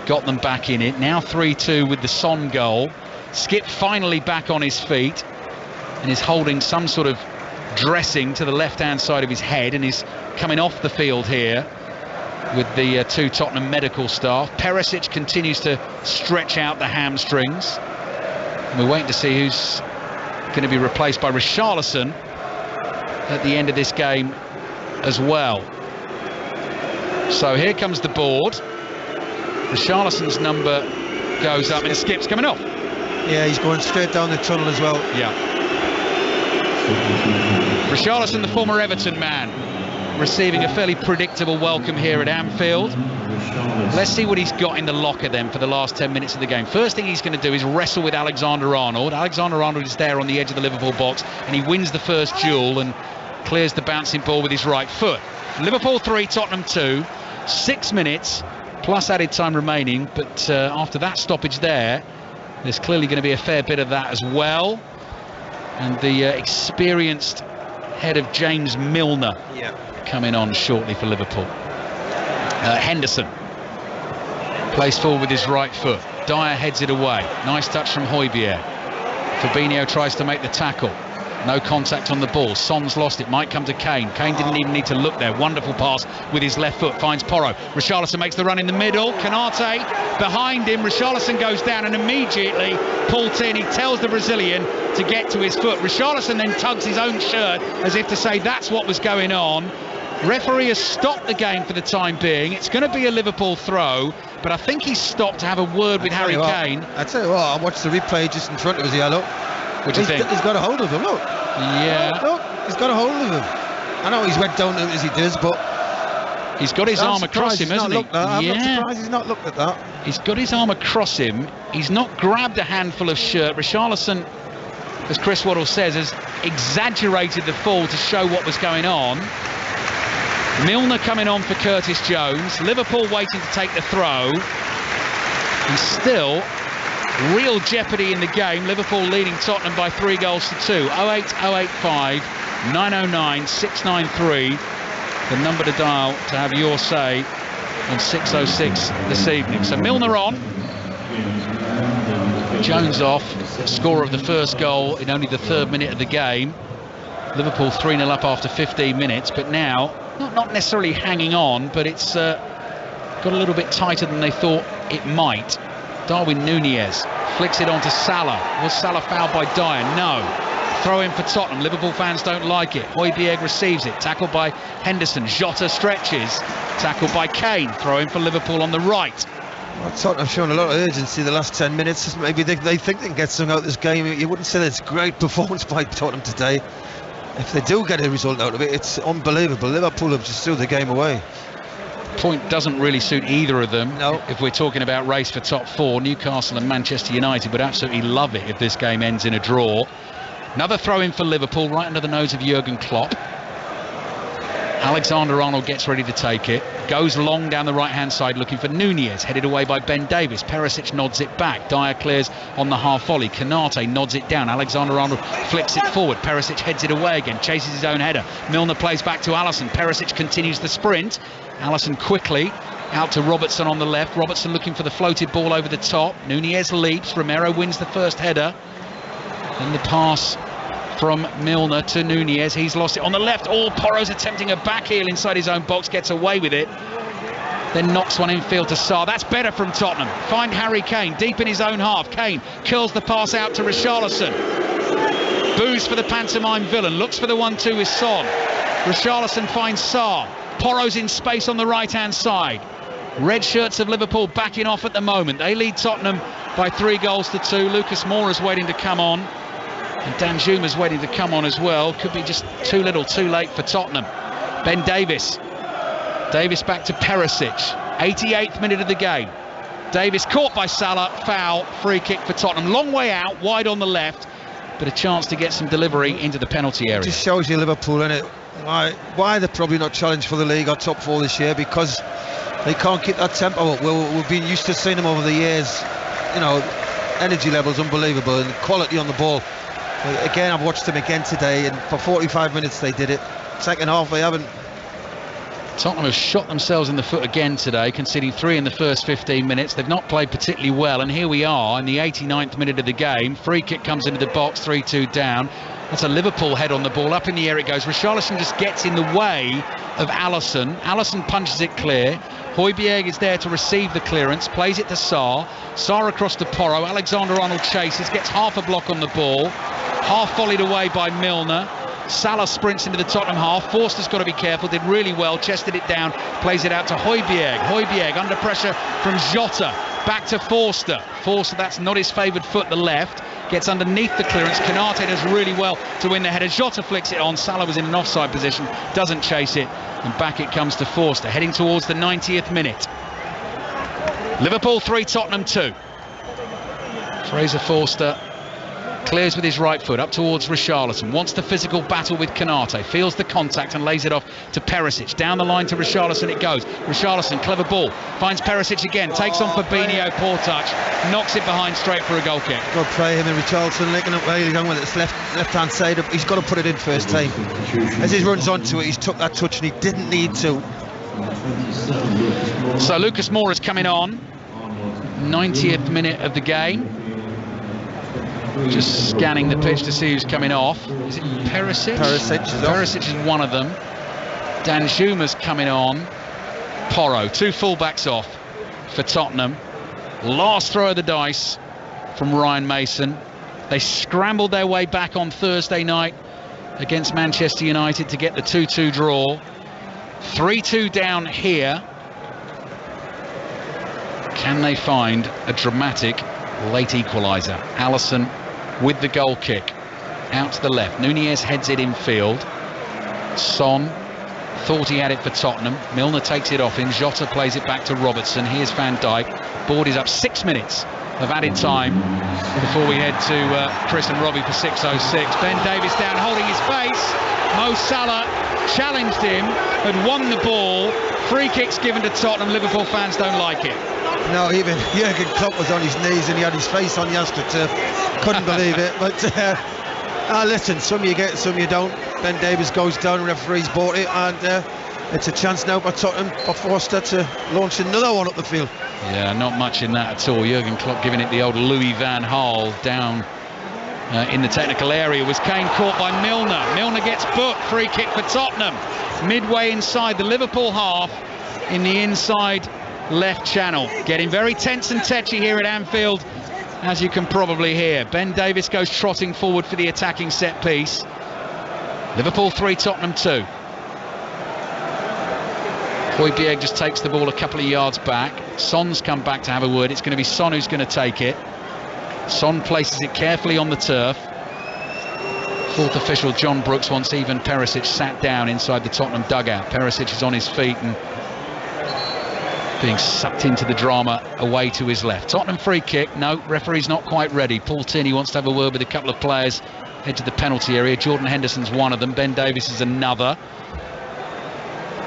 got them back in it. Now 3-2 with the Son goal. Skip finally back on his feet and is holding some sort of dressing to the left-hand side of his head, and is coming off the field here with the 2 Tottenham medical staff. Perisic continues to stretch out the hamstrings. And we're waiting to see who's going to be replaced by Richarlison at the end of this game as well. So here comes the board. Richarlison's number goes up and Skip's coming off. Yeah, he's going straight down the tunnel as well. Yeah. Richarlison, the former Everton man, receiving a fairly predictable welcome here at Anfield. Let's see what he's got in the locker then for the last 10 minutes of the game. First thing he's going to do is wrestle with Alexander-Arnold. Alexander-Arnold is there on the edge of the Liverpool box, and he wins the first duel and clears the bouncing ball with his right foot. Liverpool 3, Tottenham 2, 6 minutes plus added time remaining, but after that stoppage there's clearly going to be a fair bit of that as well. And the experienced head of James Milner coming on shortly for Liverpool. Henderson plays forward with his right foot. Dyer heads it away. Nice touch from Højbjerg. Fabinho tries to make the tackle. No contact on the ball. Son's lost it. Might come to Kane. Kane didn't even need to look there. Wonderful pass with his left foot. Finds Porro. Richarlison makes the run in the middle. Canate behind him. Richarlison goes down, and immediately Paul Tierney tells the Brazilian to get to his foot. Richarlison then tugs his own shirt as if to say that's what was going on. Referee has stopped the game for the time being. It's going to be a Liverpool throw, but I think he's stopped to have a word with Harry Kane. I tell you what, I watched the replay just in front of us here, look. What do you think? He's got a hold of him, look. Yeah. Look, he's got a hold of him. I know he's went down as he does, but he's got his arm across him, hasn't he? I'm not surprised he's not looked at that. He's got his arm across him. He's not grabbed a handful of shirt. Richarlison, as Chris Waddle says, has exaggerated the fall to show what was going on. Milner coming on for Curtis Jones. Liverpool waiting to take the throw. And still real jeopardy in the game. Liverpool leading Tottenham by 3-2. 08085 909 693. The number to dial to have your say on 606 this evening. So Milner on. Jones off. Scorer of the first goal in only the 3rd minute of the game. Liverpool 3-0 up after 15 minutes, but now not necessarily hanging on, but it's got a little bit tighter than they thought it might. Darwin Núñez flicks it on to Salah. Was Salah fouled by Dyer? No. Throw in for Tottenham. Liverpool fans don't like it. Højbjerg receives it. Tackled by Henderson. Jota stretches. Tackled by Kane. Throw in for Liverpool on the right. Well, Tottenham have shown a lot of urgency the last 10 minutes. Maybe they think they can get something out of this game. You wouldn't say that it's a great performance by Tottenham today. If they do get a result out of it, it's unbelievable. Liverpool have just threw the game away. point doesn't really suit either of them. No. If we're talking about race for top four, Newcastle and Manchester United would absolutely love it if this game ends in a draw. Another throw in for Liverpool, right under the nose of Jurgen Klopp. Alexander-Arnold gets ready to take it, goes long down the right-hand side looking for Nunez, headed away by Ben Davies. Perisic nods it back, Dyer clears on the half volley, Konate nods it down, Alexander-Arnold flicks it forward, Perisic heads it away again, chases his own header, Milner plays back to Alisson, Perisic continues the sprint, Alisson quickly out to Robertson on the left, Robertson looking for the floated ball over the top, Nunez leaps, Romero wins the first header, and the pass from Milner to Nunez, he's lost it on the left. Porro's attempting a back heel inside his own box, gets away with it, then knocks one infield to Sarr. That's better from Tottenham. Find Harry Kane deep in his own half. Kane curls the pass out to Richarlison. Boos for the pantomime villain, looks for the 1-2 with Son. Richarlison finds Sarr. Porro's in space on the right hand side. Red shirts of Liverpool backing off at the moment. They lead Tottenham by 3-2. Lucas Moura's waiting to come on. And Danjuma's waiting to come on as well. Could be just too little, too late for Tottenham. Ben Davies. Davies back to Perisic. 88th minute of the game. Davies caught by Salah. Foul. Free kick for Tottenham. Long way out, wide on the left. But a chance to get some delivery into the penalty area. It just shows you Liverpool, innit? Why they're probably not challenged for the league or top four this year, because they can't keep that tempo up. We've been used to seeing them over the years. You know, energy levels unbelievable and quality on the ball. Again, I've watched them again today, and for 45 minutes they did it. Second half they haven't. Tottenham have shot themselves in the foot again today, conceding 3 in the first 15 minutes. They've not played particularly well, and here we are in the 89th minute of the game. Free kick comes into the box, 3-2 down. That's a Liverpool head on the ball. Up in the air it goes. Richarlison just gets in the way of Alisson. Alisson punches it clear. Højbjerg is there to receive the clearance, plays it to Sarr. Sarr across to Porro. Alexander-Arnold chases, gets half a block on the ball. Half volleyed away by Milner. Salah sprints into the Tottenham half. Forster's got to be careful, did really well, chested it down, plays it out to Højbjerg. Højbjerg under pressure from Jota. Back to Forster. Forster, that's not his favoured foot, the left. Gets underneath the clearance. Konate does really well to win the header. Jota flicks it on. Salah was in an offside position, doesn't chase it, and back it comes to Forster, heading towards the 90th minute. Liverpool 3, Tottenham 2. Fraser Forster clears with his right foot up towards Richarlison, wants the physical battle with Konate, feels the contact and lays it off to Perisic. Down the line to Richarlison it goes. Richarlison, clever ball, finds Perisic again, takes on Fabinho, poor touch, knocks it behind straight for a goal kick. Good play, him and Richarlison linking up really young with its left hand side. He's got to put it in first time. As he runs onto it, he's took that touch and he didn't need to. So Lucas Moura's coming on, 90th minute of the game. Just scanning the pitch to see who's coming off. Is it Perisic? Perisic is one of them. Danjuma's coming on. Porro, 2 fullbacks off for Tottenham. Last throw of the dice from Ryan Mason. They scrambled their way back on Thursday night against Manchester United to get the 2-2 draw. 3-2 down here. Can they find a dramatic late equaliser? Alisson with the goal kick out to the left. Nunez heads it in field. Son thought he had it for Tottenham. Milner takes it off him. Jota plays it back to Robertson. Here's Van Dijk. Board is up. 6 minutes of added time before we head to Chris and Robbie for 6:06. Ben Davies down holding his face. Mo Salah challenged him, had won the ball. Free kicks given to Tottenham. Liverpool fans don't like it. No, even Jurgen Klopp was on his knees and he had his face on the AstroTurf. Couldn't believe it. But listen, some you get, some you don't. Ben Davies goes down, referee's bought it, and it's a chance now for Tottenham, for Forster to launch another one up the field. Yeah, not much in that at all. Jurgen Klopp giving it the old Louis van Gaal down in the technical area. Was Kane caught by Milner. Milner gets booked. Free kick for Tottenham. Midway inside the Liverpool half in the inside left channel. Getting very tense and tetchy here at Anfield, as you can probably hear. Ben Davies goes trotting forward for the attacking set piece. Liverpool 3, Tottenham 2. Højbjerg just takes the ball a couple of yards back. Son's come back to have a word. It's going to be Son who's going to take it. Son places it carefully on the turf. Fourth official John Brooks wants even Perisic sat down inside the Tottenham dugout. Perisic is on his feet and being sucked into the drama away to his left. Tottenham free kick. No, referee's not quite ready. Paul Tierney wants to have a word with a couple of players. Head to the penalty area. Jordan Henderson's one of them. Ben Davies is another.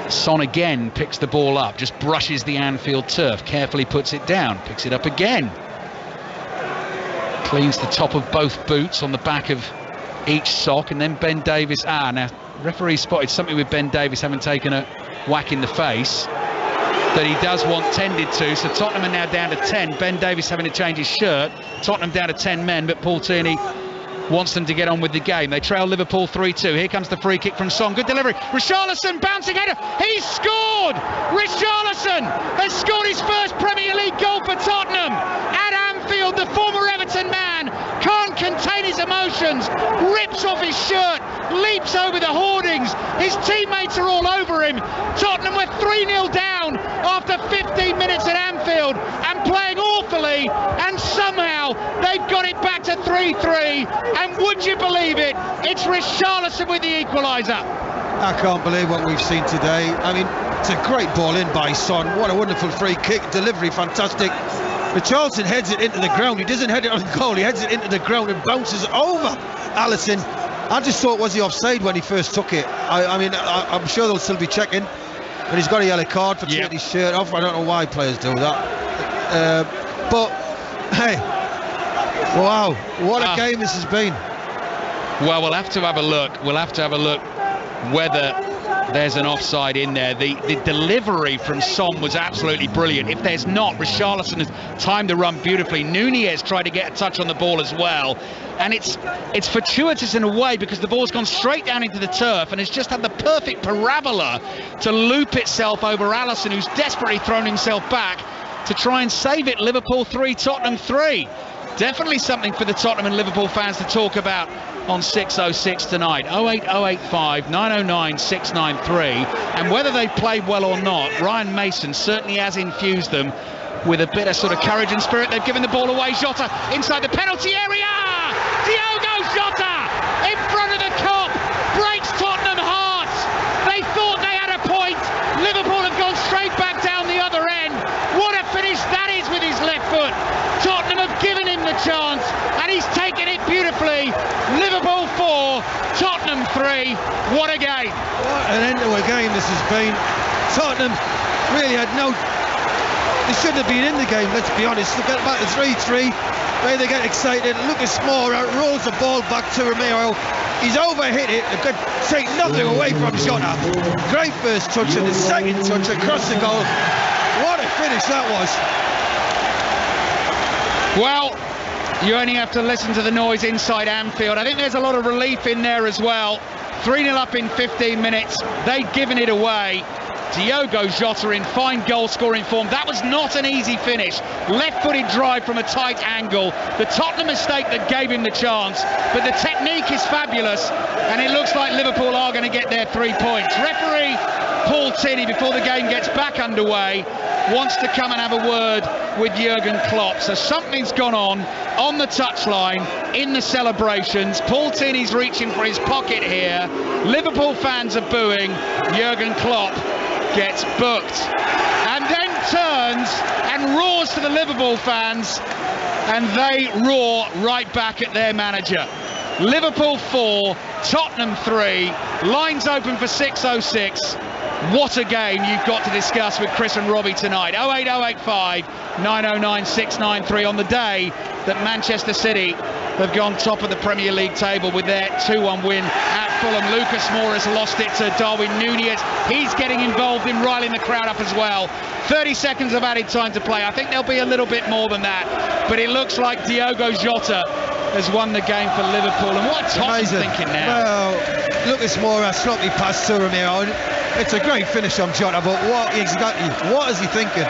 Son again picks the ball up, just brushes the Anfield turf, carefully puts it down, picks it up again. Cleans the top of both boots on the back of each sock, and then Ben Davies. Now referee spotted something with Ben Davies having taken a whack in the face that he does want tended to, so Tottenham are now down to 10. Ben Davies having to change his shirt. Tottenham down to 10 men, but Paul Tierney wants them to get on with the game. They trail Liverpool 3-2. Here comes the free kick from Son. Good delivery. Richarlison bouncing header. He's scored! Richarlison has scored his first Premier League goal for Tottenham at Anfield. The former Everton man can't contain his emotions, rips off his shirt, leaps over the hoardings. His teammates are all over him. Tottenham were 3-0 down after 15 minutes at Anfield and playing awfully, and somehow they've got it back to 3-3. And would you believe it? It's Richarlison with the equaliser. I can't believe what we've seen today. I mean, it's a great ball in by Son. What a wonderful free kick. Delivery fantastic. Richarlison heads it into the ground. He doesn't head it on goal. He heads it into the ground and bounces over Alisson. I just thought, was he offside when he first took it? I'm sure they'll still be checking. But he's got a yellow card for taking his shirt off. I don't know why players do that. But, hey, wow, what a game this has been. Well, we'll have to have a look. We'll have to have a look whether there's an offside in there. The delivery from Son was absolutely brilliant. If there's not, Richarlison has timed the run beautifully. Nunez tried to get a touch on the ball as well. And it's fortuitous in a way because the ball's gone straight down into the turf and has just had the perfect parabola to loop itself over Alisson, who's desperately thrown himself back to try and save it. Liverpool 3, Tottenham 3. Definitely something for the Tottenham and Liverpool fans to talk about on 606 tonight. 08085 909 693. And whether they played well or not, Ryan Mason certainly has infused them with a bit of sort of courage and spirit. They've given the ball away. Jota inside the penalty area. Diogo Jota in front of the Kop breaks Tottenham hearts. They thought they had a point. Liverpool have gone straight back down the other end. What a finish that is with his left foot. Tottenham have given him the chance and he's taken it beautifully. Liverpool 4, Tottenham 3. What a game. What an end to a game this has been. Tottenham really had no... They shouldn't have been in the game, let's be honest. They get back to 3-3. They get excited. Lucas Moura rolls the ball back to Romero. He's overhit it. They could take nothing away from Jota. Great first touch and the second touch across the goal. What a finish that was. Well, you only have to listen to the noise inside Anfield. I think there's a lot of relief in there as well. 3-0 up in 15 minutes. They'd given it away. Diogo Jota in fine goal-scoring form. That was not an easy finish. Left-footed drive from a tight angle. The Tottenham mistake that gave him the chance. But the technique is fabulous. And it looks like Liverpool are going to get their 3 points. Referee Paul Tierney, before the game gets back underway, wants to come and have a word with Jurgen Klopp. So something's gone on the touchline, in the celebrations. Paul Tierney's reaching for his pocket here. Liverpool fans are booing. Jurgen Klopp gets booked and then turns and roars to the Liverpool fans, and they roar right back at their manager. Liverpool 4, Tottenham 3. Lines open for 606. What a game you've got to discuss with Chris and Robbie tonight. 08085 909 693 on the day that Manchester City have gone top of the Premier League table with their 2-1 win at Fulham. Lucas Moura has lost it to Darwin Nunez. He's getting involved in riling the crowd up as well. 30 seconds of added time to play. I think there'll be a little bit more than that, but it looks like Diogo Jota has won the game for Liverpool. And what Tottenham's thinking now? Well, Lucas Moura sloppy pass to Romero. It's a great finish on Jota, but what is he thinking?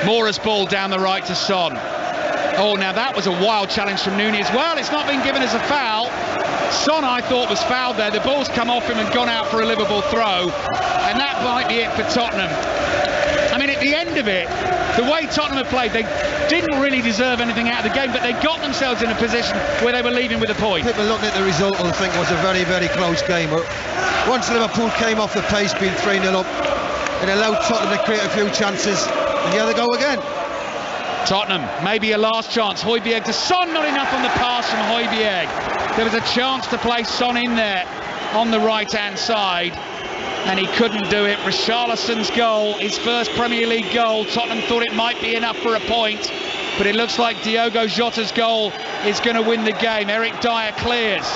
Moura's ball down the right to Son. Oh, now that was a wild challenge from Nunez. Well, it's not been given as a foul. Son, I thought, was fouled there. The ball's come off him and gone out for a Liverpool throw, and that might be it for Tottenham. I mean, at the end of it, the way Tottenham have played, they didn't really deserve anything out of the game, but they got themselves in a position where they were leaving with a point. People looking at the result will think it was a very, very close game. But once Liverpool came off the pace, being 3-0 up, it allowed Tottenham to create a few chances. And here they go again. Tottenham, maybe a last chance. Højbjerg to Son, not enough on the pass from Højbjerg. There was a chance to play Son in there on the right-hand side, and he couldn't do it. Richarlison's goal, his first Premier League goal. Tottenham thought it might be enough for a point, but it looks like Diogo Jota's goal is going to win the game. Eric Dyer clears.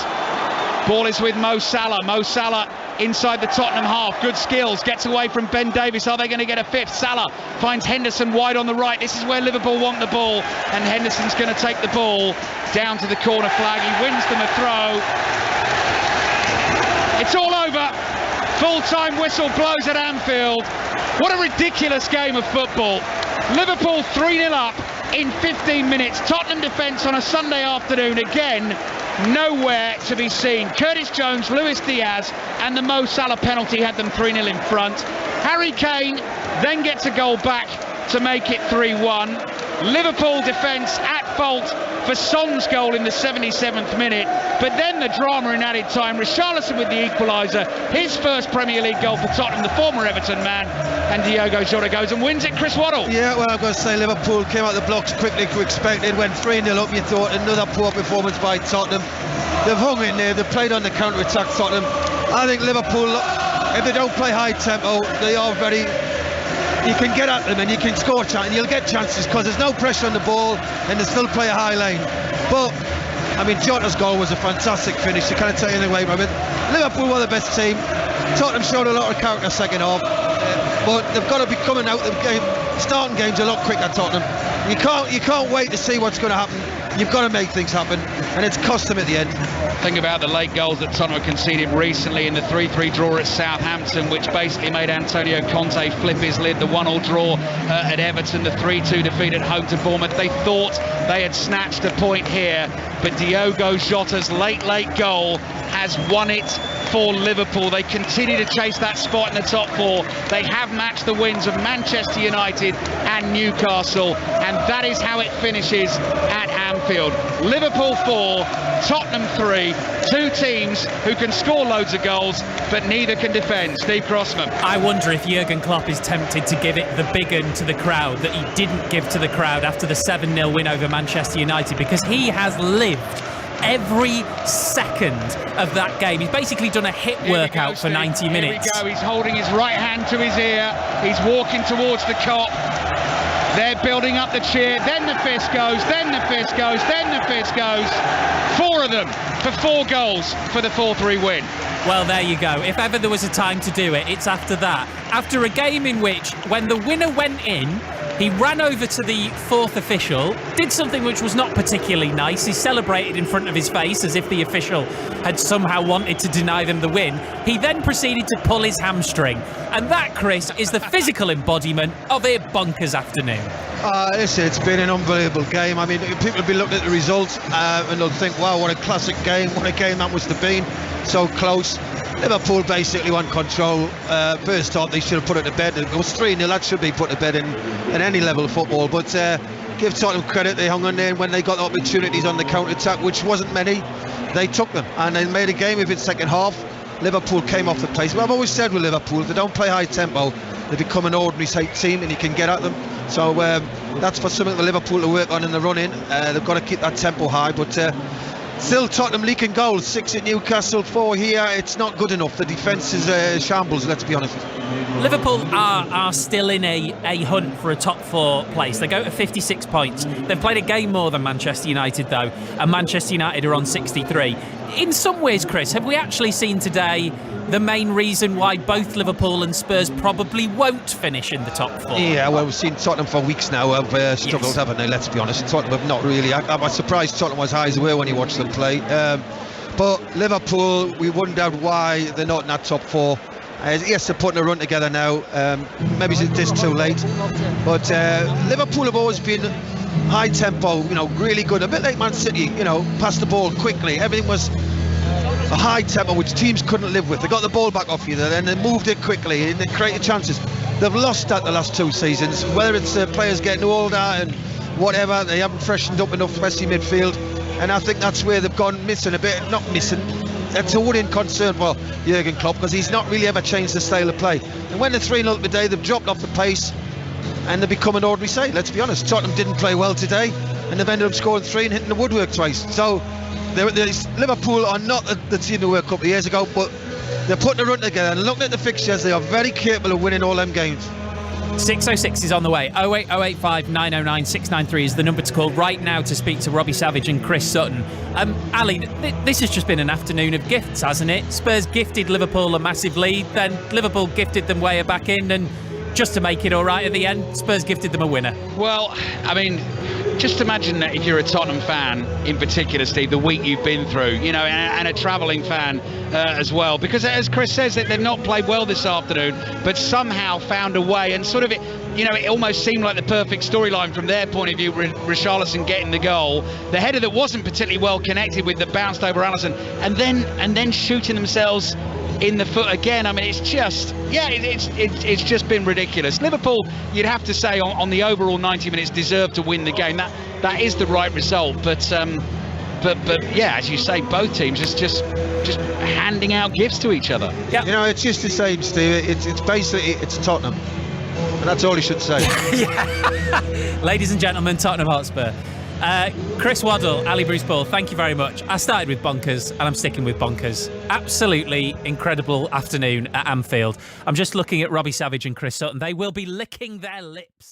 Ball is with Mo Salah. Mo Salah inside the Tottenham half. Good skills. Gets away from Ben Davies. Are they going to get a fifth? Salah finds Henderson wide on the right. This is where Liverpool want the ball, and Henderson's going to take the ball down to the corner flag. He wins them a throw. It's all over. Full-time whistle blows at Anfield. What a ridiculous game of football. Liverpool 3-0 up in 15 minutes. Tottenham defence on a Sunday afternoon again. Nowhere to be seen. Curtis Jones, Luis Diaz and the Mo Salah penalty had them 3-0 in front. Harry Kane then gets a goal back to make it 3-1. Liverpool defence at fault for Son's goal in the 77th minute, but then the drama in added time. Richarlison with the equaliser, his first Premier League goal for Tottenham, the former Everton man, and Diogo Jota goes and wins it. Chris Waddle. Yeah, well, I've got to say Liverpool came out the blocks quickly to expected. Went 3-0 up, you thought. Another poor performance by Tottenham. They've hung in there, they've played on the counter-attack, Tottenham. I think Liverpool, if they don't play high tempo, they are very... You can get at them and you can score and you'll get chances because there's no pressure on the ball and they still play a high line. But I mean, Jota's goal was a fantastic finish. You can't take anything away from it. Liverpool were the best team. Tottenham showed a lot of character second half, but they've got to be coming out of the game, starting games a lot quicker. Tottenham. You can't wait to see what's going to happen. You've got to make things happen, and it's cost them at the end. Think about the late goals that Tottenham conceded recently in the 3-3 draw at Southampton, which basically made Antonio Conte flip his lid. The 1-1 draw at Everton, the 3-2 defeat at home to Bournemouth. They thought they had snatched a point here, but Diogo Jota's late goal has won it for Liverpool. They continue to chase that spot in the top four. They have matched the wins of Manchester United and Newcastle, and that is how it finishes at Anfield. Liverpool 4, Tottenham 3, two teams who can score loads of goals, but neither can defend. Steve Crossman. I wonder if Jurgen Klopp is tempted to give it the big un to the crowd that he didn't give to the crowd after the 7-0 win over Manchester United, because he has lived every second of that game. He's basically done a HIIT workout for 90 minutes. Here we go. He's holding his right hand to his ear. He's walking towards the cop. They're building up the cheer. Then the fist goes. Then the fist goes. Then the fist goes. 4 of them for 4 goals for the 4-3 win. Well, there you go. If ever there was a time to do it, it's after that. After a game in which, when the winner went in, he ran over to the 4th official, did something which was not particularly nice. He celebrated in front of his face as if the official had somehow wanted to deny them the win. He then proceeded to pull his hamstring. And that, Chris, is the physical embodiment of a bonkers afternoon. Listen, it's been an unbelievable game. I mean, people will be looking at the results and they'll think, wow, what a classic game, what a game that must have been. So close. Liverpool basically won control. First off, they should have put it to bed. It was 3-0, that should be put to bed in any level of football. But give Tottenham credit, they hung on there, and when they got opportunities on the counter-attack, which wasn't many, they took them. And they made a game of it second half. Liverpool came off the pace. But I've always said with Liverpool, if they don't play high tempo, they become an ordinary team and you can get at them. So that's for something for Liverpool to work on in the run-in. They've got to keep that tempo high, but still Tottenham leaking goals. 6 at Newcastle, 4 here. It's not good enough. The defence is shambles, let's be honest. Liverpool are still in a hunt for a top 4 place. They go to 56 points. They've played a game more than Manchester United, though, and Manchester United are on 63. In some ways, Chris, have we actually seen today the main reason why both Liverpool and Spurs probably won't finish in the top 4? Yeah, well, we've seen Tottenham for weeks now have struggled, haven't they? Let's be honest. Tottenham have not really. I was surprised Tottenham was high as well when you watch them play. But Liverpool, we wondered why they're not in that top 4. Yes, they're putting a run together now. Maybe it's too late. But Liverpool have always been high tempo, really good. A bit like Man City, passed the ball quickly. Everything was a high tempo which teams couldn't live with. They got the ball back off you, then they moved it quickly and they created chances. They've lost that the last 2 seasons, whether it's players getting older and whatever. They haven't freshened up enough, especially midfield, and I think that's where they've gone missing a bit. Not missing, that's a worrying concern for Jurgen Klopp, because he's not really ever changed the style of play. And when they're 3-0 today, they've dropped off the pace. and they become an ordinary side. Let's be honest, Tottenham didn't play well today, and they've ended up scoring 3 and hitting the woodwork twice. So Liverpool are not the team they were a couple of years ago, but they're putting a run together, and looking at the fixtures, they are very capable of winning all them games. 606 is on the way. 08085 909 693 is the number to call right now to speak to Robbie Savage and Chris Sutton. Ali, this has just been an afternoon of gifts, hasn't it? Spurs gifted Liverpool a massive lead, then Liverpool gifted them way back in, and just to make it all right at the end, Spurs gifted them a winner. Well, I mean, just imagine that if you're a Tottenham fan in particular, Steve, the week you've been through, and a travelling fan as well, because as Chris says, that they've not played well this afternoon, but somehow found a way, and sort of it almost seemed like the perfect storyline from their point of view. Richarlison getting the goal, the header that wasn't particularly well connected with, that bounced over Alisson, and then shooting themselves in the foot again. I mean, it's just just been ridiculous. Liverpool, you'd have to say, on the overall 90 minutes, deserved to win the game. That is the right result, but yeah, as you say, both teams just handing out gifts to each other. Yeah. It's just the same, Steve. It's basically Tottenham, and that's all you should say. Ladies and gentlemen, Tottenham Hotspur. Chris Waddle, Ali Bruce Ball, thank you very much. I started with bonkers and I'm sticking with bonkers. Absolutely incredible afternoon at Anfield. I'm just looking at Robbie Savage and Chris Sutton. They will be licking their lips.